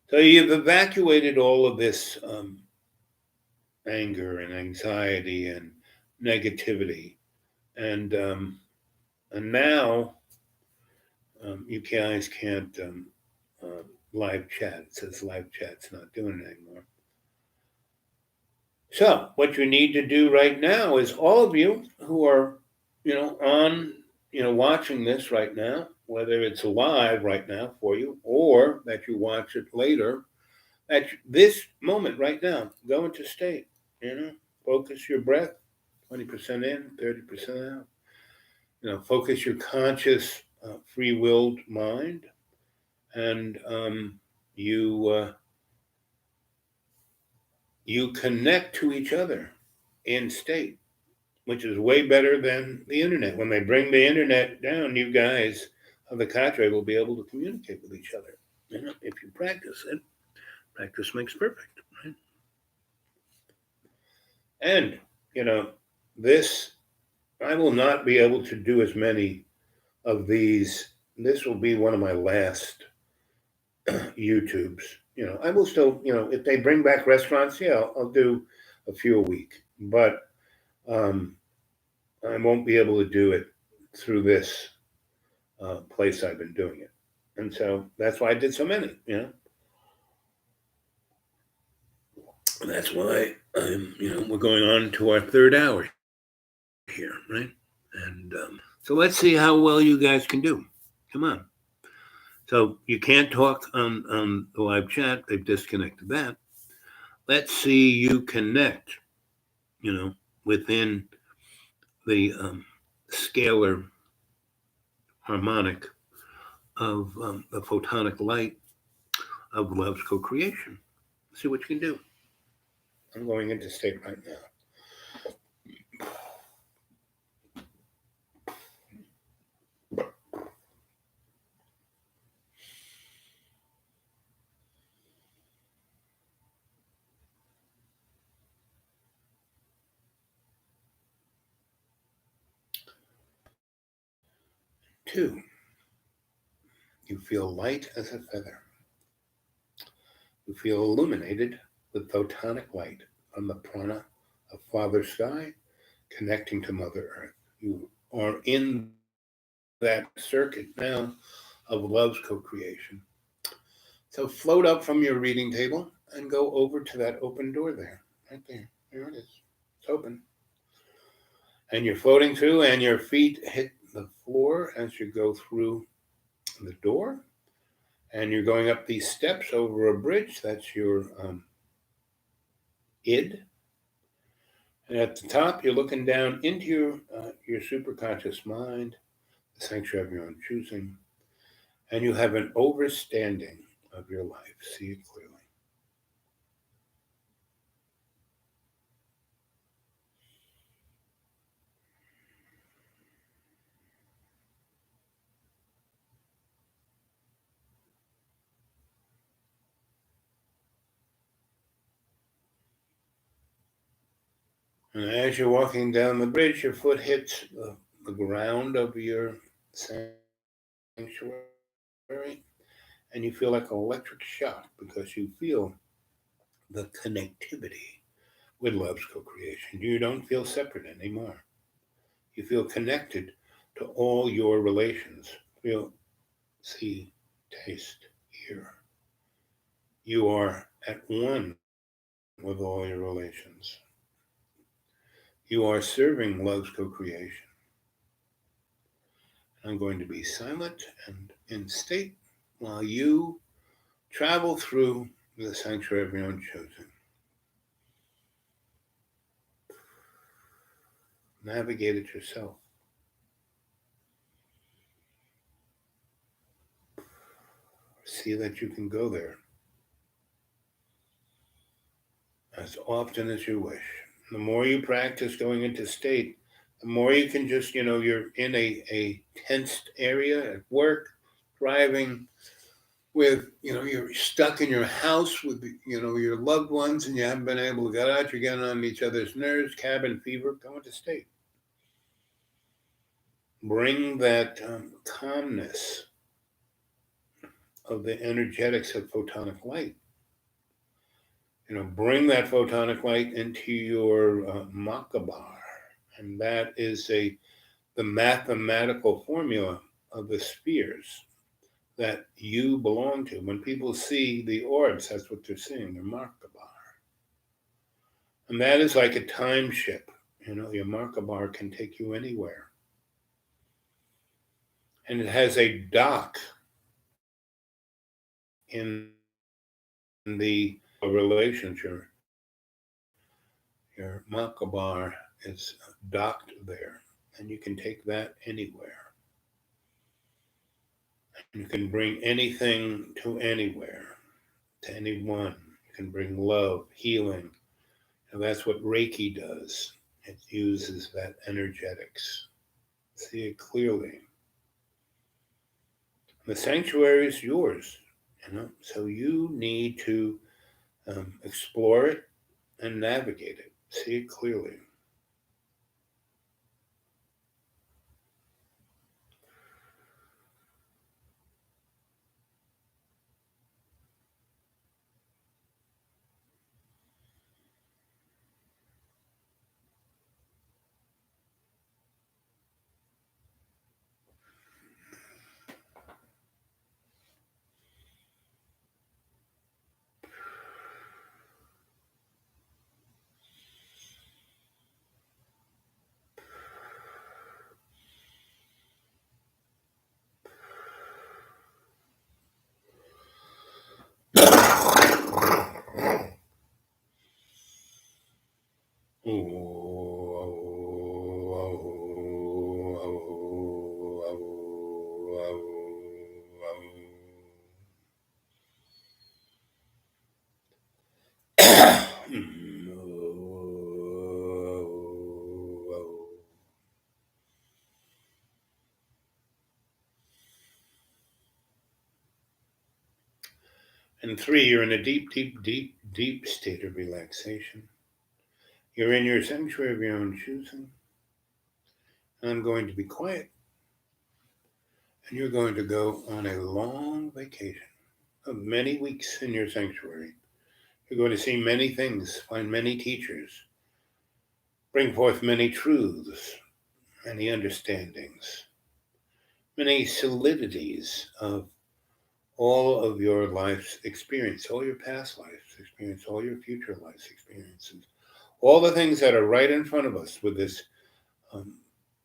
So you've evacuated all of this anger and anxiety and negativity, and and now you guys can't live chat. It says live chat's not doing it anymore. So what you need to do right now is all of you who are, on, watching this right now, whether it's live right now for you or that you watch it later, at this moment right now, go into state, focus your breath, 20% in, 30% out. Focus your conscious, free-willed mind, and you you connect to each other in state, which is way better than the internet. When they bring the internet down, you guys of the cadre will be able to communicate with each other. If you practice it, practice makes perfect. Right? And this I will not be able to do as many of these. This will be one of my last YouTubes. I will still, if they bring back restaurants, yeah, I'll do a few a week. But um, I won't be able to do it through this place I've been doing it. And so that's why I did so many, And that's why we're going on to our third hour here, right? And so let's see how well you guys can do. Come on. So you can't talk on the live chat. They've disconnected that. Let's see you connect, within the scalar harmonic of the photonic light of love's co-creation. See what you can do. I'm going into state right now. Two, you feel light as a feather. You feel illuminated with photonic light from the prana of Father Sky connecting to Mother Earth. You are in that circuit now of love's co-creation. So float up from your reading table and go over to that open door there. Right there. There it is. It's open. And you're floating through, and your feet hit the floor as you go through the door. And you're going up these steps over a bridge. That's your id. And at the top, you're looking down into your superconscious mind, the sanctuary of your own choosing, and you have an overstanding of your life. See it clearly. And as you're walking down the bridge, your foot hits the ground of your sanctuary, and you feel like an electric shock because you feel the connectivity with love's co-creation. You don't feel separate anymore. You feel connected to all your relations. Feel, see, taste, hear. You are at one with all your relations. You are serving love's co-creation. I'm going to be silent and in state while you travel through the sanctuary of your own choosing. Navigate it yourself. See that you can go there as often as you wish. The more you practice going into state, the more you can just, you're in a tensed area at work, driving, with, you're stuck in your house with, your loved ones and you haven't been able to get out. You're getting on each other's nerves, cabin fever, go into state. Bring that calmness of the energetics of photonic light. Bring that photonic light into your makabar. And that is the mathematical formula of the spheres that you belong to. When people see the orbs, that's what they're seeing, the Markabar. And that is like a time ship. Your Markabar can take you anywhere. And it has a dock in the relationship. Your Markabar is docked there, and you can take that anywhere. You can bring anything to anywhere, to anyone. You can bring love, healing. And that's what Reiki does. It uses that energetics. See it clearly. The sanctuary is yours, so you need to explore it and navigate it. See it clearly. And 3, you're in a deep, deep, deep, deep state of relaxation. You're in your sanctuary of your own choosing. I'm going to be quiet, and you're going to go on a long vacation of many weeks in your sanctuary. You're going to see many things, find many teachers, bring forth many truths, many understandings, many solidities of all of your life's experience, all your past life's experience, all your future life's experiences, all the things that are right in front of us with this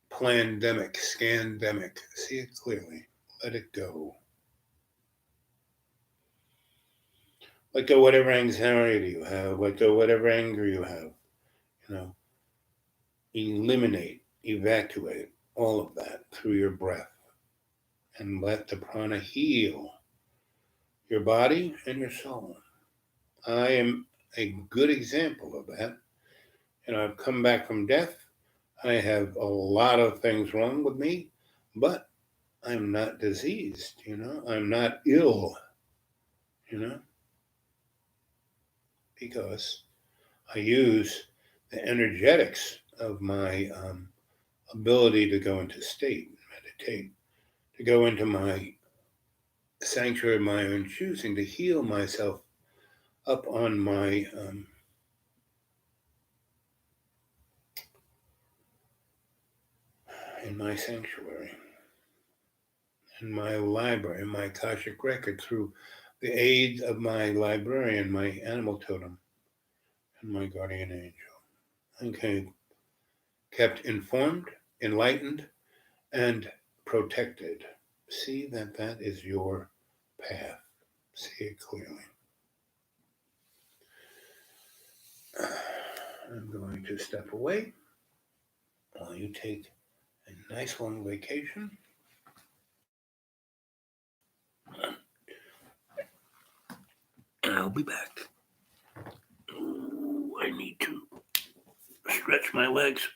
plandemic, scandemic. See it clearly. Let it go. Let go whatever anxiety you have. Let go whatever anger you have. Eliminate, evacuate all of that through your breath. And let the prana heal your body and your soul. I am a good example of that. I've come back from death. I have a lot of things wrong with me, but I'm not diseased, I'm not ill, because I use the energetics of my ability to go into state, meditate, to go into my sanctuary of my own choosing, to heal myself up on my in my sanctuary, in my library, in my Akashic record, through the aid of my librarian, my animal totem, and my guardian angel. Okay, kept informed, enlightened, and protected. See that is your path. See it clearly. I'm going to step away while you take a nice long vacation. And I'll be back. Ooh, I need to stretch my legs.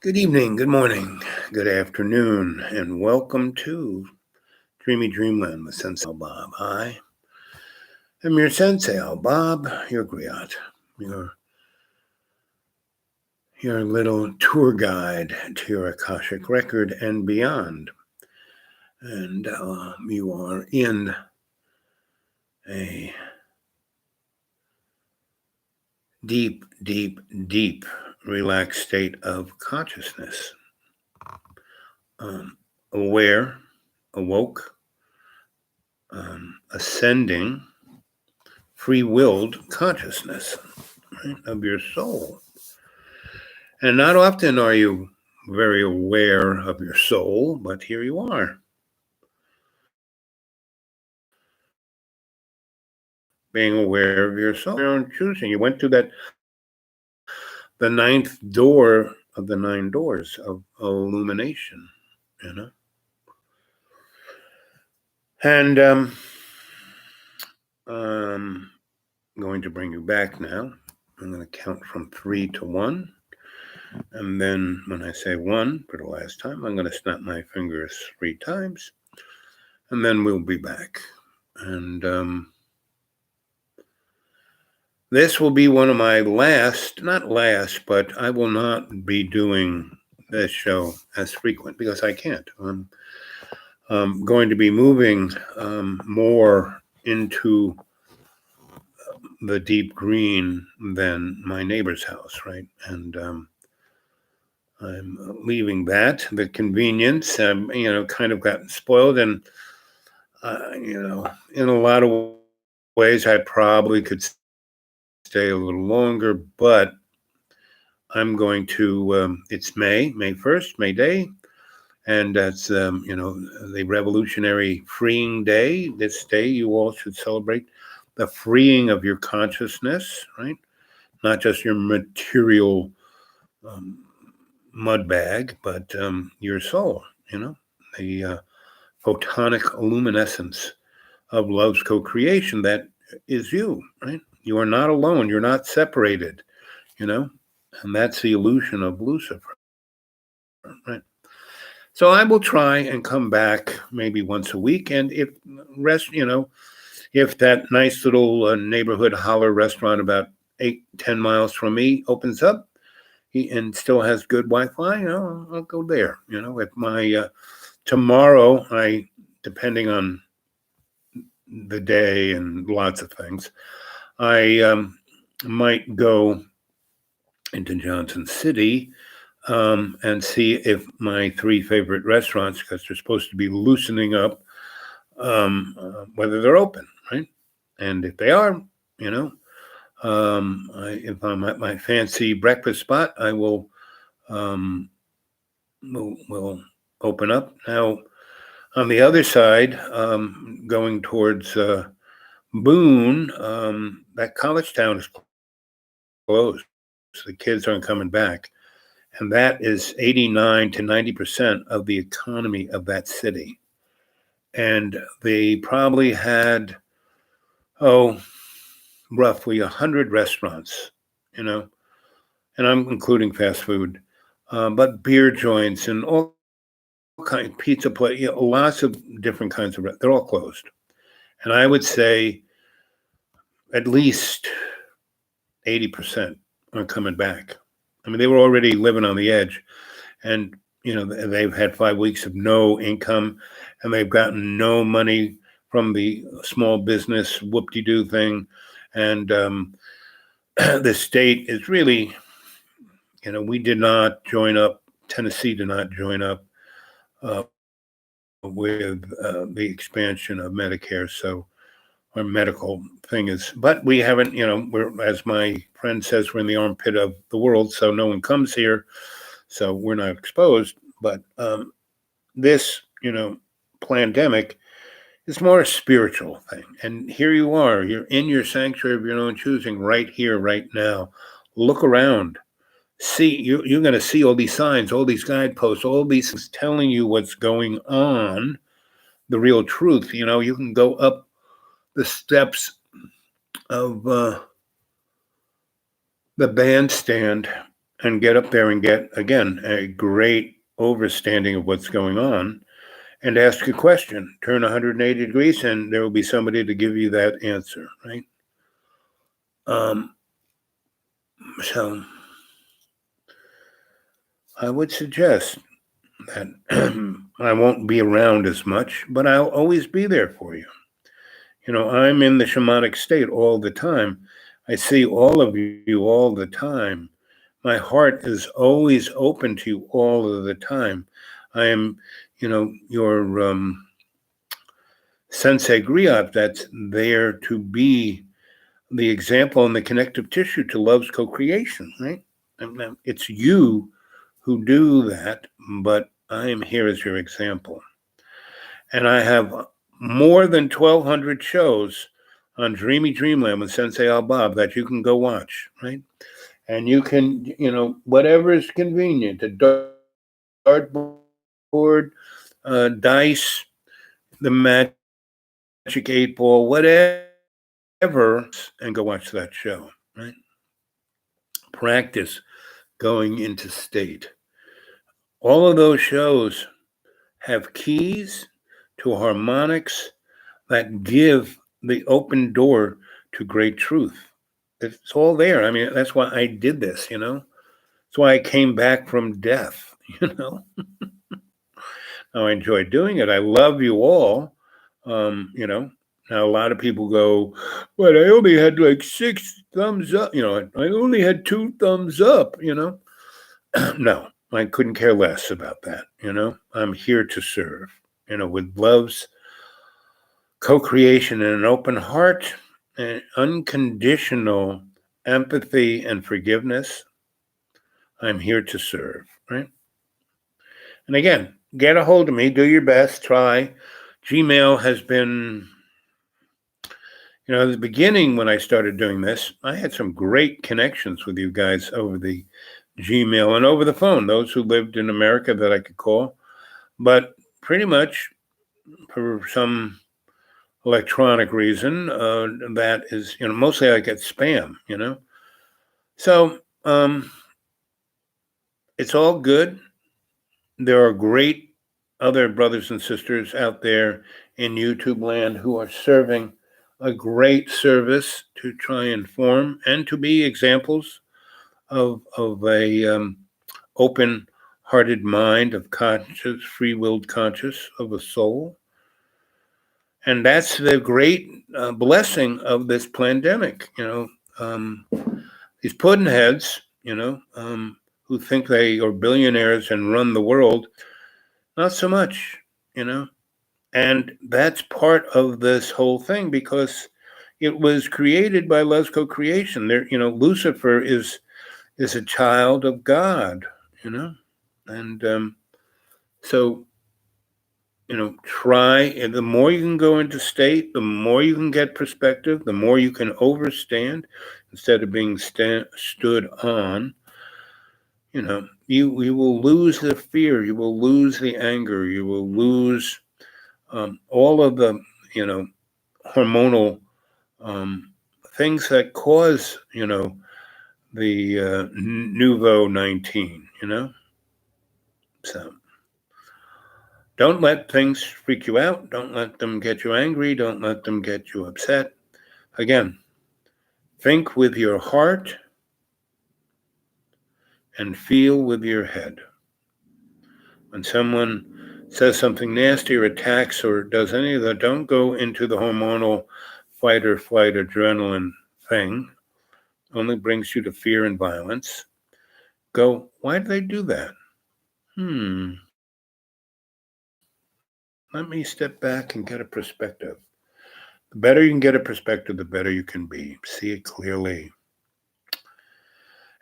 Good evening, good morning, good afternoon, and welcome to Dreamy Dreamland with Sensei Bob. I am your Sensei Bob, your griot, your little tour guide to your Akashic record and beyond. And you are in a deep, deep, deep relaxed state of consciousness. Aware, awoke, ascending, free-willed consciousness, right, of your soul. And not often are you very aware of your soul, but here you are. Being aware of your soul, your own choosing. You went to the ninth door of the 9 doors of illumination, And I'm going to bring you back now. I'm going to count from 3 to 1. And then when I say 1 for the last time, I'm going to snap my fingers 3 times. And then we'll be back. And this will be one of my not last, but I will not be doing this show as frequent because I can't. I'm going to be moving more into the deep green than my neighbor's house, right? And I'm leaving that, the convenience, kind of gotten spoiled. And, in a lot of ways, I probably could stay a little longer, but I'm going to, it's May 1st, May Day, and that's, the Revolutionary Freeing Day. This day you all should celebrate the freeing of your consciousness, right? Not just your material mud bag, but your soul, the photonic luminescence of love's co-creation that is you, right? You are not alone. You're not separated, and that's the illusion of Lucifer, right? So I will try and come back maybe once a week, and if that nice little neighborhood holler restaurant about 8-10 miles from me opens up and still has good Wi-Fi, I'll go there. If my tomorrow, depending on the day and lots of things, I might go into Johnson City and see if my 3 favorite restaurants, because they're supposed to be loosening up, whether they're open, right? And if they are, if I'm at my fancy breakfast spot, I will open up. Now, on the other side, going towards Boone, that college town is closed. So the kids aren't coming back. And that is 89 to 90% of the economy of that city. And they probably had, roughly 100 restaurants, and I'm including fast food, but beer joints and all kinds of pizza place, lots of different kinds of, they're all closed. And I would say at least 80% are coming back. I mean, they were already living on the edge, and they've had 5 weeks of no income, and they've gotten no money from the small business whoop-de-doo thing. And the state is really, we did not join up, Tennessee did not join up with the expansion of Medicare. So our medical thing is, but we haven't, we're, as my friend says, we're in the armpit of the world, so no one comes here. So we're not exposed. But this, pandemic is more a spiritual thing. And here you are, you're in your sanctuary of your own choosing right here, right now. Look around. See, you're going to see all these signs, all these guideposts, all these things telling you what's going on, the real truth. You can go up the steps of the bandstand and get up there and get, again, a great overstanding of what's going on and ask a question. Turn 180 degrees and there will be somebody to give you that answer, right? So I would suggest that I won't be around as much, but I'll always be there for you. I'm in the shamanic state all the time. I see all of you all the time. My heart is always open to you all of the time. I am, your sensei griot that's there to be the example and the connective tissue to love's co-creation, right? And it's you who do that, but I am here as your example. And I have more than 1,200 shows on Dreamy Dreamland with Sensei Al Bob that you can go watch, right? And you can, whatever is convenient, a dartboard, dice, the magic 8-ball, whatever, and go watch that show, right? Practice going into state. All of those shows have keys to harmonics that give the open door to great truth. It's all there. I mean, that's why I did this, That's why I came back from death, Now, I enjoy doing it. I love you all, Now, a lot of people go, but I only had like 6 thumbs up, I only had 2 thumbs up, No, I couldn't care less about that, I'm here to serve, with love's co-creation and an open heart and unconditional empathy and forgiveness. I'm here to serve, right? And again, get a hold of me, do your best, try. Gmail has been, at the beginning when I started doing this, I had some great connections with you guys over the Gmail and over the phone, those who lived in America that I could call. But pretty much for some electronic reason, that is, mostly I get spam, So it's all good. There are great other brothers and sisters out there in YouTube land who are serving a great service to try and form and to be examples of a open-hearted mind of conscious, free-willed conscious of a soul. And that's the great blessing of this pandemic, these pudding heads, who think they are billionaires and run the world. Not so much, And that's part of this whole thing because it was created by love's co-creation. There, Lucifer is a child of God, And so, try, and the more you can go into state, the more you can get perspective, the more you can overstand instead of being stood on. You will lose the fear, you will lose the anger, you will lose all of the, hormonal things that cause, the nouveau 19, So don't let things freak you out. Don't let them get you angry. Don't let them get you upset. Again, think with your heart and feel with your head. When someone says something nasty or attacks or does any of that, don't go into the hormonal fight or flight adrenaline thing. Only brings you to fear and violence. Go, why did they do that? Let me step back and get a perspective. The better you can get a perspective, the better you can be. See it clearly.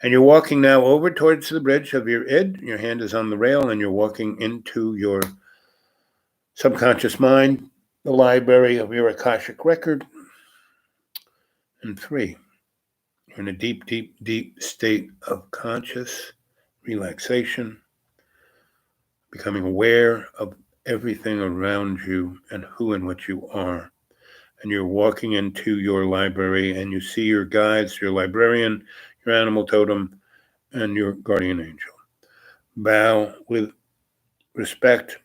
And you're walking now over towards the bridge of your id. Your hand is on the rail and you're walking into your subconscious mind, the library of your Akashic record. And 3, you're in a deep, deep, deep state of conscious relaxation, becoming aware of everything around you and who and what you are. And you're walking into your library and you see your guides, your librarian, your animal totem, and your guardian angel. Bow with respect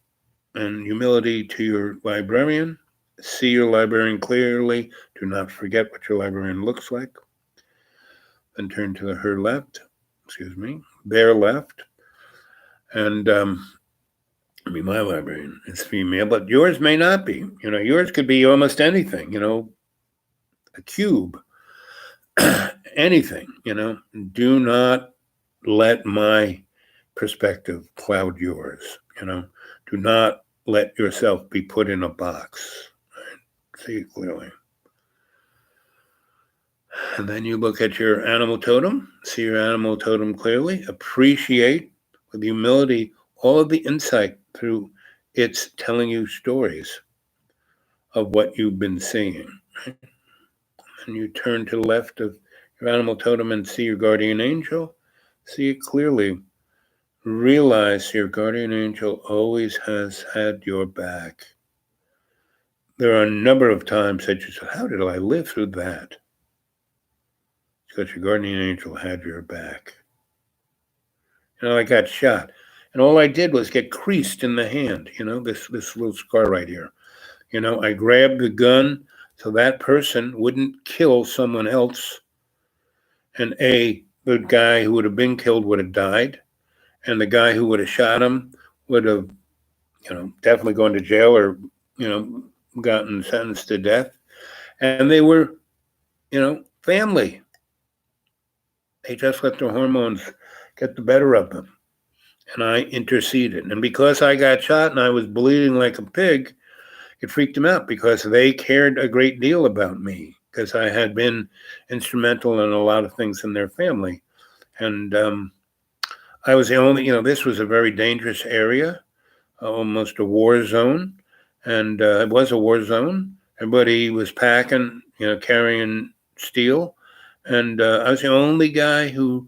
and humility to your librarian. See your librarian clearly. Do not forget what your librarian looks like. Then turn to her left, their left. And my librarian is female, but yours may not be. Yours could be almost anything, a cube, anything, Do not let my perspective cloud yours, Do not let yourself be put in a box. Right? See it clearly. And then you look at your animal totem, see your animal totem clearly, appreciate with humility all of the insight through its telling you stories of what you've been seeing. Right? And you turn to the left of your animal totem and see your guardian angel, see it clearly. Realize your guardian angel always has had your back. There are a number of times that you say, how did I live through that? Because your guardian angel had your back. I got shot. And all I did was get creased in the hand, this little scar right here. I grabbed the gun so that person wouldn't kill someone else. And the guy who would have been killed would have died. And the guy who would have shot him would have, definitely gone to jail or, gotten sentenced to death. And they were, family. They just let their hormones get the better of them. And I interceded. And because I got shot and I was bleeding like a pig, it freaked them out because they cared a great deal about me because I had been instrumental in a lot of things in their family. And I was the only, this was a very dangerous area, almost a war zone. And it was a war zone. Everybody was packing, carrying steel. And I was the only guy who,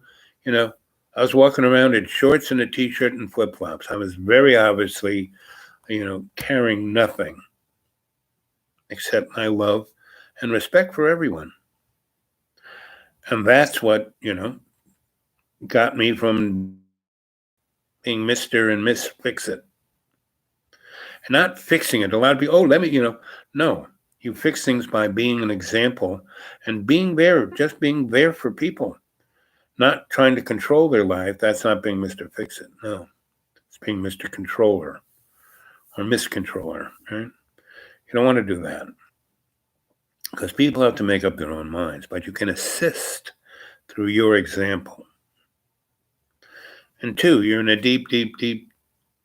I was walking around in shorts and a t-shirt and flip-flops. I was very obviously, carrying nothing except my love and respect for everyone. And that's what, got me from being Mr. and Miss Fix-It. And not fixing it. A lot of people, no. You fix things by being an example and being there, just being there for people. Not trying to control their life. That's not being Mr. Fix-It. No. It's being Mr. Controller or Miss Controller, right? You don't want to do that. Because people have to make up their own minds, but you can assist through your example. And 2, you're in a deep, deep, deep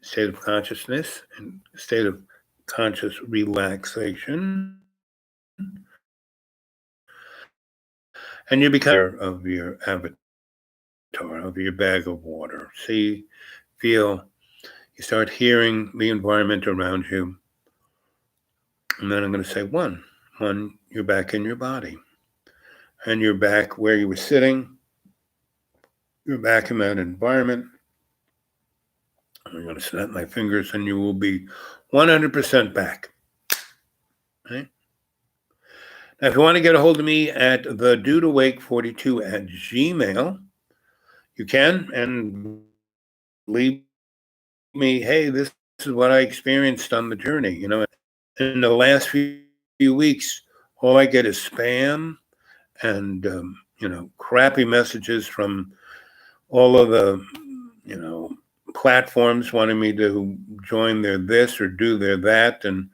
state of consciousness and state of conscious relaxation. And you become aware of your avatar, of your bag of water. See, feel, you start hearing the environment around you. And then I'm going to say 1. 1, you're back in your body. And you're back where you were sitting. You're back in that environment. I'm going to snap my fingers and you will be 100% back. Right? Now, if you want to get a hold of me at thedudeawake42@gmail.com, you can, and leave me, hey, this is what I experienced on the journey. In the last few weeks, all I get is spam and, crappy messages from all of the, platforms wanting me to join their this or do their that. And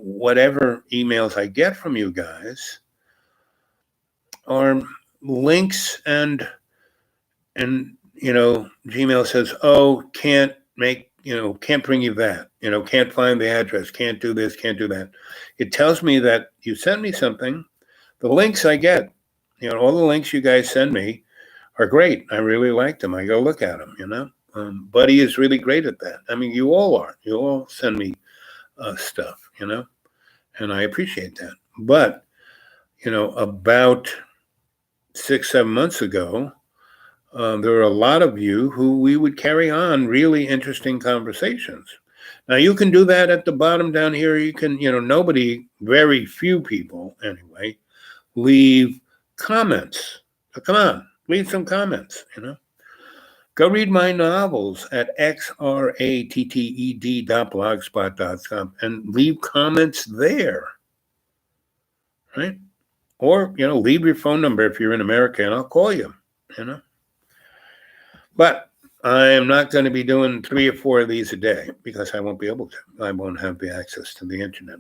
whatever emails I get from you guys are links and Gmail says, can't bring you that, can't find the address, can't do this, can't do that. It tells me that you sent me something. The links I get, all the links you guys send me are great. I really like them. I go look at them, Buddy is really great at that. I mean, you all are. You all send me stuff, and I appreciate that. But, about 6-7 months ago, there were a lot of you who we would carry on really interesting conversations. Now, you can do that at the bottom down here. You can, very few people anyway, leave comments. So come on, Leave some comments, Go read my novels at xratted.blogspot.com and leave comments there, right? Or, leave your phone number if you're in America and I'll call you, But I am not going to be doing 3 or 4 of these a day because I won't be able to. I won't have the access to the internet,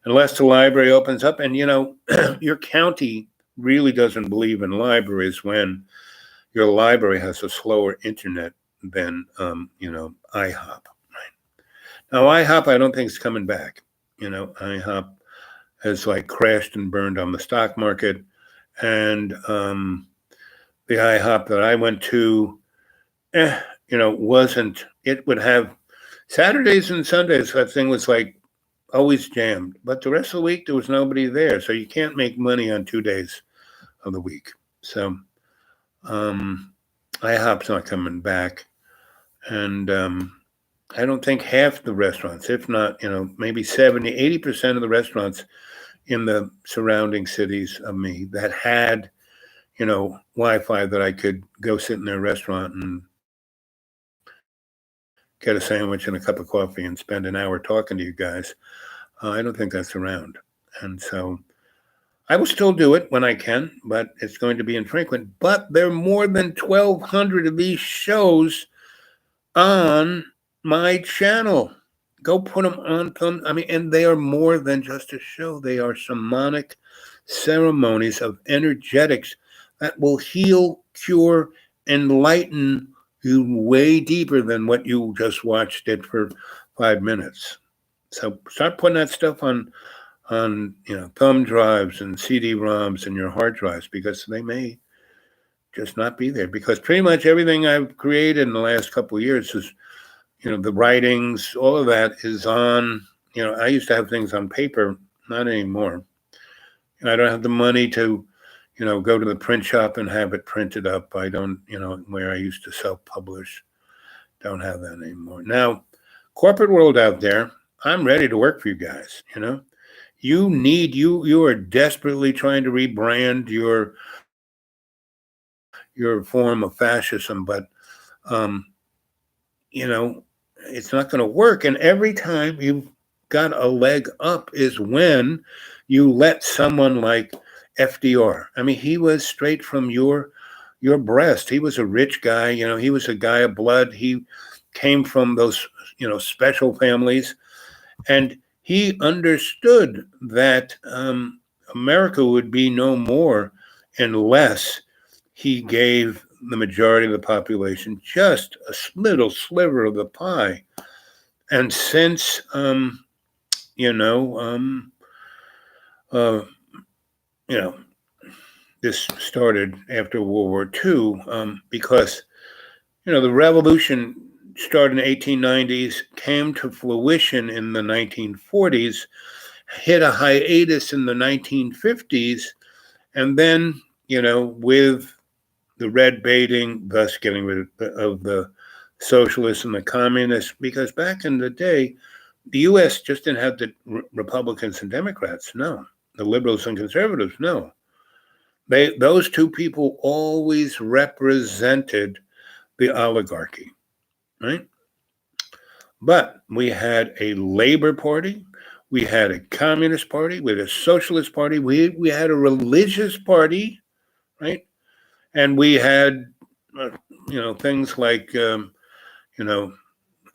unless the library opens up. And, your county really doesn't believe in libraries when your library has a slower internet than, IHOP. Right? Now, IHOP, I don't think is coming back. IHOP has crashed and burned on the stock market. And the IHOP that I went to, wasn't, it would have Saturdays and Sundays, that thing was always jammed. But the rest of the week, there was nobody there. So you can't make money on 2 days of the week. So IHOP's not coming back. And I don't think half the restaurants, if not, maybe 70, 80% of the restaurants in the surrounding cities of me that had, Wi-Fi that I could go sit in their restaurant and get a sandwich and a cup of coffee and spend an hour talking to you guys. I don't think that's around. And so I will still do it when I can, but it's going to be infrequent. But there are more than 1,200 of these shows on my channel. Go put them on. And they are more than just a show. They are shamanic ceremonies of energetics that will heal, cure, enlighten you way deeper than what you just watched it for 5 minutes. So start putting that stuff on thumb drives and CD-ROMs and your hard drives, because they may just not be there. Because pretty much everything I've created in the last couple of years is, the writings, all of that is on, I used to have things on paper, not anymore. I don't have the money to, go to the print shop and have it printed up. I don't, where I used to self-publish, don't have that anymore. Now, corporate world out there, I'm ready to work for you guys, you are desperately trying to rebrand your form of fascism, but, it's not going to work. And every time you've got a leg up is when you let someone like FDR. I mean, he was straight from your breast. He was a rich guy. He was a guy of blood. He came from those, special families. And he understood that America would be no more unless he gave the majority of the population just a little sliver of the pie. And since, this started after World War II, because, the revolution started in the 1890s, came to fruition in the 1940s, hit a hiatus in the 1950s, and then, with the red baiting, thus getting rid of the socialists and the communists, because back in the day, the U.S. just didn't have the Republicans and Democrats, no. The liberals and conservatives, no. Those two people always represented the oligarchy, right? But we had a Labor Party, we had a Communist Party, we had a Socialist Party, we had a religious party, right? And we had, things like,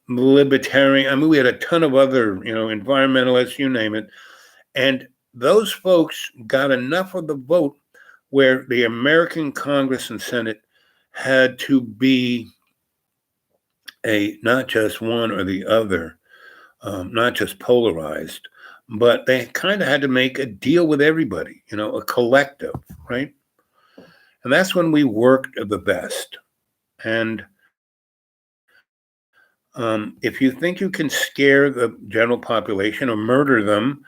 libertarian. I mean, we had a ton of other, environmentalists, you name it. And those folks got enough of the vote where the American Congress and Senate had to be not just one or the other, not just polarized, but they kind of had to make a deal with everybody, a collective, right? And that's when we worked the best. And if you think you can scare the general population or murder them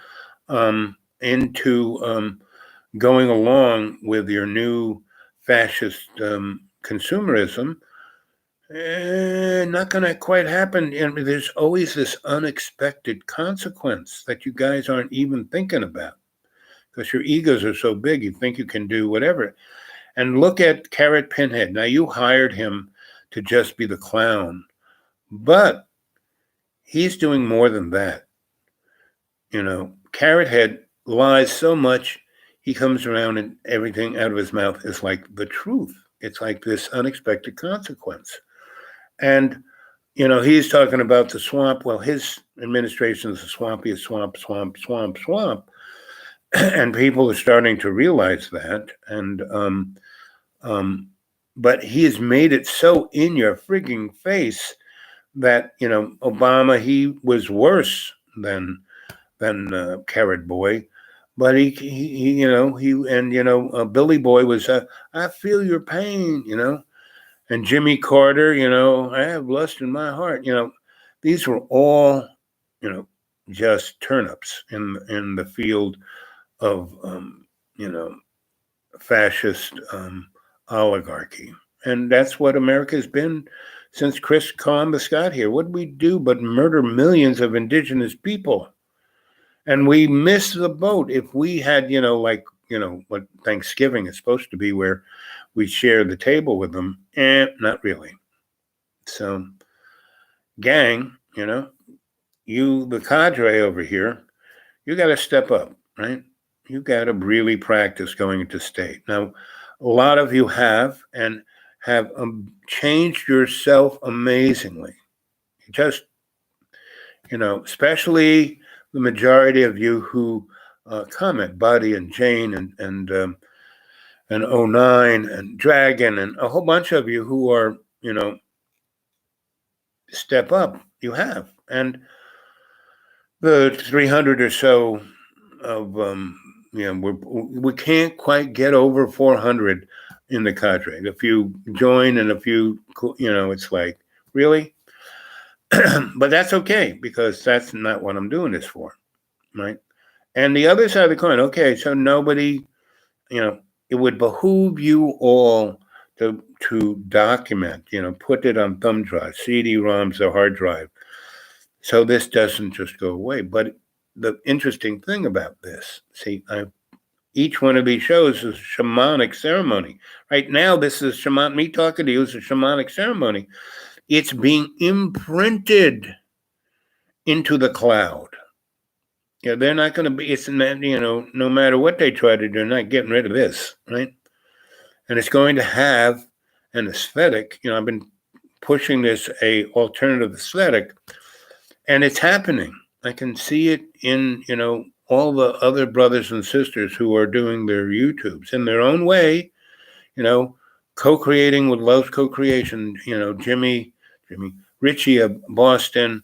into going along with your new fascist consumerism, not going to quite happen. And there's always this unexpected consequence that you guys aren't even thinking about, because your egos are so big, you think you can do whatever. And look at Carrot Pinhead. Now, you hired him to just be the clown, but he's doing more than that. Carrot Head lies so much, he comes around and everything out of his mouth is like the truth. It's like this unexpected consequence. And, he's talking about the swamp. Well, his administration is the swampiest swamp. And people are starting to realize that. And, but he has made it so in your frigging face that, Obama, he was worse than Carrot Boy. But he Billy Boy was, I feel your pain, and Jimmy Carter, I have lust in my heart, these were all, just turnips in the field of, fascist oligarchy. And that's what America's been since Chris Columbus got here. What did we do but murder millions of indigenous people? And we missed the boat. If we had, what Thanksgiving is supposed to be, where we share the table with them, not really. So, gang, you, the cadre over here, you got to step up, right? You got to really practice going into state. Now, a lot of you have and have changed yourself amazingly. Just, especially the majority of you who comment, Buddy and Jane and 09 and Dragon and a whole bunch of you who are, step up. You have. And the 300 or so of, we can't quite get over 400 in the cadre. If you join and if you, it's like, really? But that's okay, because that's not what I'm doing this for, right? And the other side of the coin, okay, so nobody, it would behoove you all to document, put it on thumb drive, CD-ROMs or hard drive, so this doesn't just go away. But the interesting thing about this, each one of these shows is a shamanic ceremony. Right now, this is me talking to you is a shamanic ceremony. It's being imprinted into the cloud. Yeah, they're not going to be, it's not, no matter what they try to do, they're not getting rid of this, right? And it's going to have an aesthetic. I've been pushing this a alternative aesthetic, and it's happening. I can see it in, all the other brothers and sisters who are doing their YouTubes in their own way, co-creating with Love's Co-Creation, Jimmy, Richie of Boston,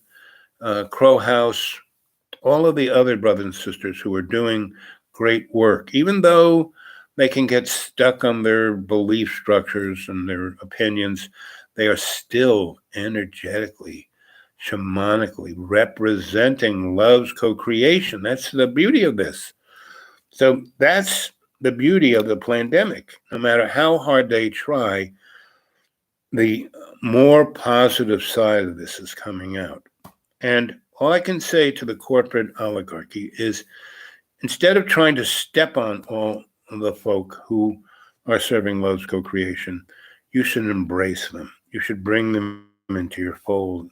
Crow House, all of the other brothers and sisters who are doing great work, even though they can get stuck on their belief structures and their opinions, they are still energetically, shamanically representing Love's Co-Creation. That's the beauty of this. So that's the beauty of the pandemic. No matter how hard they try, the more positive side of this is coming out. And all I can say to the corporate oligarchy is, instead of trying to step on all the folk who are serving Love's Co-Creation, you should embrace them. You should bring them into your fold.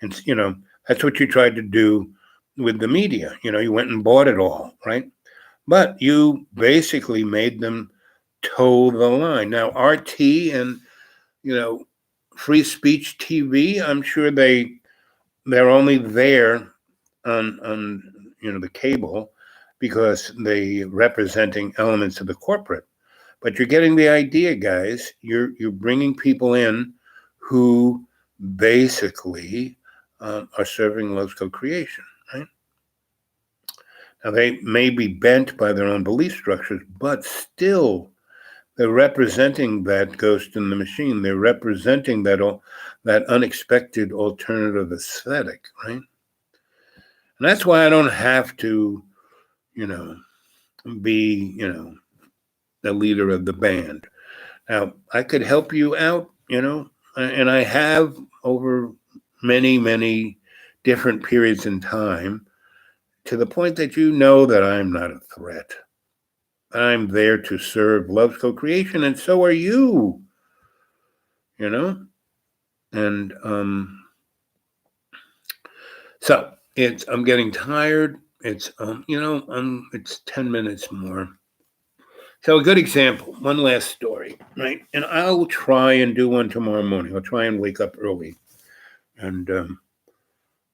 And, that's what you tried to do with the media. You went and bought it all, right? But you basically made them toe the line. Now, RT and, Free Speech TV, I'm sure they're only there on the cable because they're representing elements of the corporate. But you're getting the idea, guys. You're bringing people in who basically are serving Love's Co-Creation, right? Now, they may be bent by their own belief structures, but still they're representing that ghost in the machine. They're representing that unexpected alternative aesthetic, right? And that's why I don't have to, be, the leader of the band. Now, I could help you out, and I have over many, many different periods in time, to the point that that I'm not a threat. I'm there to serve love's co-creation, and so are you. You know, and so I'm getting tired. It's it's 10 minutes more. So a good example, one last story, right? And I'll try and do one tomorrow morning. I'll try and wake up early and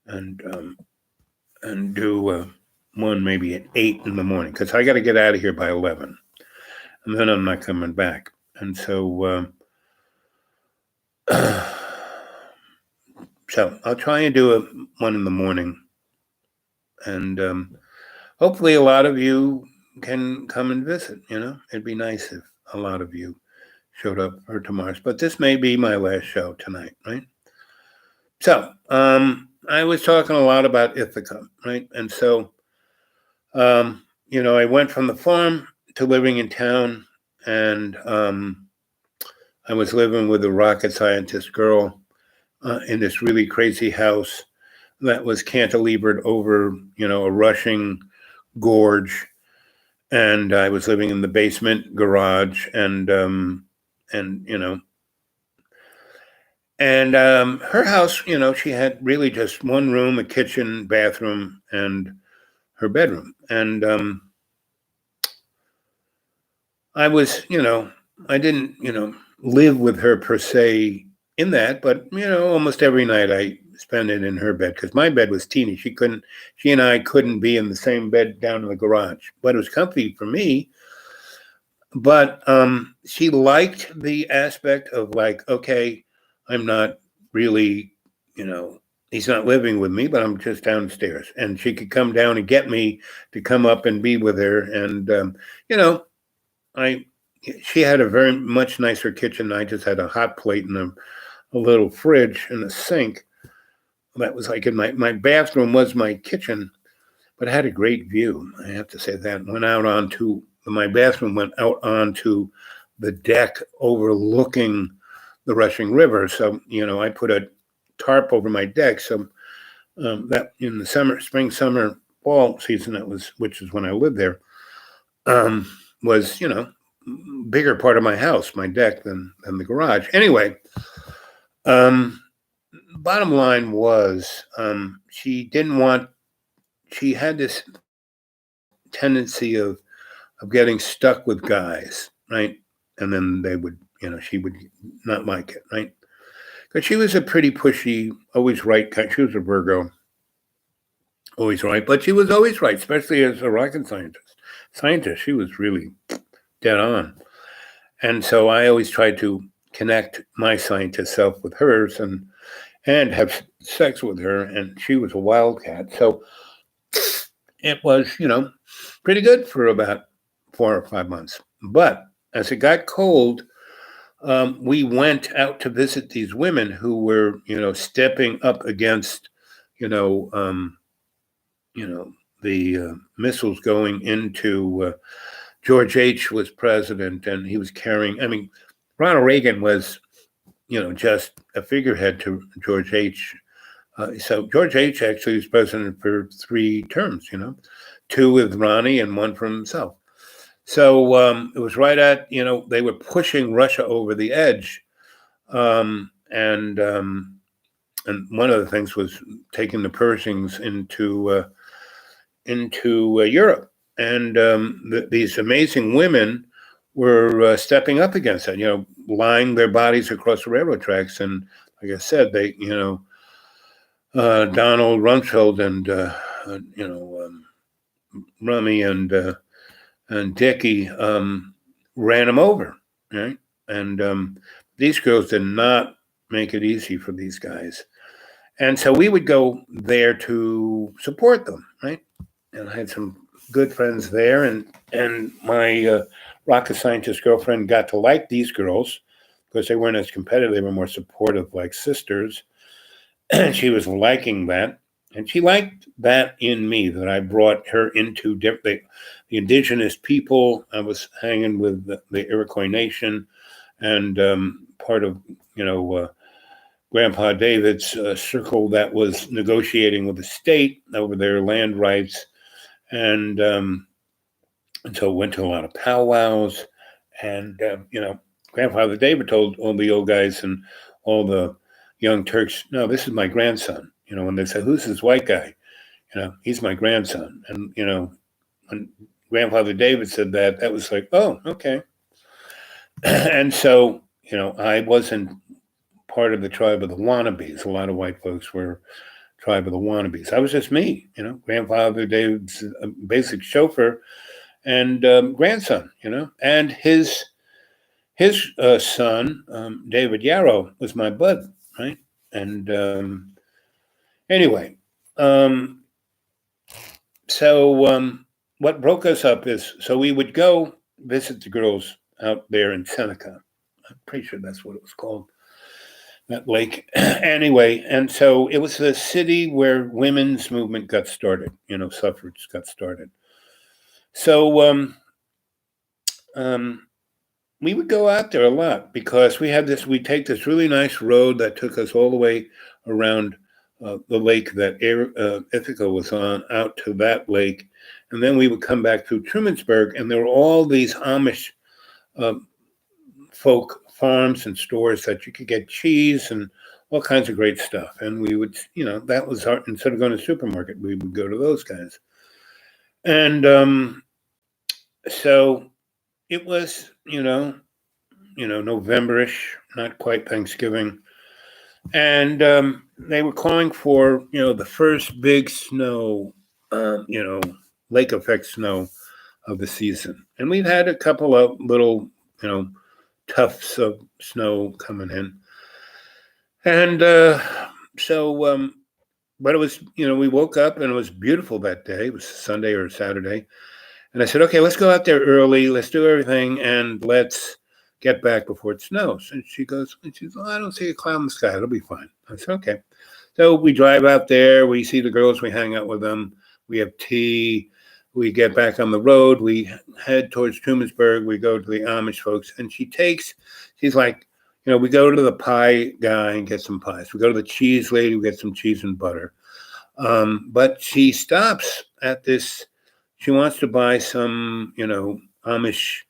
and um, and do one maybe at 8 in the morning because I got to get out of here by 11, and then I'm not coming back. And so so I'll try and do one in the morning, and hopefully a lot of you can come and visit. It'd be nice if a lot of you showed up for tomorrow's, but this may be my last show tonight, right? So I was talking a lot about Ithaca, right? And so I went from the farm to living in town, and I was living with a rocket scientist girl in this really crazy house that was cantilevered over, a rushing gorge, and I was living in the basement garage, and her house, she had really just one room, a kitchen, bathroom, and her bedroom, and I was, I didn't, live with her per se in that, but almost every night I spent it in her bed because my bed was teeny. She and I couldn't be in the same bed down in the garage, but it was comfy for me. But she liked the aspect of like, okay, I'm not really, he's not living with me, but I'm just downstairs, and she could come down and get me to come up and be with her, and I she had a very much nicer kitchen. I just had a hot plate and a little fridge and a sink. That was like in my bathroom was my kitchen, but it had a great view. I have to say that my bathroom went out onto the deck overlooking the rushing river. So I put a tarp over my deck. So that in the spring, summer, fall season, which is when I lived there, was bigger part of my house, my deck, than the garage. Anyway, bottom line was she had this tendency of getting stuck with guys, right? And then they would, she would not like it, right? Because she was a pretty pushy, always right kind. She was a Virgo, always right, but she was always right, especially as a rocket scientist. She was really dead on. And so I always tried to connect my scientist self with hers and have sex with her. And she was a wildcat. So it was, pretty good for about 4 or 5 months. But as it got cold, we went out to visit these women who were, stepping up against, the missiles going into George H. was president, and he was carrying. I mean, Ronald Reagan was, just a figurehead to George H. So George H. actually was president for 3 terms. 2 with Ronnie and 1 for himself. So it was right at they were pushing Russia over the edge, and one of the things was taking the Pershings into Europe. And these amazing women were stepping up against that, lying their bodies across the railroad tracks. And like I said, they, Donald Rumsfeld and, Rummy and Dickie ran them over, right? And these girls did not make it easy for these guys. And so we would go there to support them, right? And I had some good friends there, and my rocket scientist girlfriend got to like these girls because they weren't as competitive. They were more supportive, like sisters. And she was liking that. And she liked that in me, that I brought her into the indigenous people. I was hanging with the Iroquois Nation and part of, Grandpa David's circle that was negotiating with the state over their land rights. And And so went to a lot of powwows. And, Grandfather David told all the old guys and all the young Turks, no, this is my grandson. When they said, who's this white guy? He's my grandson. And, when Grandfather David said that, that was like, oh, okay. And so, I wasn't part of the tribe of the wannabes. A lot of white folks were tribe of the wannabes. I was just me, Grandfather David's basic chauffeur and grandson, and his son, David Yarrow, was my bud, right? And anyway, so what broke us up is, so we would go visit the girls out there in Seneca. I'm pretty sure that's what it was called, that lake. Anyway, and so it was the city where women's movement got started, suffrage got started. So we would go out there a lot because we'd take this really nice road that took us all the way around the lake that Ithaca was on, out to that lake. And then we would come back through Trumansburg, and there were all these Amish folk farms and stores that you could get cheese and all kinds of great stuff. And we would, that was our, instead of going to the supermarket, we would go to those guys. And so it was, November-ish, not quite Thanksgiving. And they were calling for, the first big snow, lake effect snow of the season. And we've had a couple of little, tufts of snow coming in. And but it was, we woke up and it was beautiful that day. It was Sunday or Saturday. And I said, okay, let's go out there early. Let's do everything. And let's get back before it snows. And she goes, I don't see a cloud in the sky. It'll be fine. I said, okay. So we drive out there. We see the girls. We hang out with them. We have tea. We get back on the road. We head towards Trumansburg. We go to the Amish folks. And she's like, we go to the pie guy and get some pies. We go to the cheese lady. We get some cheese and butter. But she stops at this. She wants to buy some, Amish,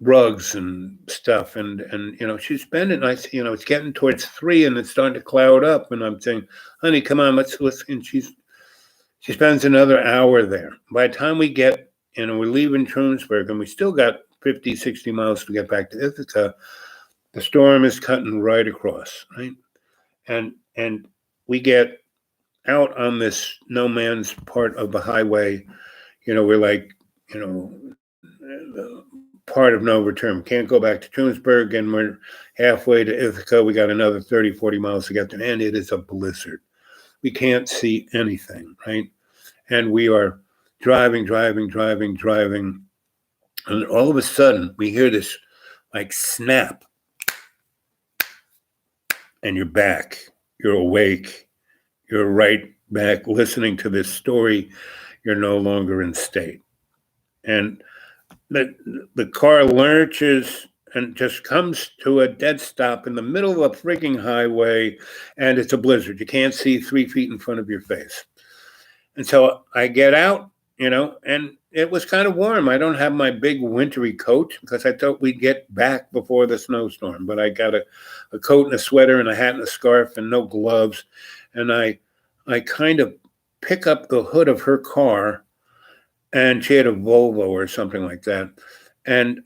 rugs and stuff. And she's spending, it's getting towards 3 and it's starting to cloud up. And I'm saying, honey, come on, let's. And she spends another hour there. By the time we get, we're leaving Trumansburg and we still got 50, 60 miles to get back to Ithaca, the storm is cutting right across, right? And we get out on this no man's part of the highway. We're like, part of no return. Can't go back to Trumansburg, and we're halfway to Ithaca. We got another 30, 40 miles to get there, and it is a blizzard. We can't see anything, right? And we are driving, and all of a sudden we hear this like snap, and you're back. You're awake. You're right back listening to this story. You're no longer in state. And the car lurches and just comes to a dead stop in the middle of a freaking highway, and it's a blizzard. You can't see 3 feet in front of your face. And so I get out, and it was kind of warm. I don't have my big wintry coat because I thought we'd get back before the snowstorm, but I got a coat and a sweater and a hat and a scarf and no gloves. And I kind of pick up the hood of her car, and she had a Volvo or something like that. And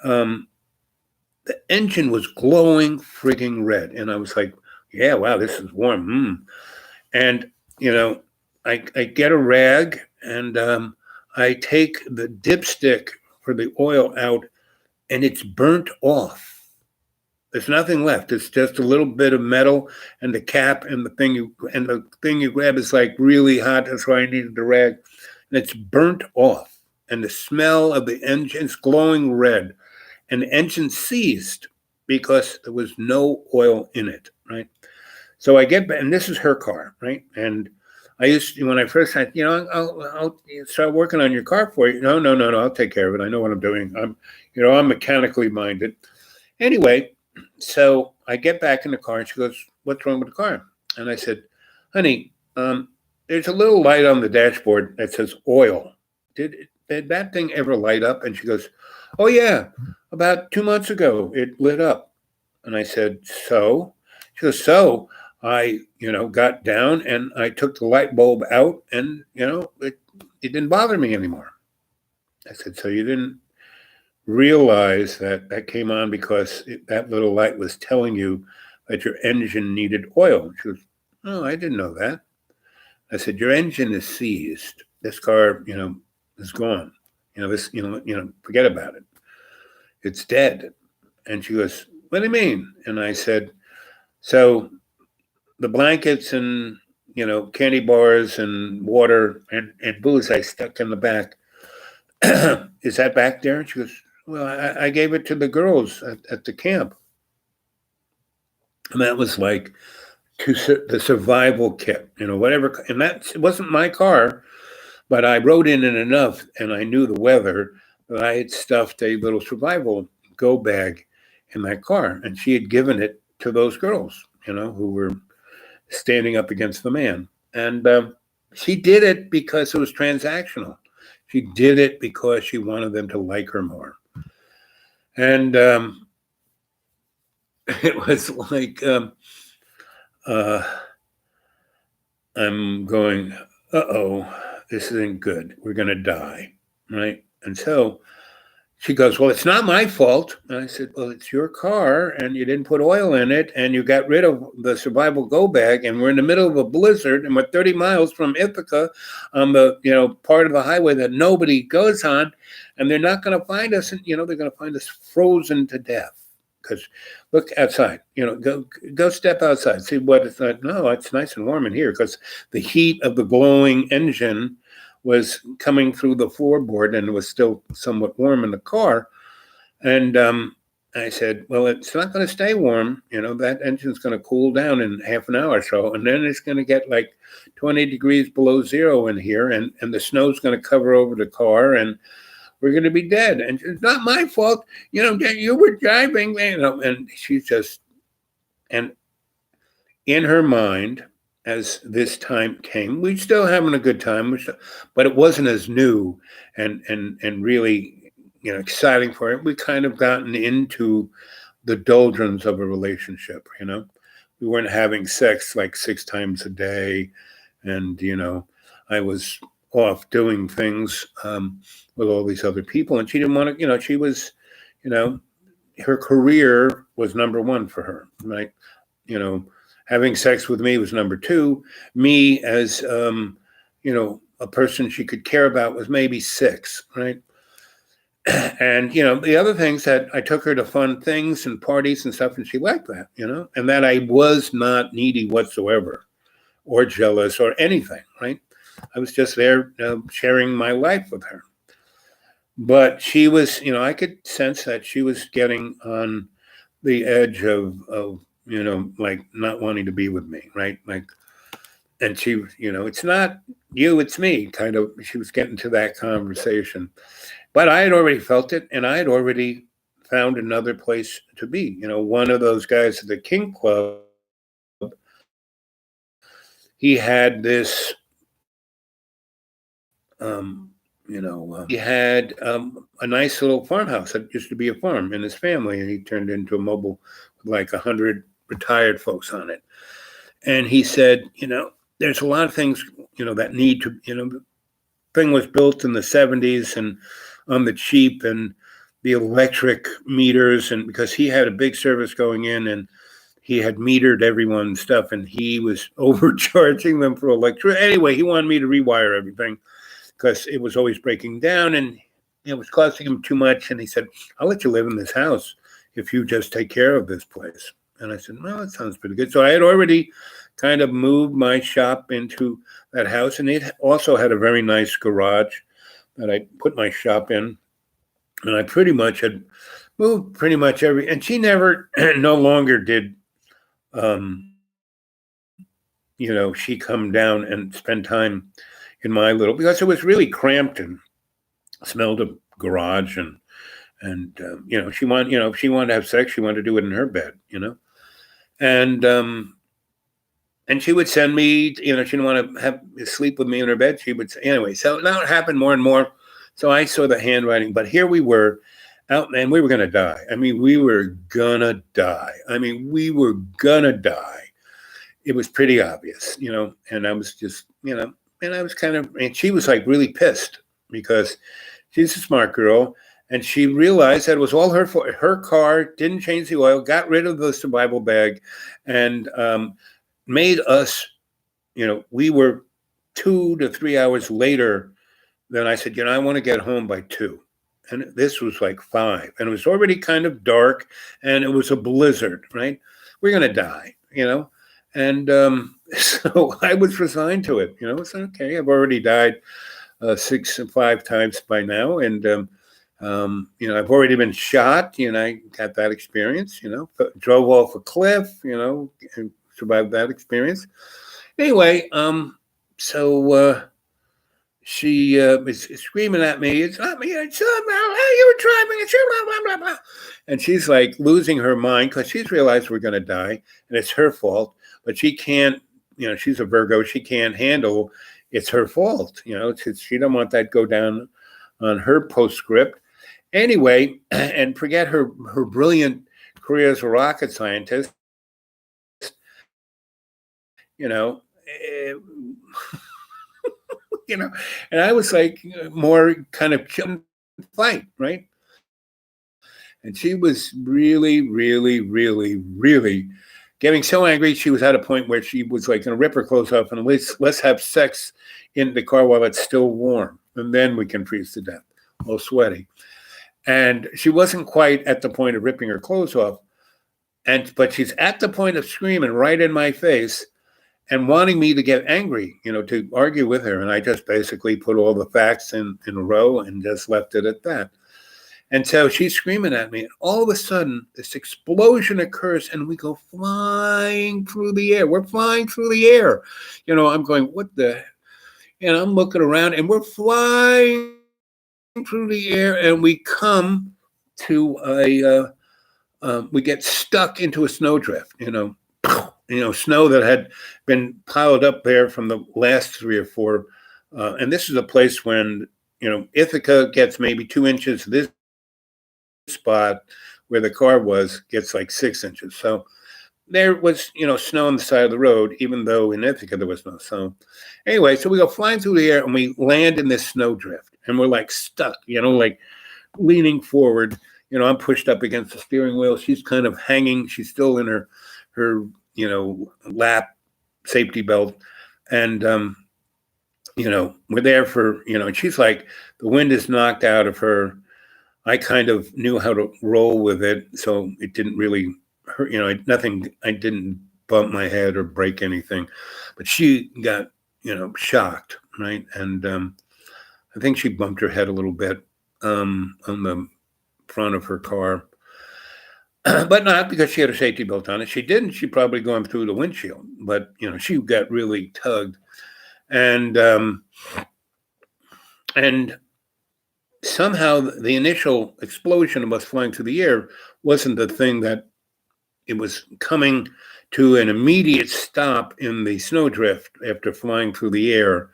the engine was glowing frigging red. And I was like, yeah, wow, this is warm. And, I get a rag and I take the dipstick for the oil out, and it's burnt off. There's nothing left. It's just a little bit of metal and the cap, and the thing you grab is like really hot. That's why I needed the rag. And it's burnt off. And the smell of the engine's glowing red. And the engine seized because there was no oil in it, right? So I get back, and this is her car, right? And I used to, when I first said, I'll start working on your car for you. No, I'll take care of it. I know what I'm doing. I'm mechanically minded. Anyway, so I get back in the car, and she goes, what's wrong with the car? And I said, honey, there's a little light on the dashboard that says oil. did that thing ever light up? And she goes, oh, yeah, about 2 months ago, it lit up. And I said, so? She goes, so I, got down and I took the light bulb out and, it didn't bother me anymore. I said, so you didn't realize that came on because that little light was telling you that your engine needed oil? She goes, oh, I didn't know that. I said, your engine is seized. This car, is gone. Forget about it. It's dead. And she goes, what do you mean? And I said, so the blankets and, candy bars and water and booze I stuck in the back, is that back there? And she goes, well, I gave it to the girls at the camp. And that was like the survival kit, whatever. And it wasn't my car, but I rode in it enough and I knew the weather that I had stuffed a little survival go bag in that car. And she had given it to those girls, who were standing up against the man. And she did it because it was transactional. She did it because she wanted them to like her more. And it was like, I'm going, this isn't good. We're going to die, right? And so she goes, well, it's not my fault. And I said, well, it's your car and you didn't put oil in it and you got rid of the survival go bag and we're in the middle of a blizzard and we're 30 miles from Ithaca on the, part of the highway that nobody goes on, and they're not going to find us. And, they're going to find us frozen to death. Because look outside, go step outside, see what it's like. No, it's nice and warm in here because the heat of the glowing engine was coming through the floorboard and it was still somewhat warm in the car. And I said, well, it's not going to stay warm. That engine's going to cool down in half an hour or so. And then it's going to get like 20 degrees below zero in here. And the snow's going to cover over the car and we're going to be dead. And it's not my fault. You were driving, and she's just, and in her mind, as this time came, we're still having a good time, but it wasn't as new and really, exciting for it. We kind of gotten into the doldrums of a relationship, we weren't having sex like 6 times a day. And, I was off doing things with all these other people, and she didn't want to, she was, her career was number one for her, right? Having sex with me was number two. Me as, a person she could care about was maybe 6, right? And, the other things that I took her to fun things and parties and stuff, and she liked that, and that I was not needy whatsoever or jealous or anything, right? I was just there sharing my life with her. But she was, I could sense that she was getting on the edge of like not wanting to be with me, right? Like, and she, it's not you, it's me, kind of. She was getting to that conversation. But I had already felt it, and I had already found another place to be. One of those guys at the King Club, he had this he had a nice little farmhouse that used to be a farm in his family, and he turned it into a mobile with like 100 retired folks on it. And he said, there's a lot of things, that need to, the thing was built in the 70s and on the cheap, and the electric meters, and because he had a big service going in and he had metered everyone's stuff and he was overcharging them for electricity. Anyway, he wanted me to rewire everything because it was always breaking down and it was costing him too much. And he said, I'll let you live in this house if you just take care of this place. And I said, well, that sounds pretty good. So I had already kind of moved my shop into that house. And it also had a very nice garage that I put my shop in. And I pretty much had moved pretty much and she never, no longer did, she come down and spend time in my little, because it was really cramped and smelled of garage and she wanted, if she wanted to have sex, she wanted to do it in her bed, and she would send me, she didn't want to sleep with me in her bed. She would say, anyway, so now it happened more and more. So I saw the handwriting, but here we were out, and we were going to die. I mean, we were going to die. I mean, we were going to die. It was pretty obvious, and I was just, and I was kind of, and she was like really pissed because she's a smart girl. And she realized that it was all her fault. Her car didn't change the oil, got rid of the survival bag, and made us, we were 2 to 3 hours later. Then I said, I want to get home by 2. And this was like 5. And it was already kind of dark, and it was a blizzard, right? We're going to die, And so I was resigned to it. It's okay. I've already died 5 times by now. And, I've already been shot. I got that experience, drove off a cliff, and survived that experience. Anyway, so she is screaming at me, "It's not me, it's you were driving, it's blah, blah, blah, blah." And she's like losing her mind because she's realized we're going to die and it's her fault, but she can't, she's a Virgo, she can't handle it's her fault, she don't want that go down on her postscript. Anyway, and forget her brilliant career as a rocket scientist, eh, and I was like more kind of fight, right? And she was really, really, really, really getting so angry. She was at a point where she was like going to rip her clothes off and let's have sex in the car while it's still warm, and then we can freeze to death, all sweaty. And she wasn't quite at the point of ripping her clothes off, but she's at the point of screaming right in my face and wanting me to get angry, to argue with her. And I just basically put all the facts in a row and just left it at that. And so she's screaming at me. And all of a sudden, this explosion occurs and we go flying through the air. We're flying through the air. I'm going, what the? And I'm looking around and we're flying through the air and we come to we get stuck into a snowdrift, snow that had been piled up there from the last 3 or 4. And this is a place when, Ithaca gets maybe 2 inches. This spot where the car was gets like 6 inches. So there was, snow on the side of the road, even though in Ithaca there was no snow. Anyway, so we go flying through the air and we land in this snowdrift and we're like stuck, like leaning forward. I'm pushed up against the steering wheel. She's kind of hanging. She's still in her lap safety belt. And, we're there for, and she's like, the wind is knocked out of her. I kind of knew how to roll with it. So it didn't really hurt, I didn't bump my head or break anything, but she got, shocked. Right. And I think she bumped her head a little bit on the front of her car. But not because she had a safety belt on it. She didn't. She'd probably gone through the windshield. But, she got really tugged. And somehow the initial explosion of us flying through the air wasn't the thing that it was coming to an immediate stop in the snowdrift after flying through the air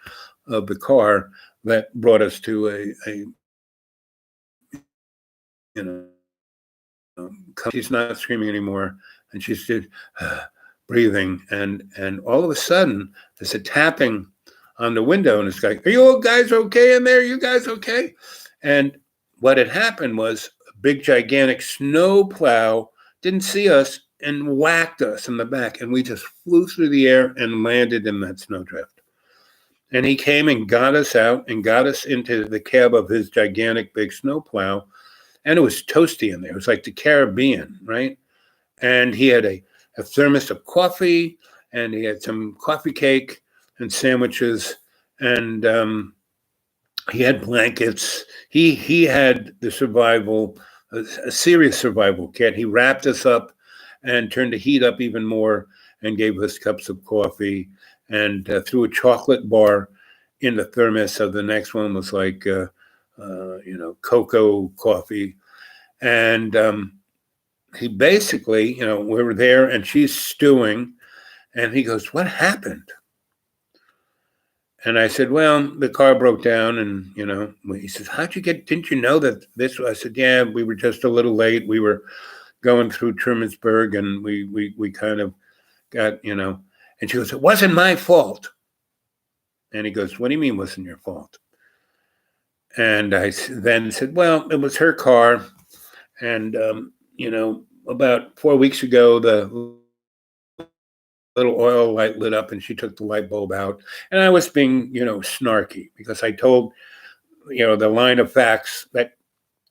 of the car that brought us to she's not screaming anymore, and she's just breathing, and all of a sudden there's a tapping on the window, and it's like, "Are you guys okay in there? You guys okay?" And what had happened was a big gigantic snow plow didn't see us and whacked us in the back, and we just flew through the air and landed in that snowdrift. And he came and got us out and got us into the cab of his gigantic big snowplow. And it was toasty in there. It was like the Caribbean, right? And he had a thermos of coffee, and he had some coffee cake and sandwiches, and he had blankets. He had the survival, a serious survival kit. He wrapped us up and turned the heat up even more and gave us cups of coffee and threw a chocolate bar in the thermos. So the next one was like, cocoa coffee. And he basically, we were there and she's stewing and he goes, "What happened?" And I said, well, the car broke down. And, he says, didn't you know that this? I said, yeah, we were just a little late. We were going through Trumansburg and we kind of got, and she goes, it wasn't my fault. And he goes, what do you mean wasn't your fault? And I then said, well, it was her car. And, about 4 weeks ago, the little oil light lit up and she took the light bulb out. And I was being, snarky because I told, the line of facts that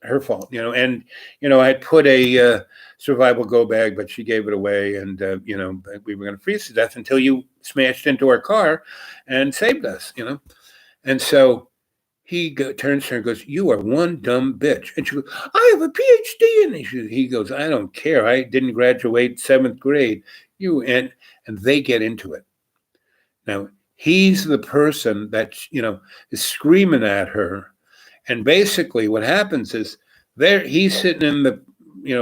her fault, and, I had put a survival go bag, but she gave it away. And, we were going to freeze to death until you smashed into our car and saved us, And so he turns to her and goes, you are one dumb bitch. And she goes, I have a PhD. And he goes, I don't care. I didn't graduate 7th grade. And they get into it. Now, he's the person that, is screaming at her. And basically what happens is he's sitting in the,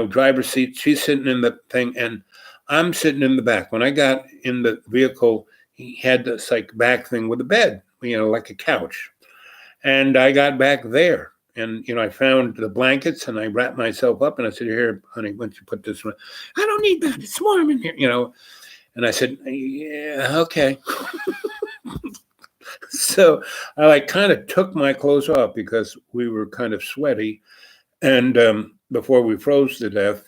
driver's seat. She's sitting in the thing. And I'm sitting in the back. When I got in the vehicle, he had this like back thing with a bed, like a couch. And I got back there and, I found the blankets and I wrapped myself up and I said, here, honey, why don't you put this one? I don't need that. It's warm in here, And I said, yeah, okay. So I kind of took my clothes off because we were kind of sweaty and before we froze to death.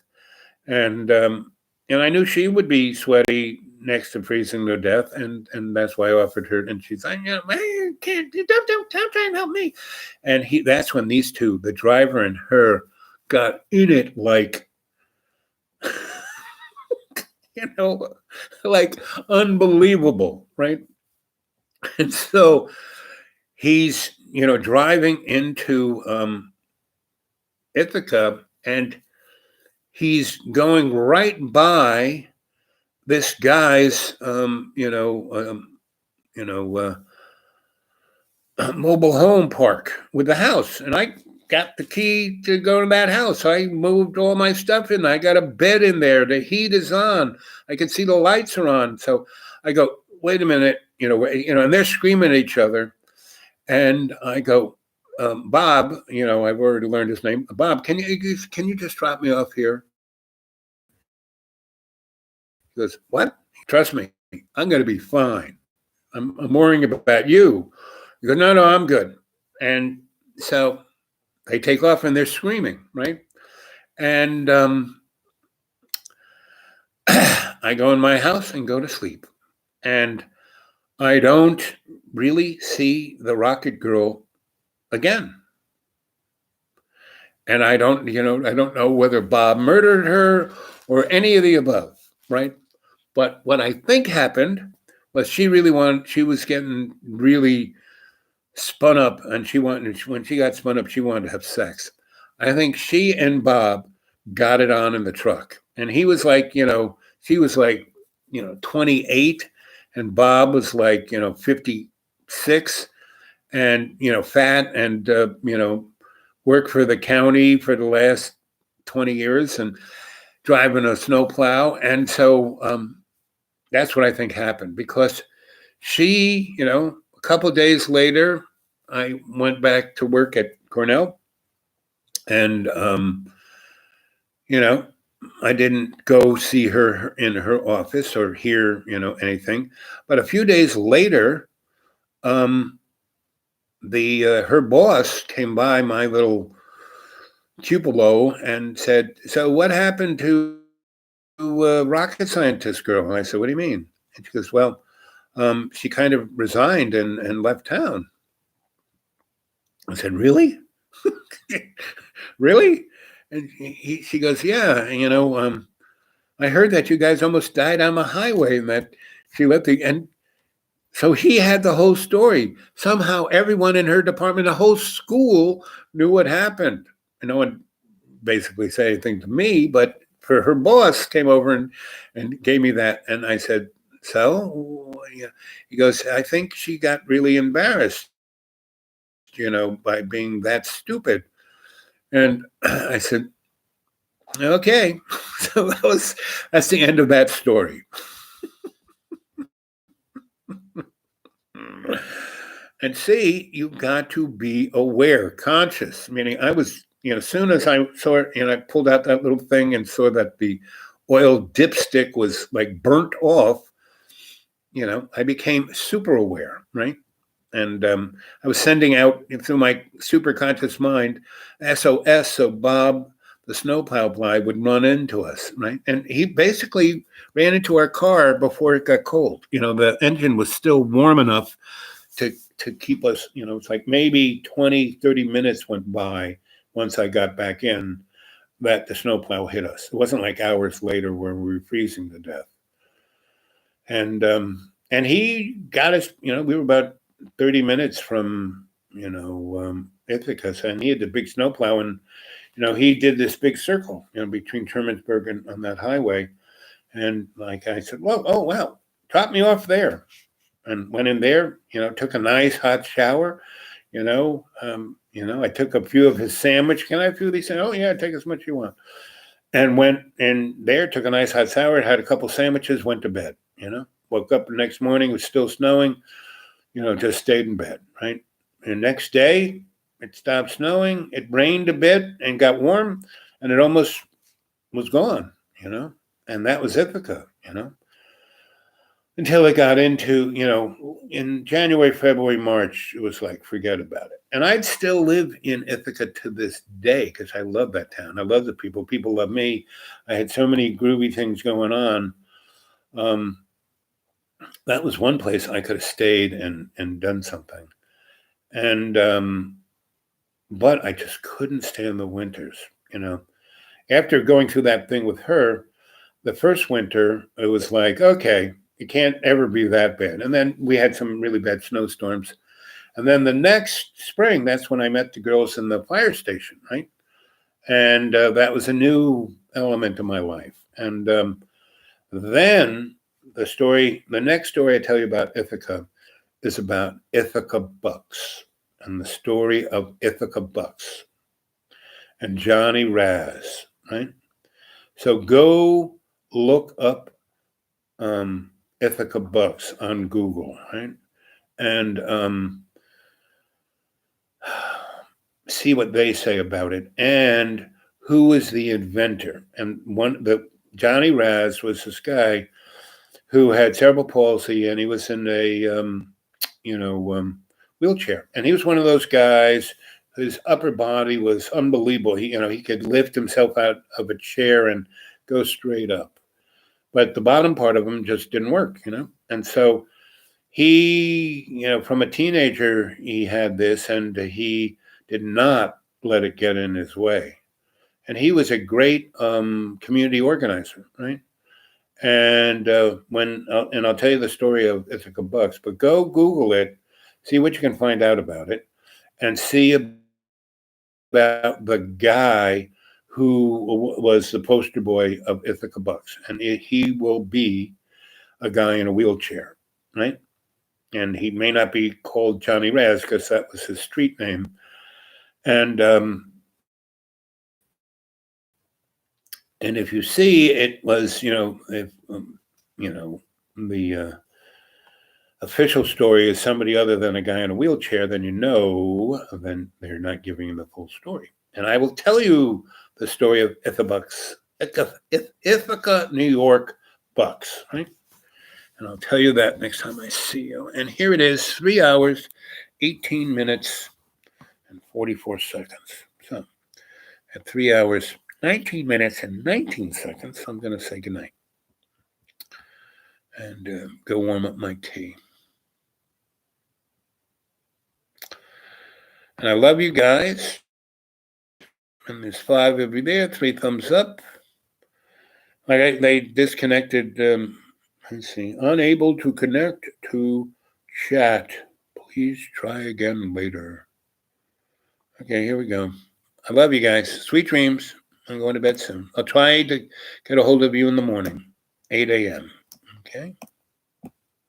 And I knew she would be sweaty next to freezing to death, and that's why I offered her. And she's like, I can't, don't try and help me. And that's when these two, the driver and her, got in it like, like unbelievable, right? And so he's, driving into Ithaca, and he's going right by this guy's, mobile home park with the house. And I got the key to go to that house. I moved all my stuff in. I got a bed in there. The heat is on. I can see the lights are on. So I go, wait a minute, and they're screaming at each other. And I go, Bob, I've already learned his name. Bob, can you just drop me off here? He goes, what? Trust me, I'm going to be fine. I'm worrying about you. He goes, no, I'm good. And so they take off and they're screaming, right? And I go in my house and go to sleep. And I don't really see the Rocket Girl again. And I don't know whether Bob murdered her or any of the above, right? But what I think happened was she was getting really spun up, and when she got spun up, she wanted to have sex. I think she and Bob got it on in the truck. And he was like, she was like, 28, and Bob was like, 56, and, fat, and, worked for the county for the last 20 years and driving a snowplow. And so that's what I think happened, because she, a couple of days later, I went back to work at Cornell, and, I didn't go see her in her office or hear, anything. But a few days later, her boss came by my little cupola and said, so what happened to rocket scientist girl? And I said, what do you mean? And she goes, well, she kind of resigned and left town. I said, really? Really? And she goes, yeah, I heard that you guys almost died on the highway and that she left and so he had the whole story. Somehow everyone in her department, the whole school knew what happened. And no one basically said anything to me, but her boss came over and gave me that. And I said, so? He goes, I think she got really embarrassed, by being that stupid. And I said, okay. So that's the end of that story. And C, you've got to be aware, conscious. Meaning, I was, as soon as I saw it, I pulled out that little thing and saw that the oil dipstick was like burnt off. I became super aware, right? And I was sending out through my super conscious mind SOS, so Bob, the snowplow guy, would run into us, right? And he basically ran into our car before it got cold. The engine was still warm enough to keep us, it's like maybe 20, 30 minutes went by once I got back in that the snowplow hit us. It wasn't like hours later where we were freezing to death. And he got us, we were about 30 minutes from, Ithaca, and he had the big snowplow, and, he did this big circle, between Termansburg and on that highway. And like I said, well, oh, wow, drop me off there. And went in there, took a nice hot shower, I took a few of his sandwich. Can I have a few of these? Oh, yeah, take as much as you want. And went in there, took a nice hot shower, had a couple sandwiches, went to bed, Woke up the next morning, it was still snowing, just stayed in bed, right? And the next day, it stopped snowing, it rained a bit and got warm, and it almost was gone, and that was Ithaca, until it got into, in January, February, March, it was like, forget about it. And I'd still live in Ithaca to this day because I love that town. I love the people. People love me. I had so many groovy things going on. That was one place I could have stayed and done something. And, but I just couldn't stand the winters, After going through that thing with her, the first winter, it was like, okay, it can't ever be that bad. And then we had some really bad snowstorms. And then the next spring, that's when I met the girls in the fire station, right? And that was a new element of my life. And then the next story I tell you about Ithaca is about Ithaca Bucks and the story of Ithaca Bucks and Johnny Raz, right? So go look up Ithaca Bucks on Google, right? And see what they say about it and who is the inventor. And Johnny Raz was this guy who had cerebral palsy, and he was in a wheelchair. And he was one of those guys whose upper body was unbelievable. He could lift himself out of a chair and go straight up. But the bottom part of him just didn't work, And so he, from a teenager, he had this, and he did not let it get in his way. And he was a great community organizer, right? And and I'll tell you the story of Ithaca Bucks, but go Google it, see what you can find out about it, and see about the guy who was the poster boy of Ithaca Bucks. And he will be a guy in a wheelchair, right? And he may not be called Johnny Raz because that was his street name. And if you see, it was, if the official story is somebody other than a guy in a wheelchair, then then they're not giving him the full story. And I will tell you the story of Ithaca, New York Bucks, right? And I'll tell you that next time I see you. And here it is, 3 hours, 18 minutes, and 44 seconds. So at 3 hours, 19 minutes, and 19 seconds, I'm going to say goodnight and go warm up my tea. And I love you guys. And there's 5 of you there, 3 thumbs up. They disconnected. Let's see. Unable to connect to chat. Please try again later. Okay, here we go. I love you guys. Sweet dreams. I'm going to bed soon. I'll try to get a hold of you in the morning, 8 a.m. Okay?